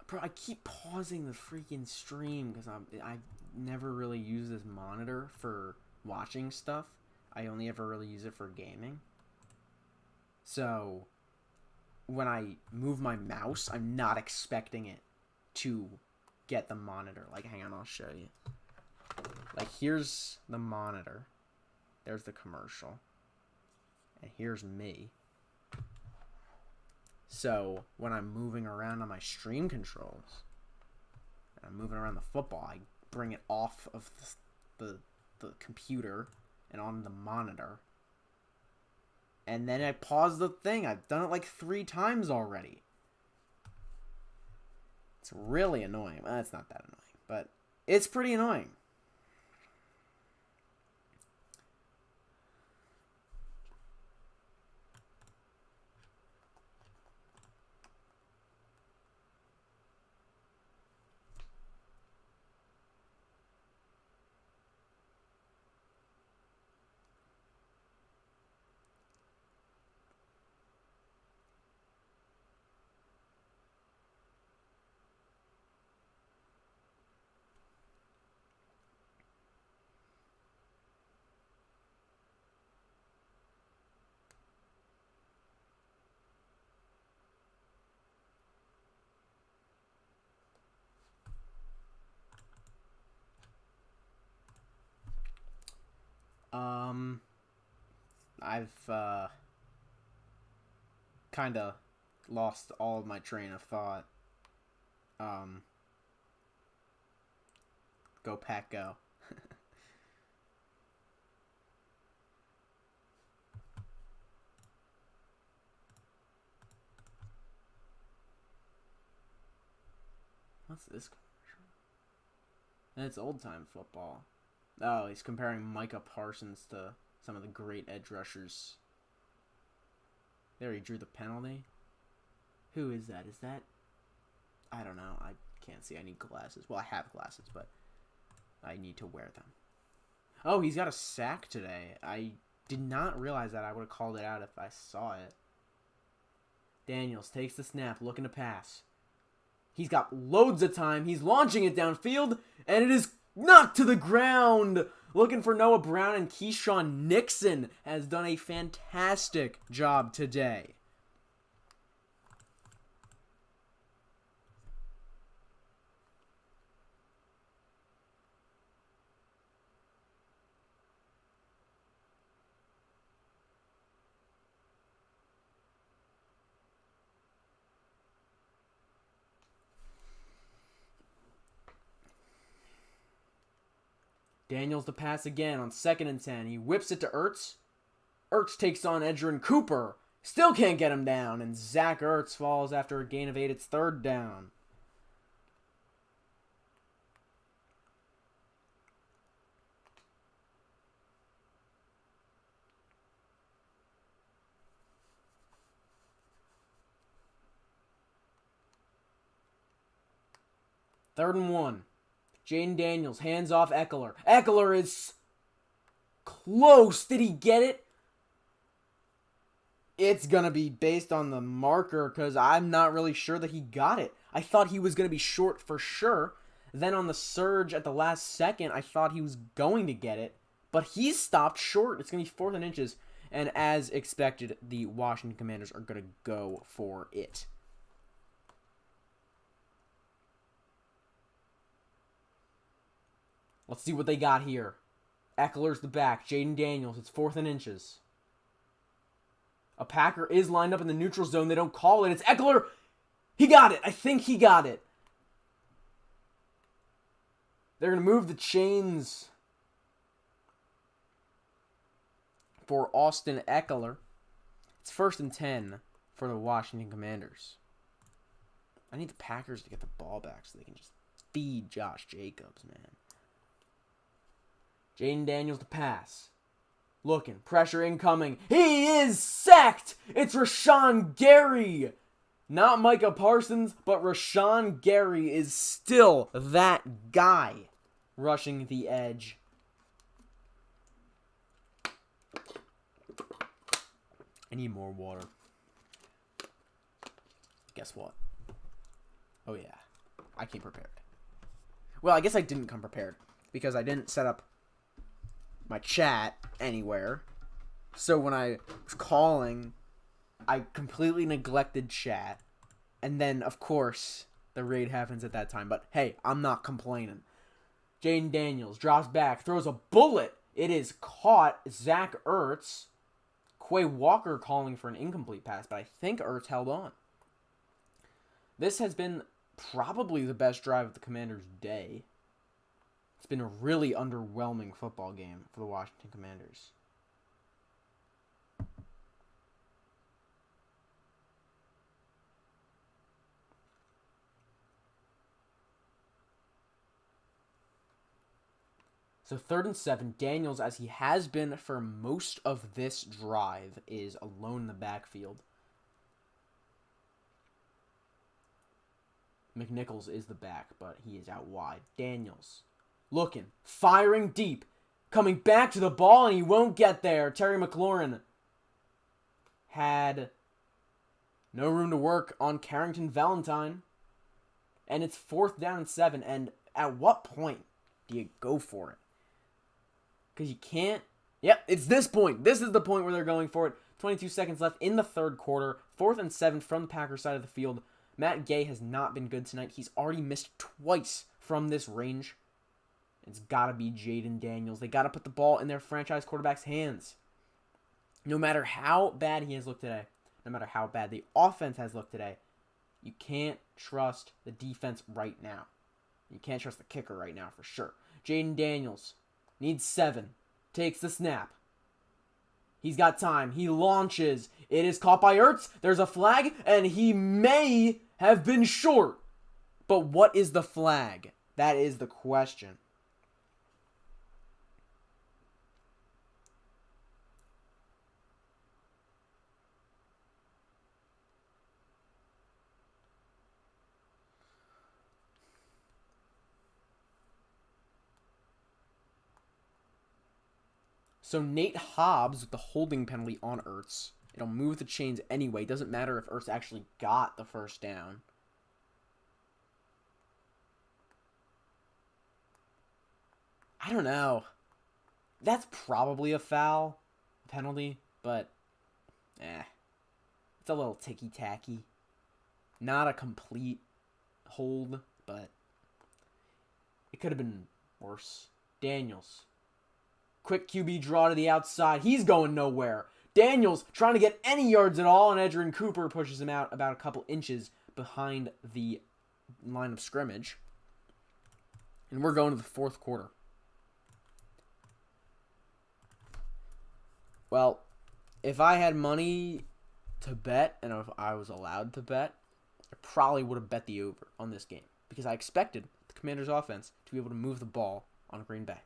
Bro, I keep pausing the freaking stream because I never really use this monitor for watching stuff. I only ever really use it for gaming. So, when I move my mouse, I'm not expecting it to get the monitor. Like, hang on, I'll show you. Like, here's the monitor. There's the commercial. And here's me. So, when I'm moving around on my stream controls, and I'm moving around the football, I bring it off of the computer and on the monitor. And then I pause the thing. I've done it like 3 times already. It's really annoying. Well, it's not that annoying, but it's pretty annoying. I've kind of lost all of my train of thought. Go Pack Go. What's this commercial? It's old-time football. Oh, he's comparing Micah Parsons to some of the great edge rushers. There, he drew the penalty. Who is that? Is that... I don't know. I can't see. I need glasses. Well, I have glasses, but I need to wear them. Oh, he's got a sack today. I did not realize that. I would have called it out if I saw it. Daniels takes the snap, looking to pass. He's got loads of time. He's launching it downfield, and it is knocked to the ground. Looking for Noah Brown, and Keyshawn Nixon has done a fantastic job today. Daniels to pass again on 2nd and 10. He whips it to Ertz. Ertz takes on Edgerrin Cooper. Still can't get him down. And Zach Ertz falls after a gain of 8. It's 3rd down. Third and 1. Jaden Daniels hands off Eckler. Eckler is close. Did he get it? It's going to be based on the marker because I'm not really sure that he got it. I thought he was going to be short for sure. Then on the surge at the last second, I thought he was going to get it. But he's stopped short. It's going to be 4th and inches. And as expected, the Washington Commanders are going to go for it. Let's see what they got here. Eckler's the back. Jaden Daniels. It's 4th and inches. A Packer is lined up in the neutral zone. They don't call it. It's Eckler. He got it. I think he got it. They're going to move the chains for Austin Eckler. It's 1st and 10 for the Washington Commanders. I need the Packers to get the ball back so they can just feed Josh Jacobs, man. Jaden Daniels to pass. Looking. Pressure incoming. He is sacked! It's Rashawn Gary! Not Micah Parsons, but Rashawn Gary is still that guy rushing the edge. I need more water. Guess what? Oh yeah. I came prepared. Well, I guess I didn't come prepared because I didn't set up my chat anywhere. So when I was calling, I completely neglected chat. And then, of course, the raid happens at that time. But hey, I'm not complaining. Jaden Daniels drops back, throws a bullet. It is caught. Zach Ertz. Quay Walker calling for an incomplete pass, but I think Ertz held on. This has been probably the best drive of the Commanders' day. It's been a really underwhelming football game for the Washington Commanders. So 3rd and 7, Daniels, as he has been for most of this drive, is alone in the backfield. McNichols is the back, but he is out wide. Daniels, looking, firing deep, coming back to the ball, and he won't get there. Terry McLaurin had no room to work on Carrington Valentine. And it's 4th down and 7, and at what point do you go for it? Because you can't. Yep, it's this point. This is the point where they're going for it. 22 seconds left in the 3rd quarter. 4th and 7 from the Packers side of the field. Matt Gay has not been good tonight. He's already missed twice from this range. It's got to be Jaden Daniels. They got to put the ball in their franchise quarterback's hands. No matter how bad he has looked today, no matter how bad the offense has looked today, you can't trust the defense right now. You can't trust the kicker right now for sure. Jaden Daniels needs 7. Takes the snap. He's got time. He launches. It is caught by Ertz. There's a flag, and he may have been short. But what is the flag? That is the question. So Nate Hobbs with the holding penalty on Ertz. It'll move the chains anyway. Doesn't matter if Ertz actually got the first down. I don't know. That's probably a foul penalty, but it's a little ticky-tacky. Not a complete hold, but it could have been worse. Daniels. Quick QB draw to the outside. He's going nowhere. Daniels trying to get any yards at all, and Edgerrin Cooper pushes him out about a couple inches behind the line of scrimmage. And we're going to the fourth quarter. Well, if I had money to bet, and if I was allowed to bet, I probably would have bet the over on this game. Because I expected the Commanders' offense to be able to move the ball on Green Bay.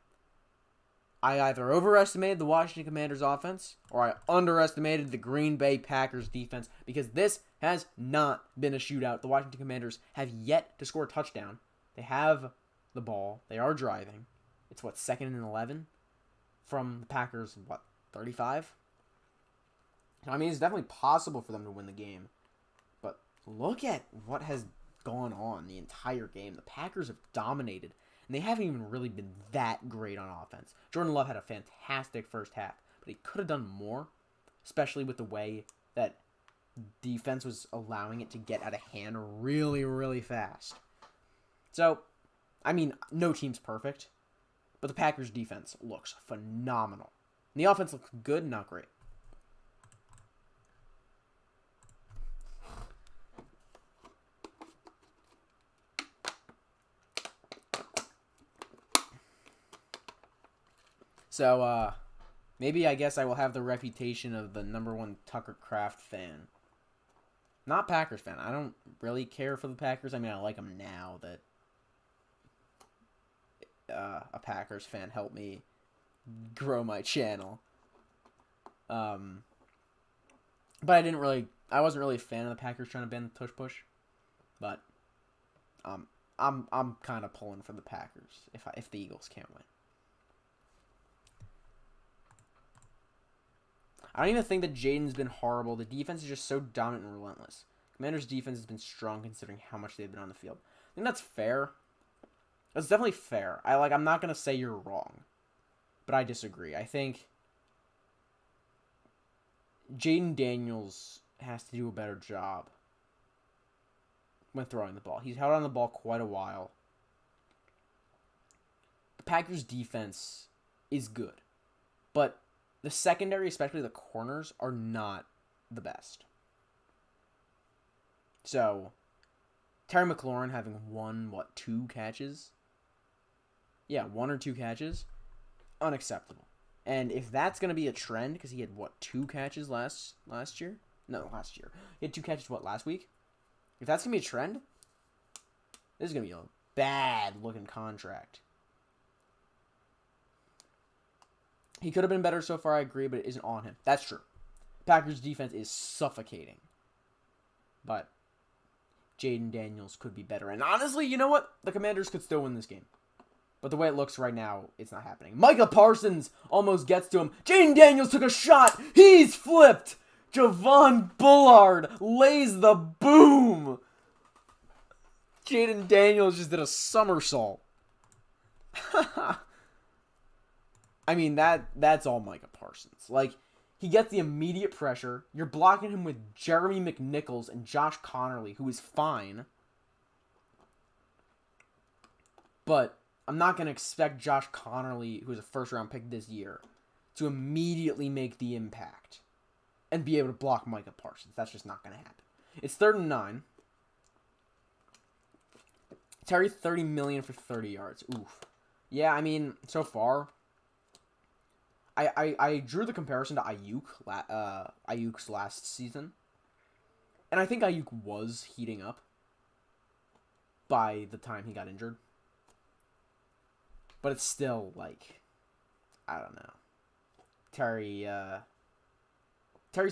I either overestimated the Washington Commanders offense or I underestimated the Green Bay Packers defense because this has not been a shootout. The Washington Commanders have yet to score a touchdown. They have the ball. They are driving. It's 2nd and 11 from the Packers, 35? I mean, it's definitely possible for them to win the game. But look at what has gone on the entire game. The Packers have dominated. And they haven't even really been that great on offense. Jordan Love had a fantastic first half, but he could have done more, especially with the way that defense was allowing it to get out of hand really, really fast. So, I mean, no team's perfect, but the Packers' defense looks phenomenal. And the offense looks good, not great. So, maybe I guess I will have the reputation of the #1 Tucker Kraft fan. Not Packers fan. I don't really care for the Packers. I mean, I like them now that a Packers fan helped me grow my channel. But I wasn't really a fan of the Packers trying to ban the tush push. But I'm kind of pulling for the Packers if the Eagles can't win. I don't even think that Jaden's been horrible. The defense is just so dominant and relentless. Commanders' defense has been strong considering how much they've been on the field. I think that's fair. That's definitely fair. I'm not going to say you're wrong. But I disagree. I think Jaden Daniels has to do a better job when throwing the ball. He's held on the ball quite a while. The Packers' defense is good. But the secondary, especially the corners, are not the best. So, Terry McLaurin having 2 catches? Yeah, 1 or 2 catches? Unacceptable. And if that's going to be a trend, because he had, 2 catches last year? No, last year. He had 2 catches, last week? If that's going to be a trend, this is going to be a bad-looking contract. He could have been better so far, I agree, but it isn't on him. That's true. Packers' defense is suffocating. But Jaden Daniels could be better. And honestly, you know what? The Commanders could still win this game. But the way it looks right now, it's not happening. Micah Parsons almost gets to him. Jaden Daniels took a shot. He's flipped. Javon Bullard lays the boom. Jaden Daniels just did a somersault. I mean, that's all Micah Parsons. He gets the immediate pressure. You're blocking him with Jeremy McNichols and Josh Connerly, who is fine. But I'm not going to expect Josh Connerly, who's a first-round pick this year, to immediately make the impact and be able to block Micah Parsons. That's just not going to happen. It's 3rd and 9. Terry, $30 million for 30 yards. Oof. Yeah, I mean, so far, I drew the comparison to Ayuk's last season, and I think Ayuk was heating up by the time he got injured. But it's still, like, I don't know. Terry's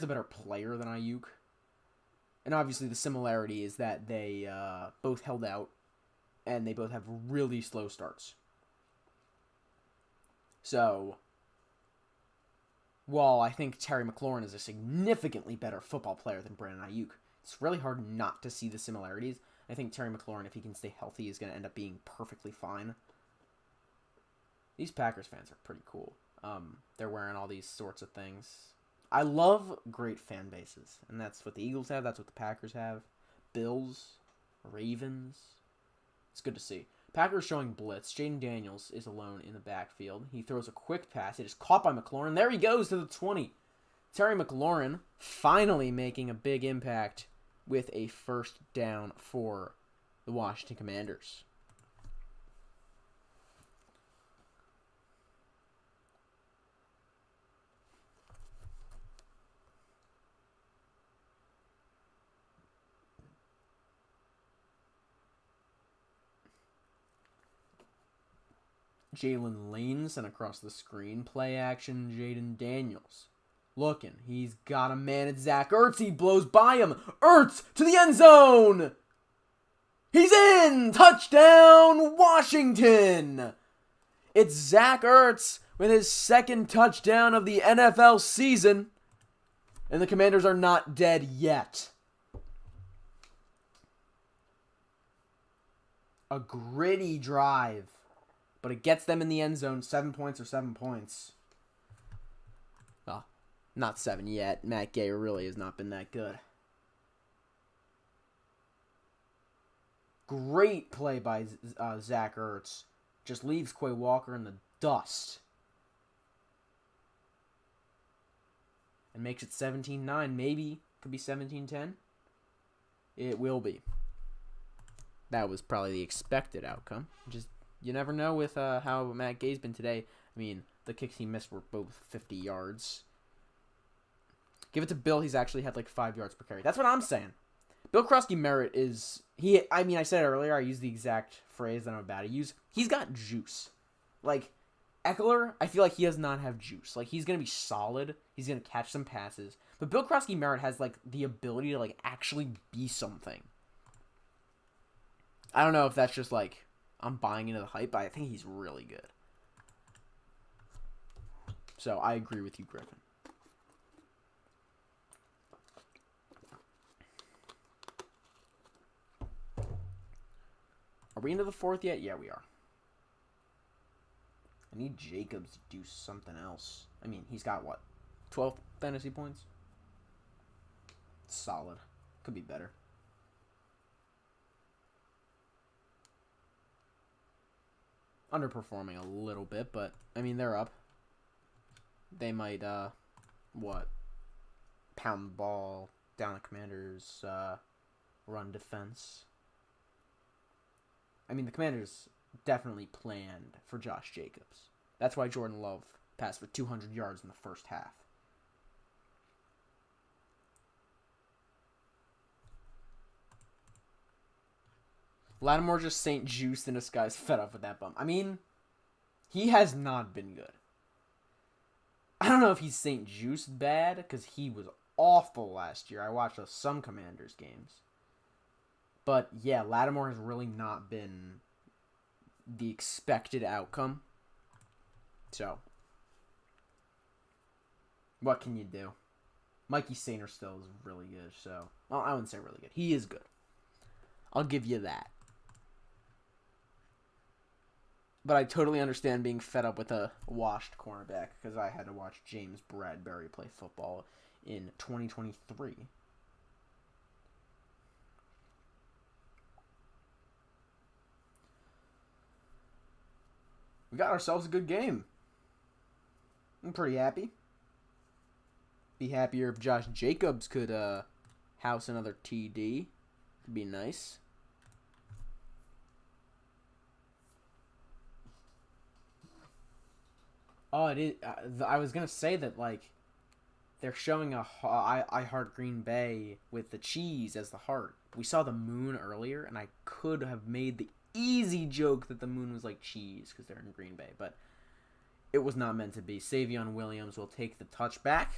a better player than Ayuk. And obviously the similarity is that they both held out, and they both have really slow starts. So, while I think Terry McLaurin is a significantly better football player than Brandon Ayuk, it's really hard not to see the similarities. I think Terry McLaurin, if he can stay healthy, is going to end up being perfectly fine. These Packers fans are pretty cool. They're wearing all these sorts of things. I love great fan bases, and that's what the Eagles have. That's what the Packers have. Bills, Ravens. It's good to see. Packers showing blitz. Jaden Daniels is alone in the backfield. He throws a quick pass. It is caught by McLaurin. There he goes to the 20. Terry McLaurin finally making a big impact with a first down for the Washington Commanders. Jalen Lane sent across the screen. Play action, Jaden Daniels. Looking. He's got a man at Zach Ertz. He blows by him. Ertz to the end zone. He's in. Touchdown, Washington. It's Zach Ertz with his 2nd touchdown of the NFL season. And the Commanders are not dead yet. A gritty drive. But it gets them in the end zone. 7 points or 7 points. Well, not 7 yet. Matt Gay really has not been that good. Great play by Zach Ertz. Just leaves Quay Walker in the dust. And makes it 17-9. Maybe. Could be 17-10. It will be. That was probably the expected outcome. Just... You never know with how Matt Gay's been today. I mean, the kicks he missed were both 50 yards. Give it to Bill. He's actually had like 5 yards per carry. That's what I'm saying. Bill Krosky-Merritt is... I said it earlier. I used the exact phrase that I'm about to use. He's got juice. Like, Eckler, I feel like he does not have juice. Like, he's going to be solid. He's going to catch some passes. But Bill Krosky-Merritt has, like, the ability to, like, actually be something. I don't know if that's just, like... I'm buying into the hype, but I think he's really good. So, I agree with you, Griffin. Are we into the 4th yet? Yeah, we are. I need Jacobs to do something else. I mean, he's got, what, 12 fantasy points? Solid. Could be better. Underperforming a little bit, but, I mean, they're up. They might, pound the ball down the Commanders' run defense. I mean, the Commanders definitely planned for Josh Jacobs. That's why Jordan Love passed for 200 yards in the first half. Lattimore just St. Juice, and this guy's fed up with that bum. I mean, he has not been good. I don't know if he's St. Juice bad, because he was awful last year. I watched some Commanders games. But, yeah, Lattimore has really not been the expected outcome. So, what can you do? Mikey Sainer still is really good, so... Well, I wouldn't say really good. He is good. I'll give you that. But I totally understand being fed up with a washed cornerback, because I had to watch James Bradbury play football in 2023. We got ourselves a good game. I'm pretty happy. Be happier if Josh Jacobs could house another TD. It'd be nice. Oh, it is. I was gonna say that like they're showing I Heart Green Bay with the cheese as the heart. We saw the moon earlier, and I could have made the easy joke that the moon was like cheese because they're in Green Bay, but it was not meant to be. Savion Williams will take the touchback.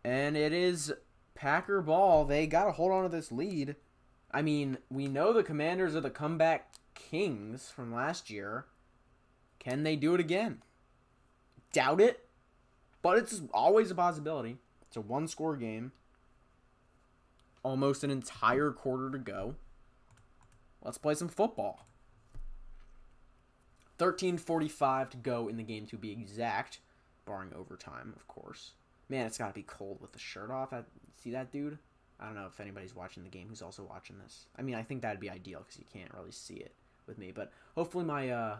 And it is Packer ball. They got to hold on to this lead. I mean, we know the Commanders are the comeback kings from last year. Can they do it again? Doubt it. But it's always a possibility. It's a one-score game. Almost an entire quarter to go. Let's play some football. 13:45 to go in the game to be exact. Barring overtime, of course. Man, it's got to be cold with the shirt off. See that dude? I don't know if anybody's watching the game who's also watching this. I mean, I think that'd be ideal because you can't really see it with me. But hopefully my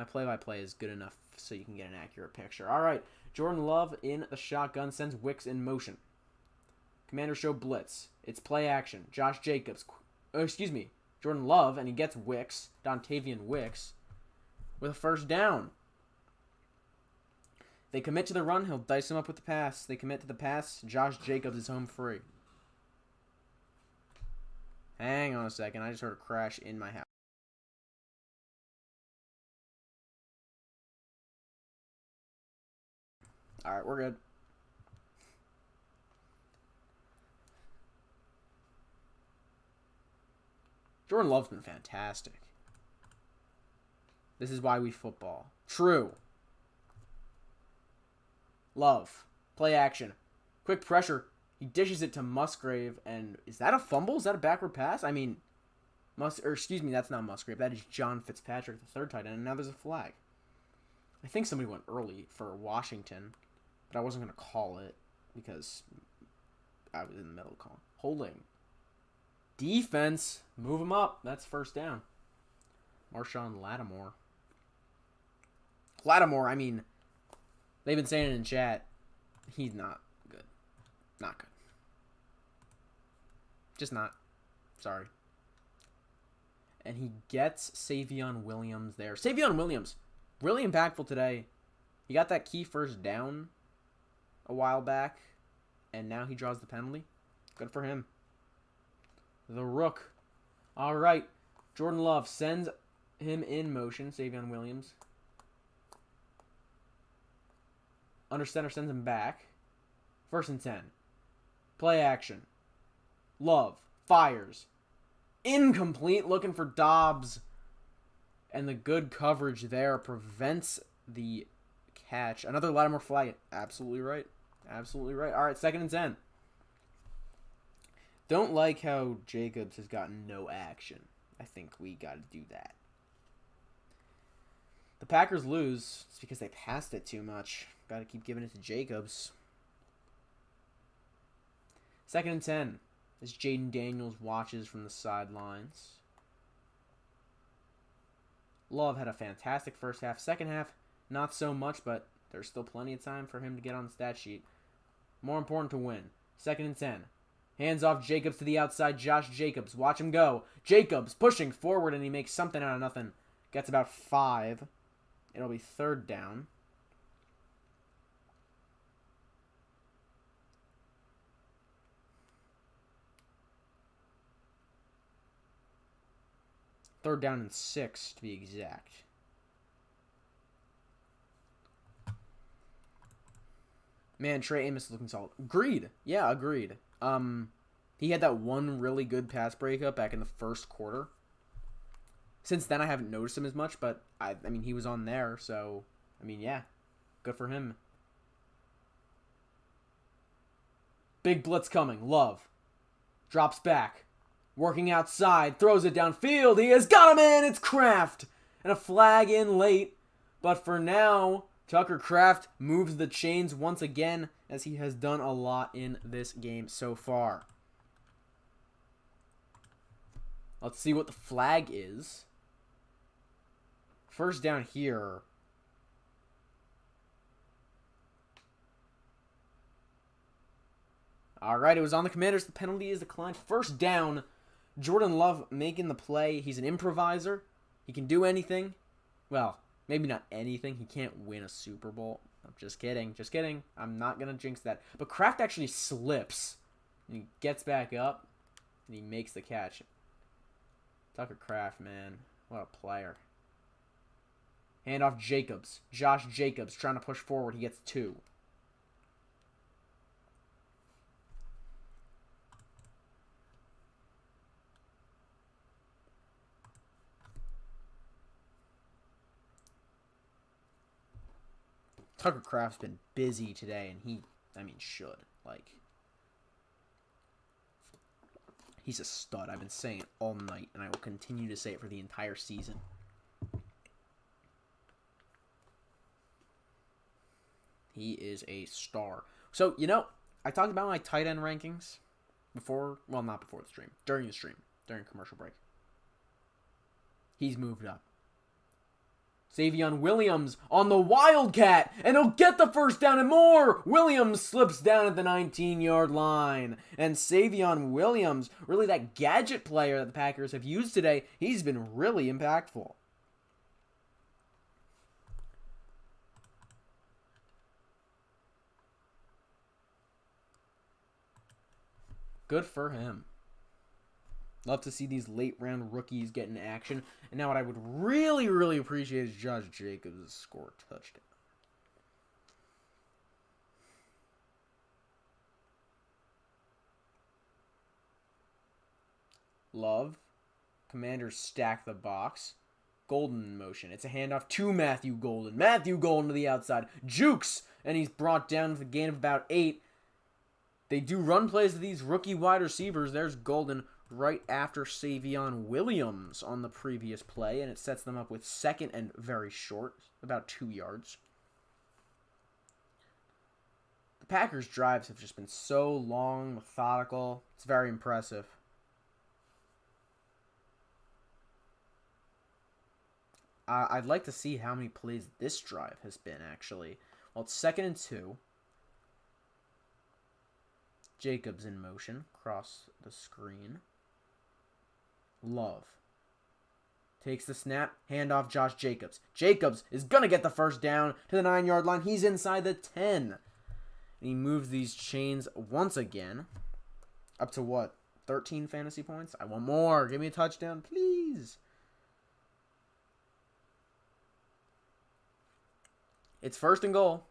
play-by-play is good enough so you can get an accurate picture. All right, Jordan Love in the shotgun sends Wicks in motion. Commanders show blitz. It's play action. Josh Jacobs. Jordan Love, and he gets Wicks, Dontavian Wicks, with a first down. They commit to the run. He'll dice him up with the pass. They commit to the pass. Josh Jacobs is home free. Hang on a second. I just heard a crash in my house. All right, we're good. Jordan Love's been fantastic. This is why we football. True. Love. Play action. Quick pressure. He dishes it to Musgrave, and is that a fumble? Is that a backward pass? I mean, that's not Musgrave. That is John Fitzpatrick, the third tight end, and now there's a flag. I think somebody went early for Washington, but I wasn't going to call it because I was in the middle of calling. Holding. Defense. Move him up. That's first down. Marshawn Lattimore. I mean, they've been saying it in chat. He's not good. Not good. Just not. Sorry. And he gets Savion Williams there. Savion Williams, really impactful today. He got that key first down a while back, and now he draws the penalty. Good for him. The Rook. All right. Jordan Love sends him in motion. Savion Williams. Under center sends him back. 1st and 10. Play action. Love fires. Incomplete. Looking for Dobbs. And the good coverage there prevents the catch. Another Lattimore flag. Absolutely right. Absolutely right. All right, 2nd and 10. Don't like how Jacobs has gotten no action. I think we got to do that. The Packers lose. It's because they passed it too much. Got to keep giving it to Jacobs. 2nd and 10. As Jaden Daniels watches from the sidelines. Love had a fantastic first half. Second half, not so much, but there's still plenty of time for him to get on the stat sheet. More important to win. 2nd and 10. Hands off Jacobs to the outside. Josh Jacobs. Watch him go. Jacobs pushing forward, and he makes something out of nothing. Gets about 5. It'll be 3rd down. Third down and 6, to be exact. Man, Trey Amos is looking solid. Agreed. Yeah, agreed. He had that one really good pass breakup back in the first quarter. Since then, I haven't noticed him as much, but I mean, he was on there, so I mean, yeah, good for him. Big blitz coming. Love drops back, working outside, throws it downfield. He has got him in. It's Kraft, and a flag in late, but for now, Tucker Kraft moves the chains once again, as he has done a lot in this game so far. Let's see what the flag is. First down here. All right, it was on the Commanders. The penalty is declined. First down. Jordan Love making the play. He's an improviser. He can do anything. Well, maybe not anything. He can't win a Super Bowl. I'm just kidding. Just kidding. I'm not going to jinx that. But Kraft actually slips. And he gets back up. And he makes the catch. Tucker Kraft, man. What a player. Handoff Jacobs. Josh Jacobs trying to push forward. He gets 2. Tucker Kraft's been busy today, and he, should. He's a stud. I've been saying it all night, and I will continue to say it for the entire season. He is a star. So, I talked about my tight end rankings before, well, not before the stream, during commercial break. He's moved up. Savion Williams on the Wildcat, and he'll get the first down and more. Williams slips down at the 19-yard line. And Savion Williams, really that gadget player that the Packers have used today, he's been really impactful. Good for him. Love to see these late-round rookies get in action. And now what I would really, really appreciate is Josh Jacobs score a touchdown. Love. Commanders stack the box. Golden in motion. It's a handoff to Matthew Golden. Matthew Golden to the outside. Jukes. And he's brought down with a gain of about 8. They do run plays to these rookie wide receivers. There's Golden right after Savion Williams on the previous play, and it sets them up with second and very short, about 2 yards. The Packers' drives have just been so long, methodical. It's very impressive. I'd like to see how many plays this drive has been, actually. Well, it's 2nd and 2. Jacobs in motion, across the screen. Love. Takes the snap, handoff Josh Jacobs. Jacobs is going to get the first down to the 9-yard line. He's inside the 10. And he moves these chains once again. Up to what? 13 fantasy points? I want more. Give me a touchdown, please. It's 1st and goal.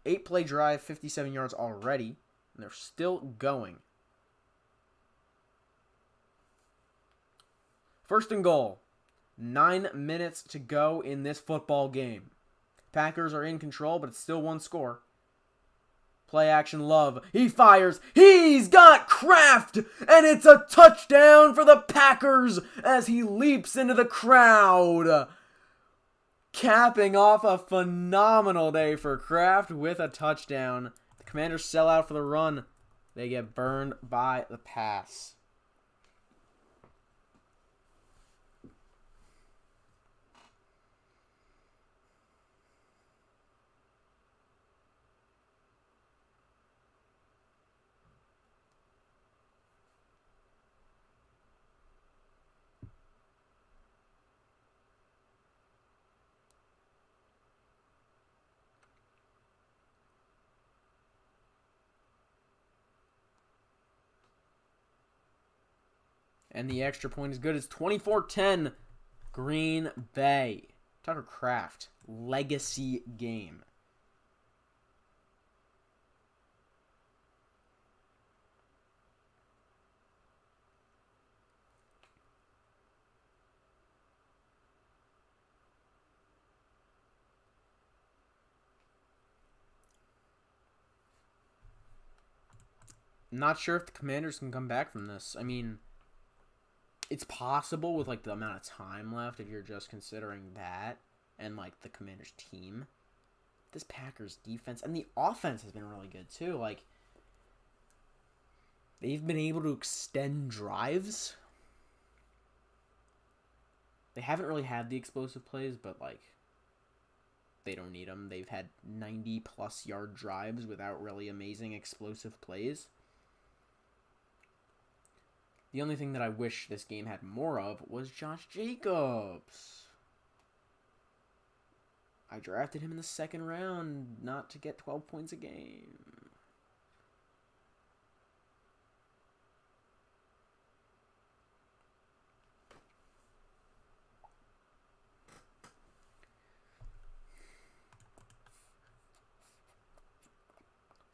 8-play drive, 57 yards already. And they're still going. 1st and goal. 9 minutes to go in this football game. Packers are in control, but it's still 1 score. Play action Love. He fires. He's got Kraft. And it's a touchdown for the Packers as he leaps into the crowd. Capping off a phenomenal day for Kraft with a touchdown. The Commanders sell out for the run. They get burned by the pass. And the extra point is good. It's 24-10. Green Bay. Tucker Kraft. Legacy game. Not sure if the Commanders can come back from this. I mean, it's possible with, like, the amount of time left if you're just considering that and, like, the Commanders team. This Packers defense and the offense has been really good, too. Like, they've been able to extend drives. They haven't really had the explosive plays, but, like, they don't need them. They've had 90-plus yard drives without really amazing explosive plays. The only thing that I wish this game had more of was Josh Jacobs. I drafted him in the second round not to get 12 points a game.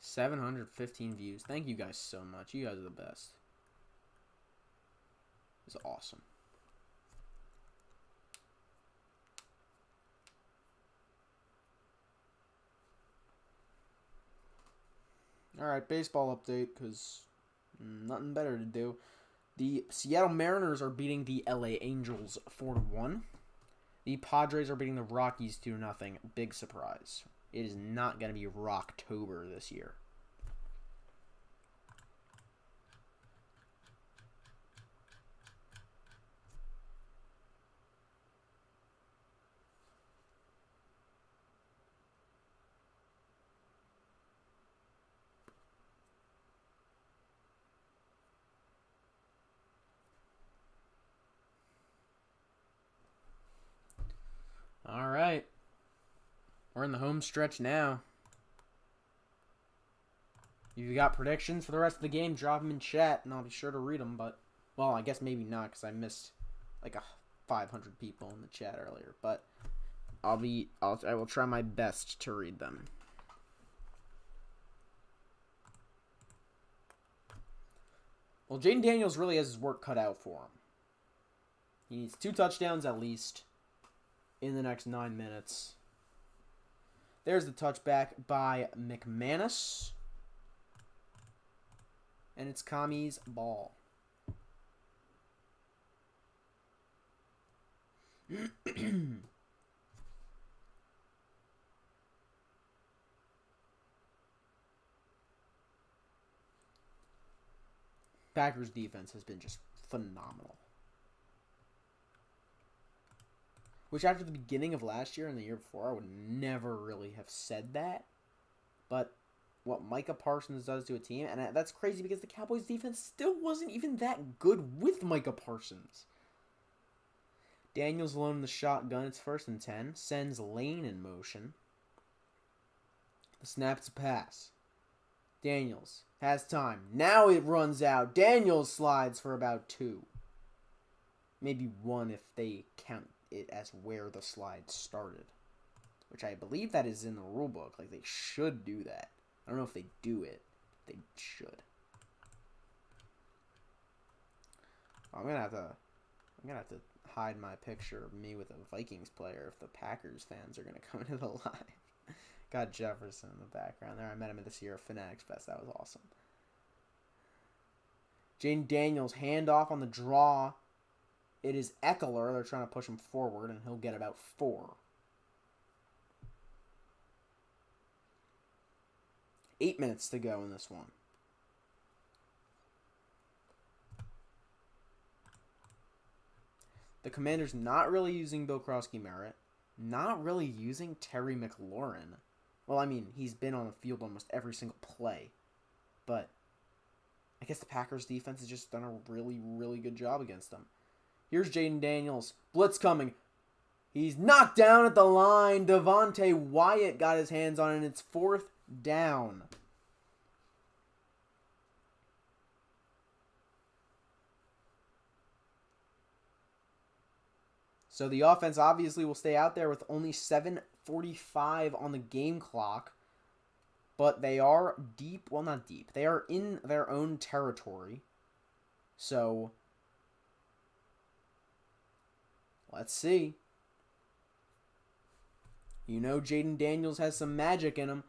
$715 views. Thank you guys so much. You guys are the best. It's awesome. Alright, baseball update, because nothing better to do. The Seattle Mariners are beating the LA Angels 4-1. The Padres are beating the Rockies 2-0. Big surprise. It is not going to be Rocktober this year. All right. We're in the home stretch now. If you got predictions for the rest of the game, drop them in chat, and I'll be sure to read them. But, well, I guess maybe not, because I missed like 500 people in the chat earlier. But I will try my best to read them. Well, Jaden Daniels really has his work cut out for him. He needs 2 touchdowns at least in the next 9 minutes. There's the touchback by McManus. And it's Kami's ball. Packers defense has been just phenomenal. Which after the beginning of last year and the year before, I would never really have said that. But what Micah Parsons does to a team, and that's crazy because the Cowboys defense still wasn't even that good with Micah Parsons. Daniels alone in the shotgun. It's 1st and 10. Sends Lane in motion. The snap, it's a pass. Daniels has time. Now it runs out. Daniels slides for about 2. Maybe 1 if they count it as where the slide started. Which I believe that is in the rule book. Like, they should do that. I don't know if they do it. They should. I'm gonna have to hide my picture of me with a Vikings player if the Packers fans are gonna come into the live. Got Jefferson in the background there. I met him at this year Fanatics Fest. That was awesome. Jaden Daniels handoff on the draw. It is Eckler. They're trying to push him forward, and he'll get about 4. 8 minutes to go in this one. The Commanders not really using Bill Krosky-Merritt. Not really using Terry McLaurin. Well, I mean, he's been on the field almost every single play. But I guess the Packers defense has just done a really, really good job against them. Here's Jaden Daniels. Blitz coming. He's knocked down at the line. Devontae Wyatt got his hands on it, and it's 4th down. So the offense obviously will stay out there with only 7:45 on the game clock. But they are deep. Well, not deep. They are in their own territory. So let's see. You know Jaden Daniels has some magic in him.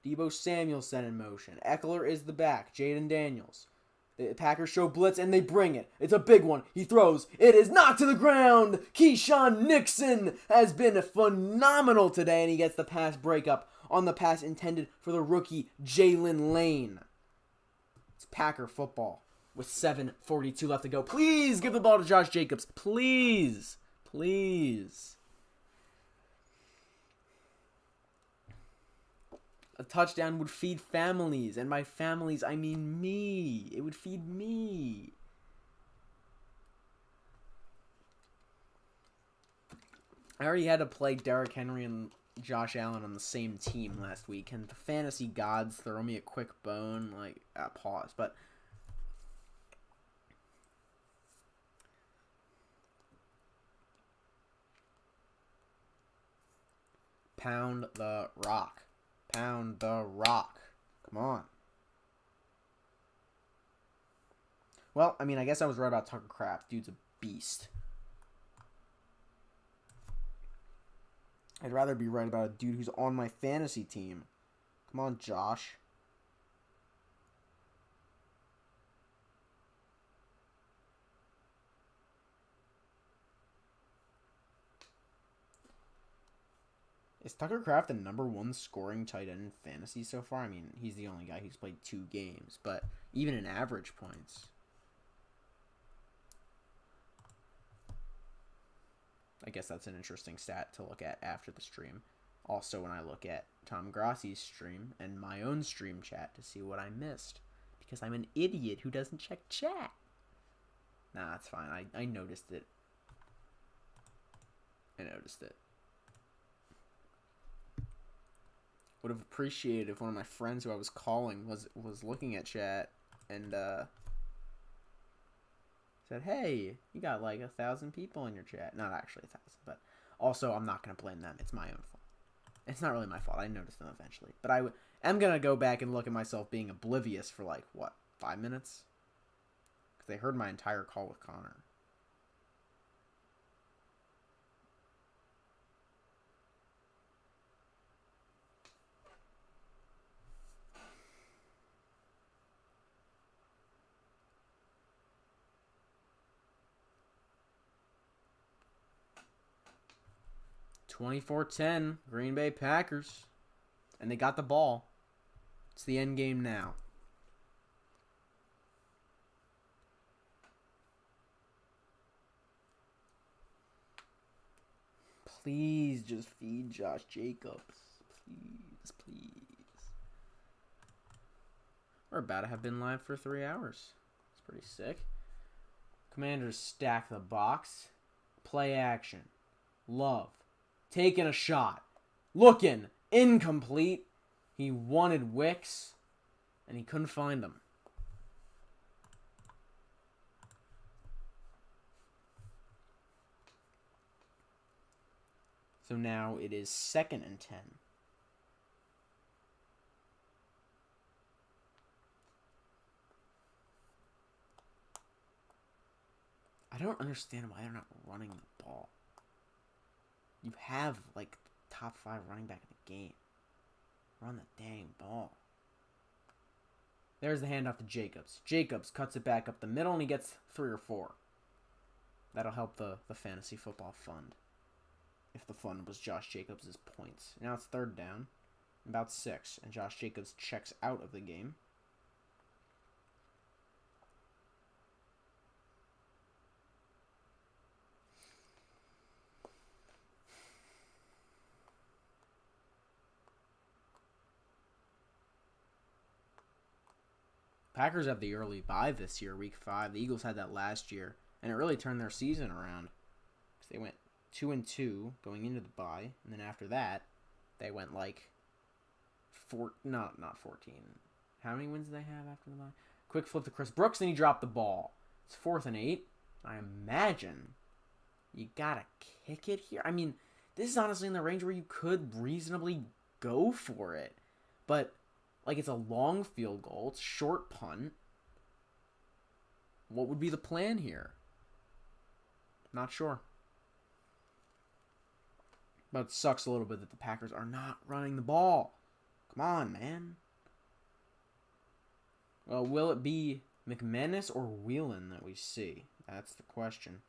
Deebo Samuel set in motion. Eckler is the back. Jaden Daniels. The Packers show blitz, and they bring it. It's a big one. He throws. It is knocked to the ground. Keyshawn Nixon has been phenomenal today, and he gets the pass breakup on the pass intended for the rookie Jalen Lane. It's Packer football with 7:42 left to go. Please give the ball to Josh Jacobs. Please. Please. A touchdown would feed families, and by families, I mean me. It would feed me. I already had to play Derrick Henry and Josh Allen on the same team last week, and the fantasy gods throw me a quick bone, like, pause, but... Pound the rock. Pound the rock. Come on. Well, I mean, I guess I was right about Tucker Kraft. Dude's a beast. I'd rather be right about a dude who's on my fantasy team. Come on, Josh. Is Tucker Kraft the #1 scoring tight end in fantasy so far? I mean, he's the only guy who's played 2 games, but even in average points. I guess that's an interesting stat to look at after the stream. Also, when I look at Tom Grassi's stream and my own stream chat to see what I missed. Because I'm an idiot who doesn't check chat. Nah, that's fine. I noticed it. I noticed it. Would have appreciated if one of my friends who I was calling was looking at chat and said, "Hey, you got like 1,000 people in your chat." Not actually 1,000, but also I'm not gonna blame them. It's my own fault. It's not really my fault. I noticed them eventually, but I am gonna go back and look at myself being oblivious for like what 5 minutes, because they heard my entire call with Connor. (24-10) Green Bay Packers, and they got the ball. It's the end game now. Please just feed Josh Jacobs. Please. We're about to have been live for 3 hours. It's pretty sick. Commanders stack the box. Play action. Love. Taking a shot. Looking. Incomplete. He wanted Wicks, and he couldn't find him. So now it is 2nd and 10. I don't understand why they're not running the ball. You have, like, top 5 running back in the game. Run the dang ball. There's the handoff to Jacobs. Jacobs cuts it back up the middle, and he gets 3 or 4. That'll help the fantasy football fund. If the fund was Josh Jacobs' points. Now it's 3rd down. About 6. And Josh Jacobs checks out of the game. Packers have the early bye this year, week 5. The Eagles had that last year, and it really turned their season around. Because they went 2-2 going into the bye, and then after that, they went like not 14. How many wins did they have after the bye? Quick flip to Chris Brooks, and he dropped the ball. It's 4th and 8. I imagine you gotta kick it here. I mean, this is honestly in the range where you could reasonably go for it, but like, it's a long field goal. It's a short punt. What would be the plan here? Not sure. But it sucks a little bit that the Packers are not running the ball. Come on, man. Well, will it be McManus or Whelan that we see? That's the question.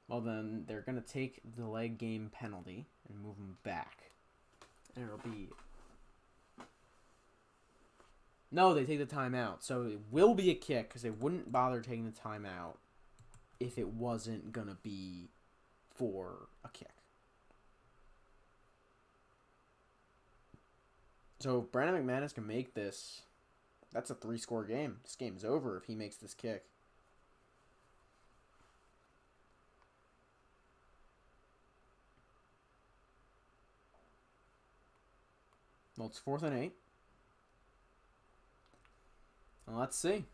Well, then they're going to take the leg game penalty and move him back. And it'll be No, they take the timeout. So it will be a kick because they wouldn't bother taking the timeout if it wasn't going to be for a kick. So if Brandon McManus can make this, that's a 3-score game. This game's over if he makes this kick. Well, it's 4th and 8. Well, let's see.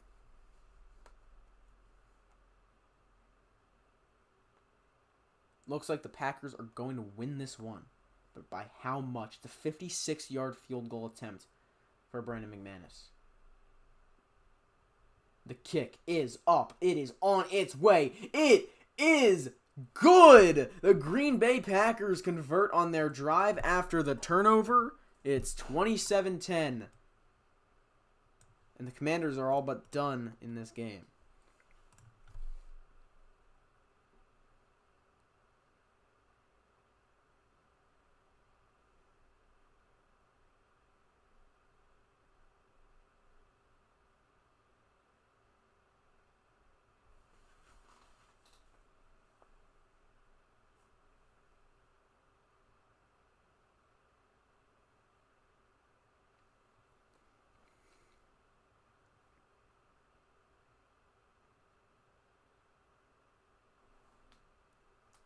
Looks like the Packers are going to win this one. But by how much? The 56-yard field goal attempt for Brandon McManus. The kick is up. It is on its way. It is good. The Green Bay Packers convert on their drive after the turnover. It's 27-10. And the Commanders are all but done in this game.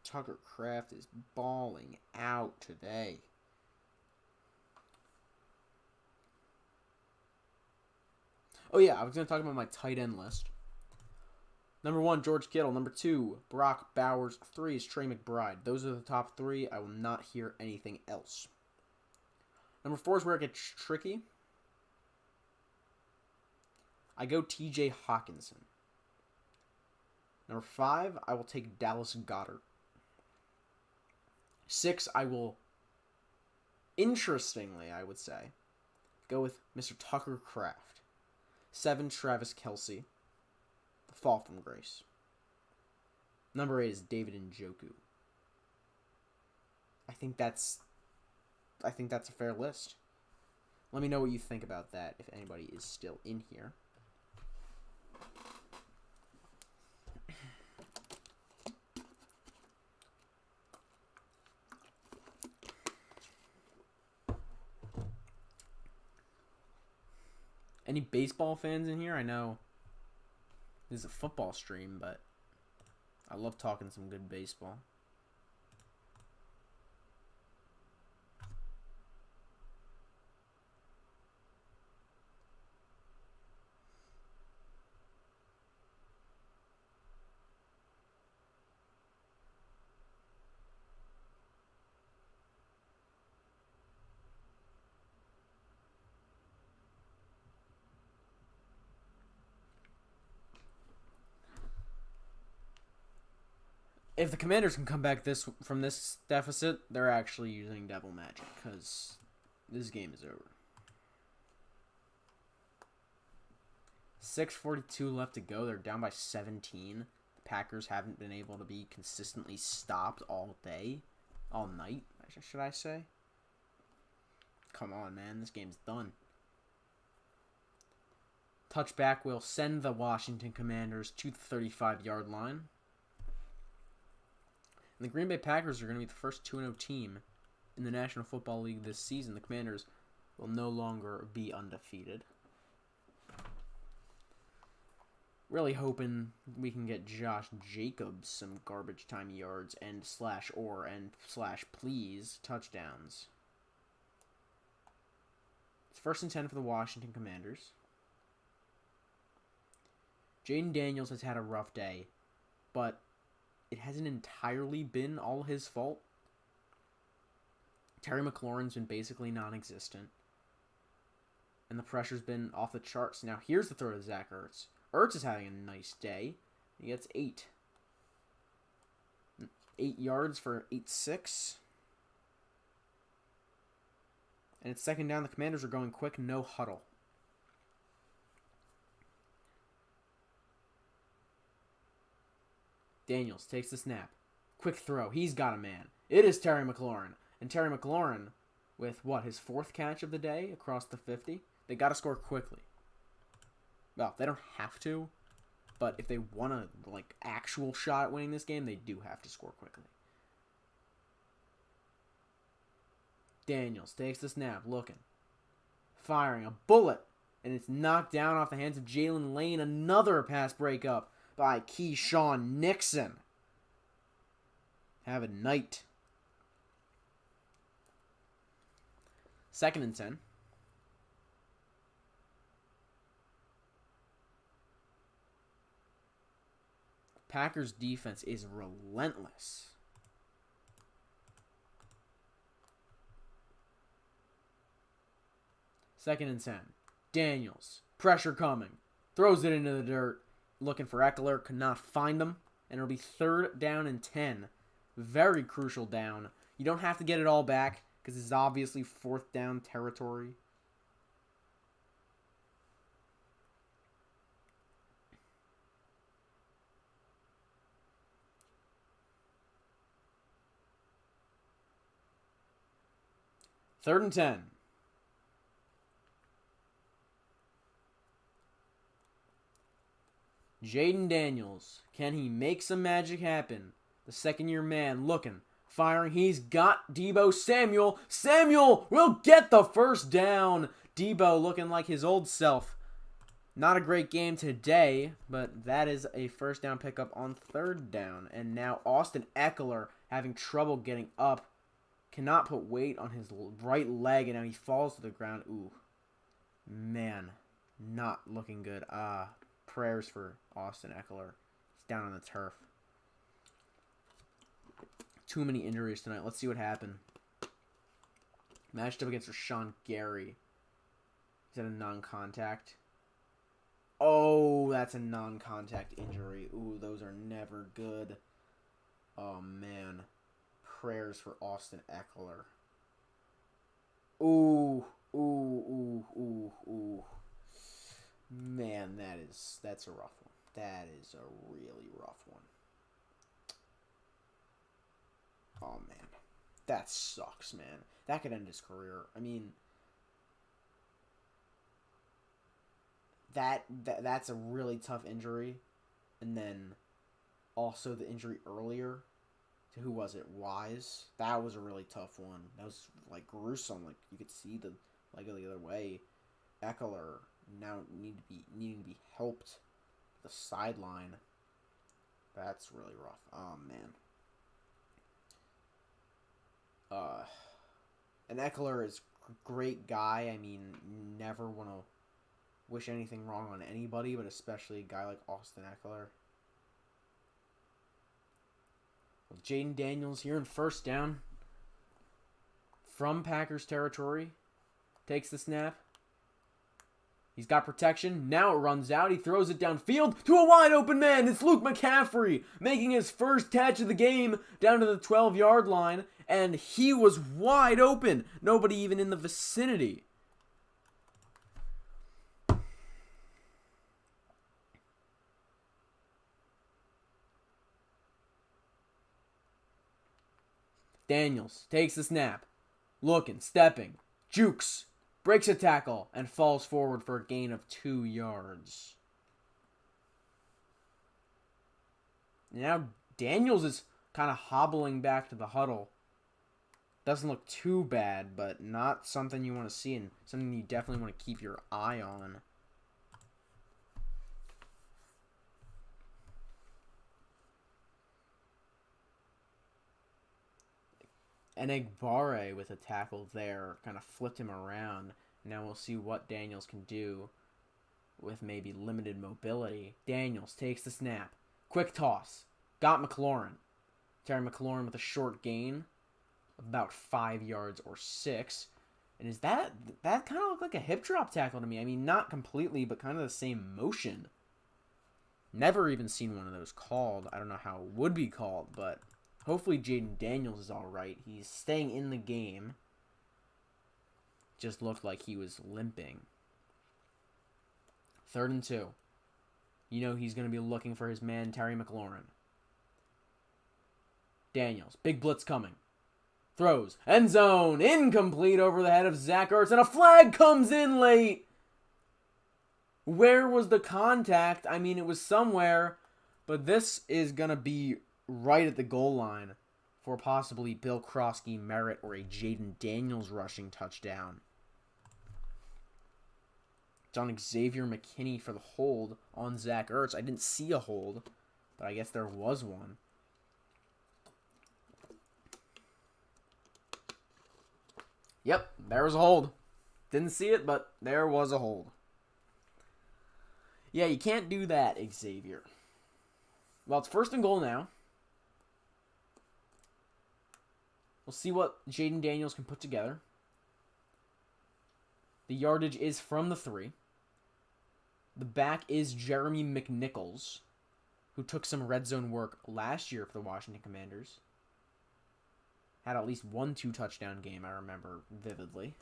Tucker Kraft is balling out today. Oh yeah, I was going to talk about my tight end list. Number 1, George Kittle. Number 2, Brock Bowers. 3 is Trey McBride. Those are the top 3. I will not hear anything else. Number 4 is where it gets tricky. I go TJ Hawkinson. Number 5, I will take Dallas Goedert. 6, I will, interestingly, I would say, go with Mr. Tucker Kraft. 7, Travis Kelce. The fall from grace. Number 8 is David Njoku. I think that's a fair list. Let me know what you think about that if anybody is still in here. Any baseball fans in here? I know this is a football stream, but I love talking some good baseball. If the Commanders can come back from this deficit, they're actually using devil magic because this game is over. 6:42 left to go. They're down by 17. The Packers haven't been able to be consistently stopped all night, should I say? Come on, man. This game's done. Touchback will send the Washington Commanders to the 35-yard line. And the Green Bay Packers are going to be the first 2-0 team in the National Football League this season. The Commanders will no longer be undefeated. Really hoping we can get Josh Jacobs some garbage time yards and /please touchdowns. It's 1st and 10 for the Washington Commanders. Jaden Daniels has had a rough day, but it hasn't entirely been all his fault. Terry McLaurin's been basically non-existent. And the pressure's been off the charts. Now here's the throw to Zach Ertz. Ertz is having a nice day. He gets 8. 8 yards for 8-6. And it's 2nd down. The Commanders are going quick. No huddle. Daniels takes the snap. Quick throw. He's got a man. It is Terry McLaurin. And Terry McLaurin, with his 4th catch of the day across the 50, they got to score quickly. Well, they don't have to, but if they want a like actual shot at winning this game, they do have to score quickly. Daniels takes the snap, looking, firing a bullet, and it's knocked down off the hands of Jalen Lane. Another pass breakup by Keyshawn Nixon. Have a night. 2nd and 10. Packers defense is relentless. Second and 10. Daniels. Pressure coming. Throws it into the dirt. Looking for Eckler. Could not find him. And it'll be 3rd down and 10. Very crucial down. You don't have to get it all back because this is obviously 4th down territory. Third and 10. Jaden Daniels. Can he make some magic happen? The second-year man looking, firing. He's got Deebo Samuel. Samuel will get the first down. Deebo looking like his old self. Not a great game today, but that is a first down pickup on 3rd down. And now Austin Eckler having trouble getting up. Cannot put weight on his right leg, and now he falls to the ground. Ooh, man, not looking good. Prayers for Austin Eckler. He's down on the turf. Too many injuries tonight. Let's see what happened. Matched up against Rashawn Gary. Is that a non-contact? Oh, that's a non-contact injury. Ooh, those are never good. Oh, man. Prayers for Austin Eckler. Ooh, ooh, ooh, ooh, ooh. Man, that's a rough one. That is a really rough one. Oh, man. That sucks, man. That could end his career. I mean, that's a really tough injury. And then also the injury earlier to who was it? Wise. That was a really tough one. That was like gruesome. Like you could see the leg go the other way. Eckler now needing to be helped the sideline. That's really rough. Oh man. And Eckler is a great guy. I mean, never want to wish anything wrong on anybody, but especially a guy like Austin Eckler. With Jaden Daniels here in first down from Packers territory. Takes the snap. He's got protection. Now it runs out. He throws it downfield to a wide open man. It's Luke McCaffrey making his first catch of the game down to the 12-yard line. And he was wide open. Nobody even in the vicinity. Daniels takes the snap. Looking, stepping, jukes, breaks a tackle, and falls forward for a gain of 2 yards. Now Daniels is kind of hobbling back to the huddle. Doesn't look too bad, but not something you want to see and something you definitely want to keep your eye on. And Egbare with a tackle there kind of flipped him around. Now we'll see what Daniels can do with maybe limited mobility. Daniels takes the snap. Quick toss. Got McLaurin. Terry McLaurin with a short gain of about 5 yards or 6. And is that kind of looked like a hip drop tackle to me. I mean, not completely, but kind of the same motion. Never even seen one of those called. I don't know how it would be called, but hopefully Jaden Daniels is all right. He's staying in the game. Just looked like he was limping. 3rd and 2. You know he's going to be looking for his man, Terry McLaurin. Daniels. Big blitz coming. Throws. End zone. Incomplete over the head of Zach Ertz. And a flag comes in late. Where was the contact? I mean, it was somewhere, but this is going to be right at the goal line for possibly Bill Krosky Merritt or a Jaden Daniels rushing touchdown. It's on Xavier McKinney for the hold on Zach Ertz. I didn't see a hold, but I guess there was one. Yep, there was a hold. Didn't see it, but there was a hold. Yeah, you can't do that, Xavier. Well, it's 1st and goal now. We'll see what Jaden Daniels can put together. The yardage is from the 3. The back is Jeremy McNichols, who took some red zone work last year for the Washington Commanders. Had at least one 2-touchdown game, I remember vividly.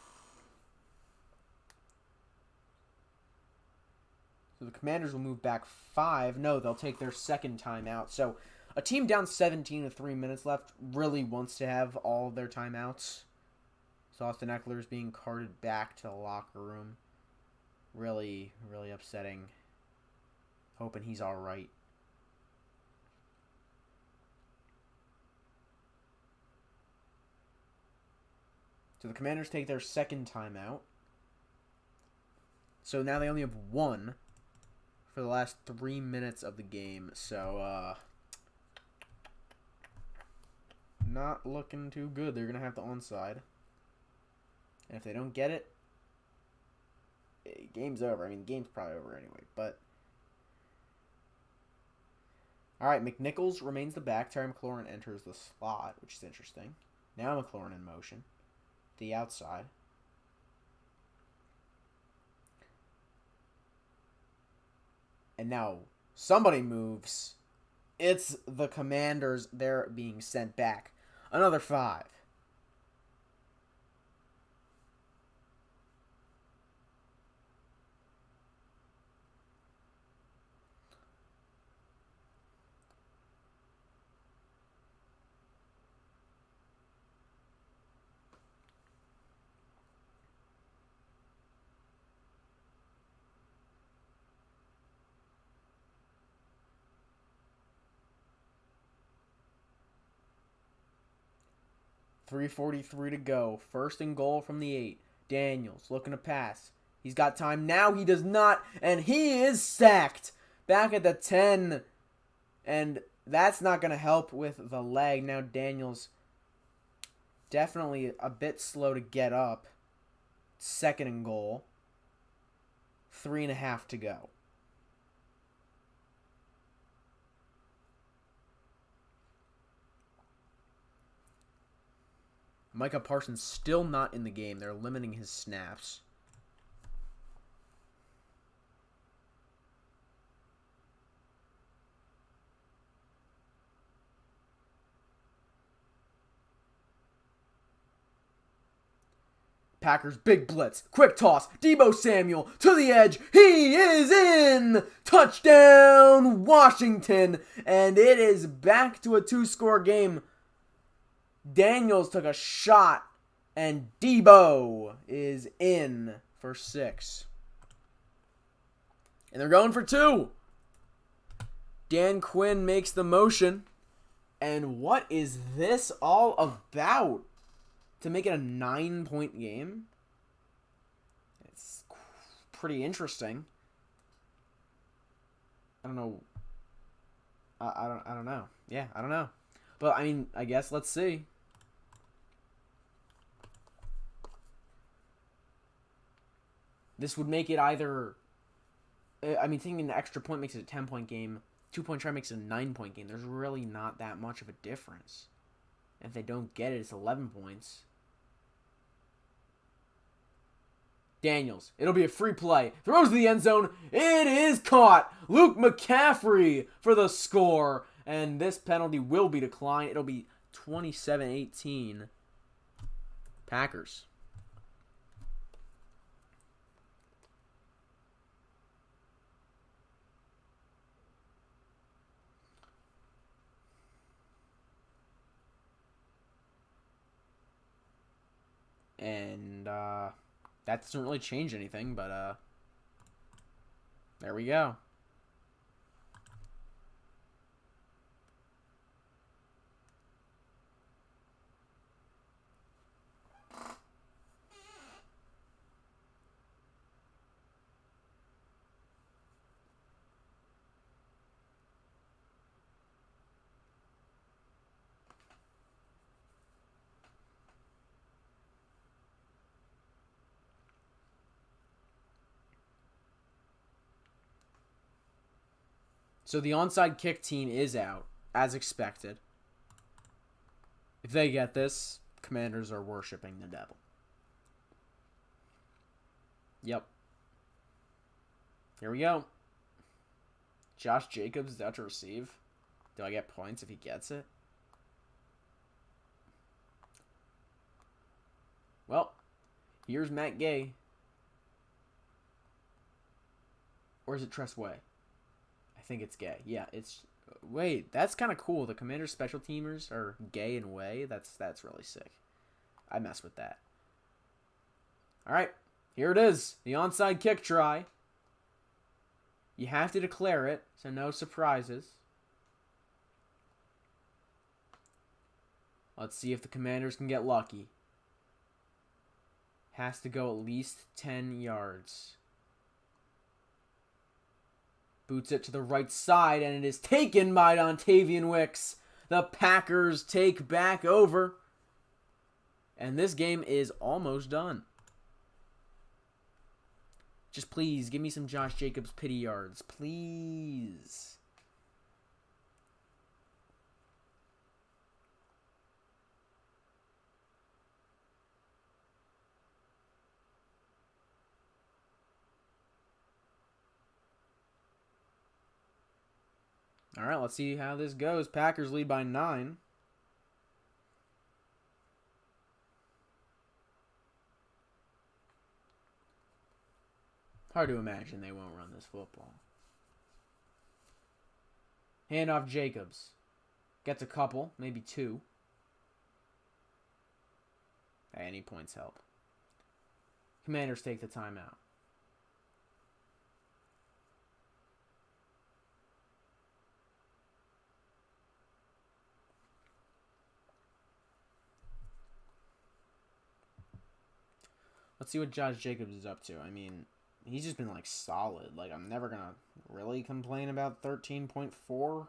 So the Commanders will move back 5. No, they'll take their second timeout. So a team down 17 with 3 minutes left really wants to have all of their timeouts. So Austin Eckler is being carted back to the locker room. Really, really upsetting. Hoping he's all right. So the Commanders take their second timeout. So now they only have one for the last 3 minutes of the game. So, not looking too good. They're going to have the onside. And if they don't get it, game's over. I mean, the game's probably over anyway. But, all right, McNichols remains the back. Terry McLaurin enters the slot, which is interesting. Now McLaurin in motion. The outside. And now somebody moves. It's the Commanders. They're being sent back. Another 5. .343 to go. 1st and goal from the 8. Daniels looking to pass. He's got time now. He does not. And he is sacked. Back at the 10. And that's not going to help with the leg. Now Daniels definitely a bit slow to get up. 2nd and goal. 3.5 to go. Micah Parsons still not in the game. They're limiting his snaps. Packers big blitz. Quick toss. Deebo Samuel to the edge. He is in! Touchdown Washington! And it is back to a 2-score game. Daniels took a shot, and Deebo is in for 6. And they're going for 2. Dan Quinn makes the motion. And what is this all about? To make it a 9-point game? It's pretty interesting. I don't know. I don't know. Yeah, I don't know. But, I mean, I guess let's see. This would make it either... I mean, thinking an extra point makes it a 10-point game. 2-point try makes it a 9-point game. There's really not that much of a difference. If they don't get it, it's 11 points. Daniels. It'll be a free play. Throws to the end zone. It is caught. Luke McCaffrey for the score. And this penalty will be declined. It'll be 27-18. Packers. And that doesn't really change anything, but There we go. So the onside kick team is out, as expected. If they get this, Commanders are worshiping the devil. Yep. Here we go. Josh Jacobs is out to receive. Do I get points if he gets it? Well, here's Matt Gay. Or is it Tress Way? I think it's Gay. Yeah, it's... Wait, that's kind of cool. The Commanders special teamers are Gay and Way. That's really sick. I mess with that. All right, here it is. The onside kick try. You have to declare it, so no surprises. Let's see if the Commanders can get lucky. Has to go at least 10 yards. Boots it to the right side, and it is taken by Dontavian Wicks. The Packers take back over. And this game is almost done. Just please, give me some Josh Jacobs pity yards. Please. All right, let's see how this goes. Packers lead by 9. Hard to imagine they won't run this football. Handoff Jacobs. Gets a couple, maybe 2. Any points help. Commanders take the timeout. Let's see what Josh Jacobs is up to. I mean, he's just been, like, solid. Like, I'm never going to really complain about 13.4.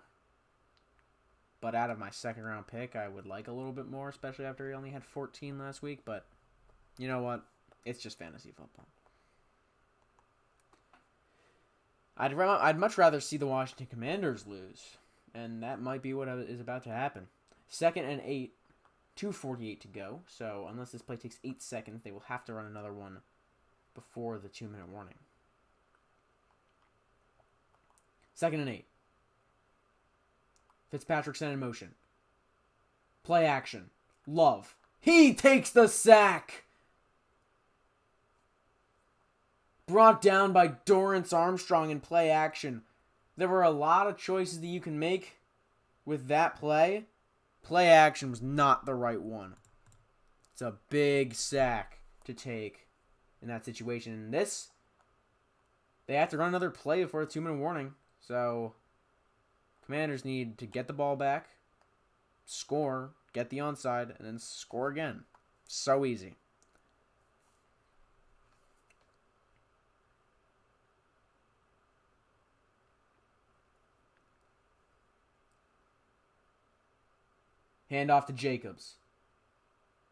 But out of my second-round pick, I would like a little bit more, especially after he only had 14 last week. But you know what? It's just fantasy football. I'd much rather see the Washington Commanders lose. And that might be what is about to happen. 2nd and 8. 2:48 to go, so unless this play takes 8 seconds, they will have to run another one before the 2-minute warning. 2nd and 8. Fitzpatrick sent in motion. Play action. Love. He takes the sack! Brought down by Dorrance Armstrong in play action. There were a lot of choices that you can make with that play. Play action was not the right one. It's a big sack to take in that situation. In this, they have to run another play before a 2-minute warning. So, Commanders need to get the ball back, score, get the onside, and then score again. So easy. Handoff to Jacobs.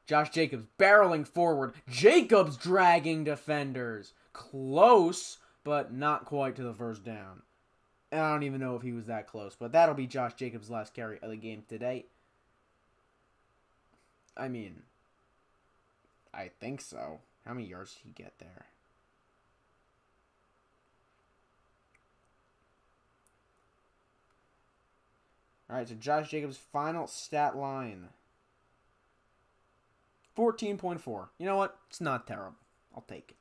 Josh Jacobs barreling forward. Jacobs dragging defenders. Close, but not quite to the first down. And I don't even know if he was that close, but that'll be Josh Jacobs' last carry of the game today. I mean, I think so. How many yards did he get there? All right, so Josh Jacobs' final stat line. 14.4. You know what? It's not terrible. I'll take it.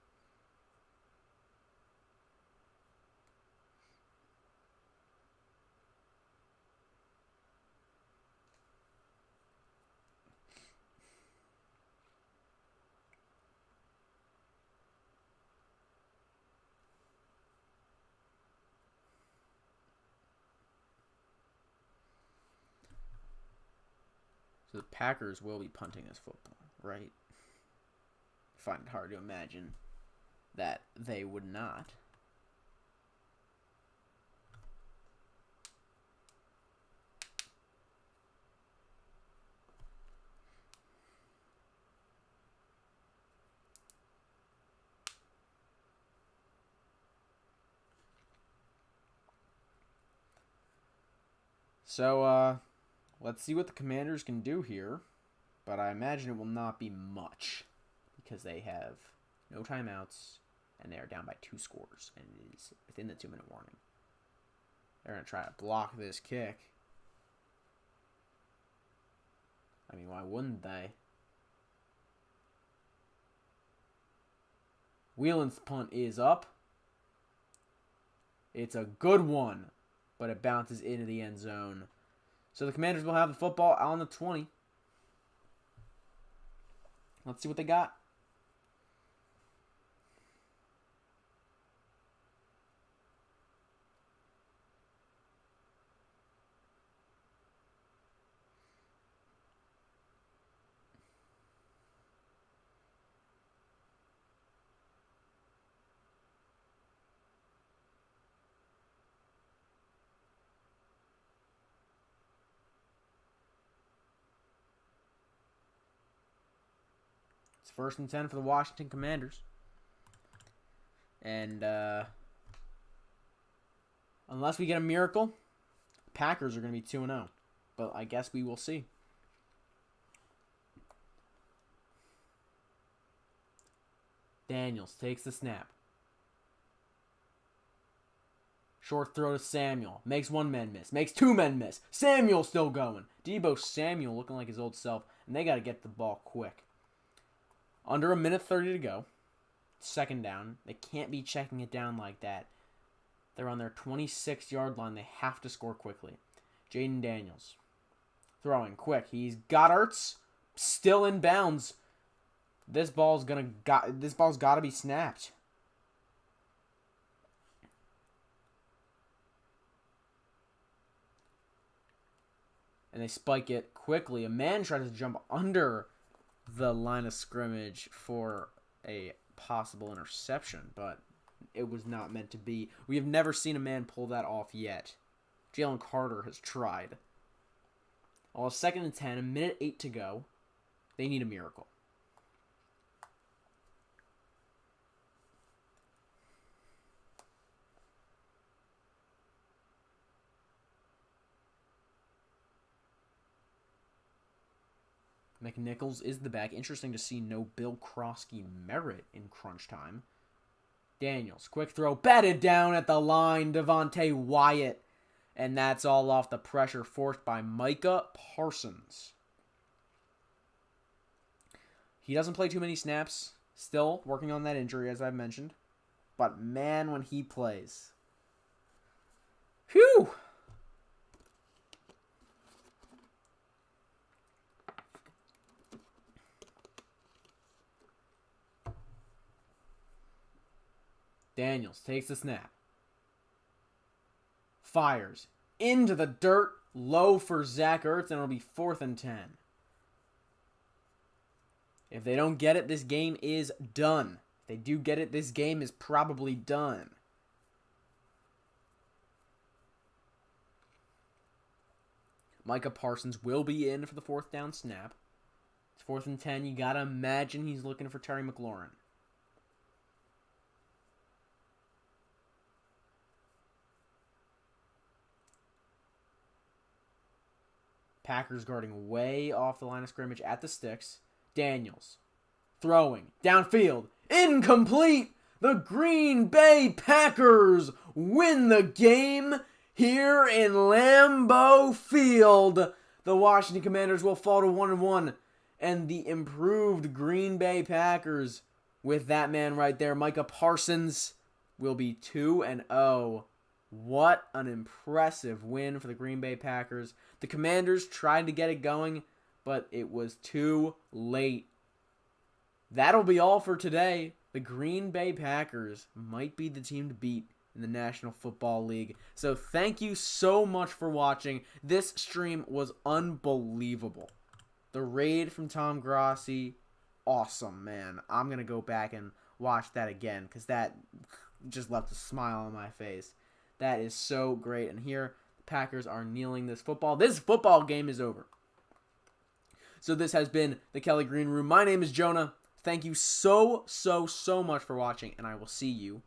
So the Packers will be punting this football, right? I find it hard to imagine that they would not. So, let's see what the Commanders can do here. But I imagine it will not be much because they have no timeouts and they are down by 2 scores and it is within the 2-minute warning. They're going to try to block this kick. I mean, why wouldn't they? Whelan's punt is up. It's a good one, but it bounces into the end zone. So the Commanders will have the football on the 20. Let's see what they got. It's 1st and 10 for the Washington Commanders. And unless we get a miracle, Packers are going to be 2-0. But I guess we will see. Daniels takes the snap. Short throw to Samuel. Makes 1 man miss. Makes 2 men miss. Samuel still going. Debo Samuel looking like his old self. And they got to get the ball quick. Under 1:30 to go. 2nd down. They can't be checking it down like that. They're on their 26-yard line. They have to score quickly. Jaden Daniels. Throwing quick. He's got Ertz. Still in bounds. This ball's got to be snapped. And they spike it quickly. A man tries to jump under the line of scrimmage for a possible interception, but it was not meant to be. We have never seen a man pull that off yet. Jalen Carter has tried. Well, 2nd and 10, 1:08 to go. They need a miracle. McNichols is the back. Interesting to see no Bill Krosky Merritt in crunch time. Daniels, quick throw, batted down at the line, Devontae Wyatt. And that's all off the pressure forced by Micah Parsons. He doesn't play too many snaps. Still working on that injury, as I've mentioned. But man, when he plays. Whew! Daniels takes the snap. Fires into the dirt. Low for Zach Ertz, and it'll be 4th and 10. If they don't get it, this game is done. If they do get it, this game is probably done. Micah Parsons will be in for the 4th down snap. It's 4th and 10. You got to imagine he's looking for Terry McLaurin. Packers guarding way off the line of scrimmage at the sticks. Daniels throwing downfield. Incomplete! The Green Bay Packers win the game here in Lambeau Field. The Washington Commanders will fall to 1-1. And the improved Green Bay Packers, with that man right there, Micah Parsons, will be 2-0. What an impressive win for the Green Bay Packers. The Commanders tried to get it going, but it was too late. That'll be all for today. The Green Bay Packers might be the team to beat in the National Football League. So thank you so much for watching. This stream was unbelievable. The raid from Tom Grossi, awesome, man. I'm going to go back and watch that again because that just left a smile on my face. That is so great. And here, the Packers are kneeling this football. This football game is over. So this has been the Kelly Green Room. My name is Jonah. Thank you so much for watching, and I will see you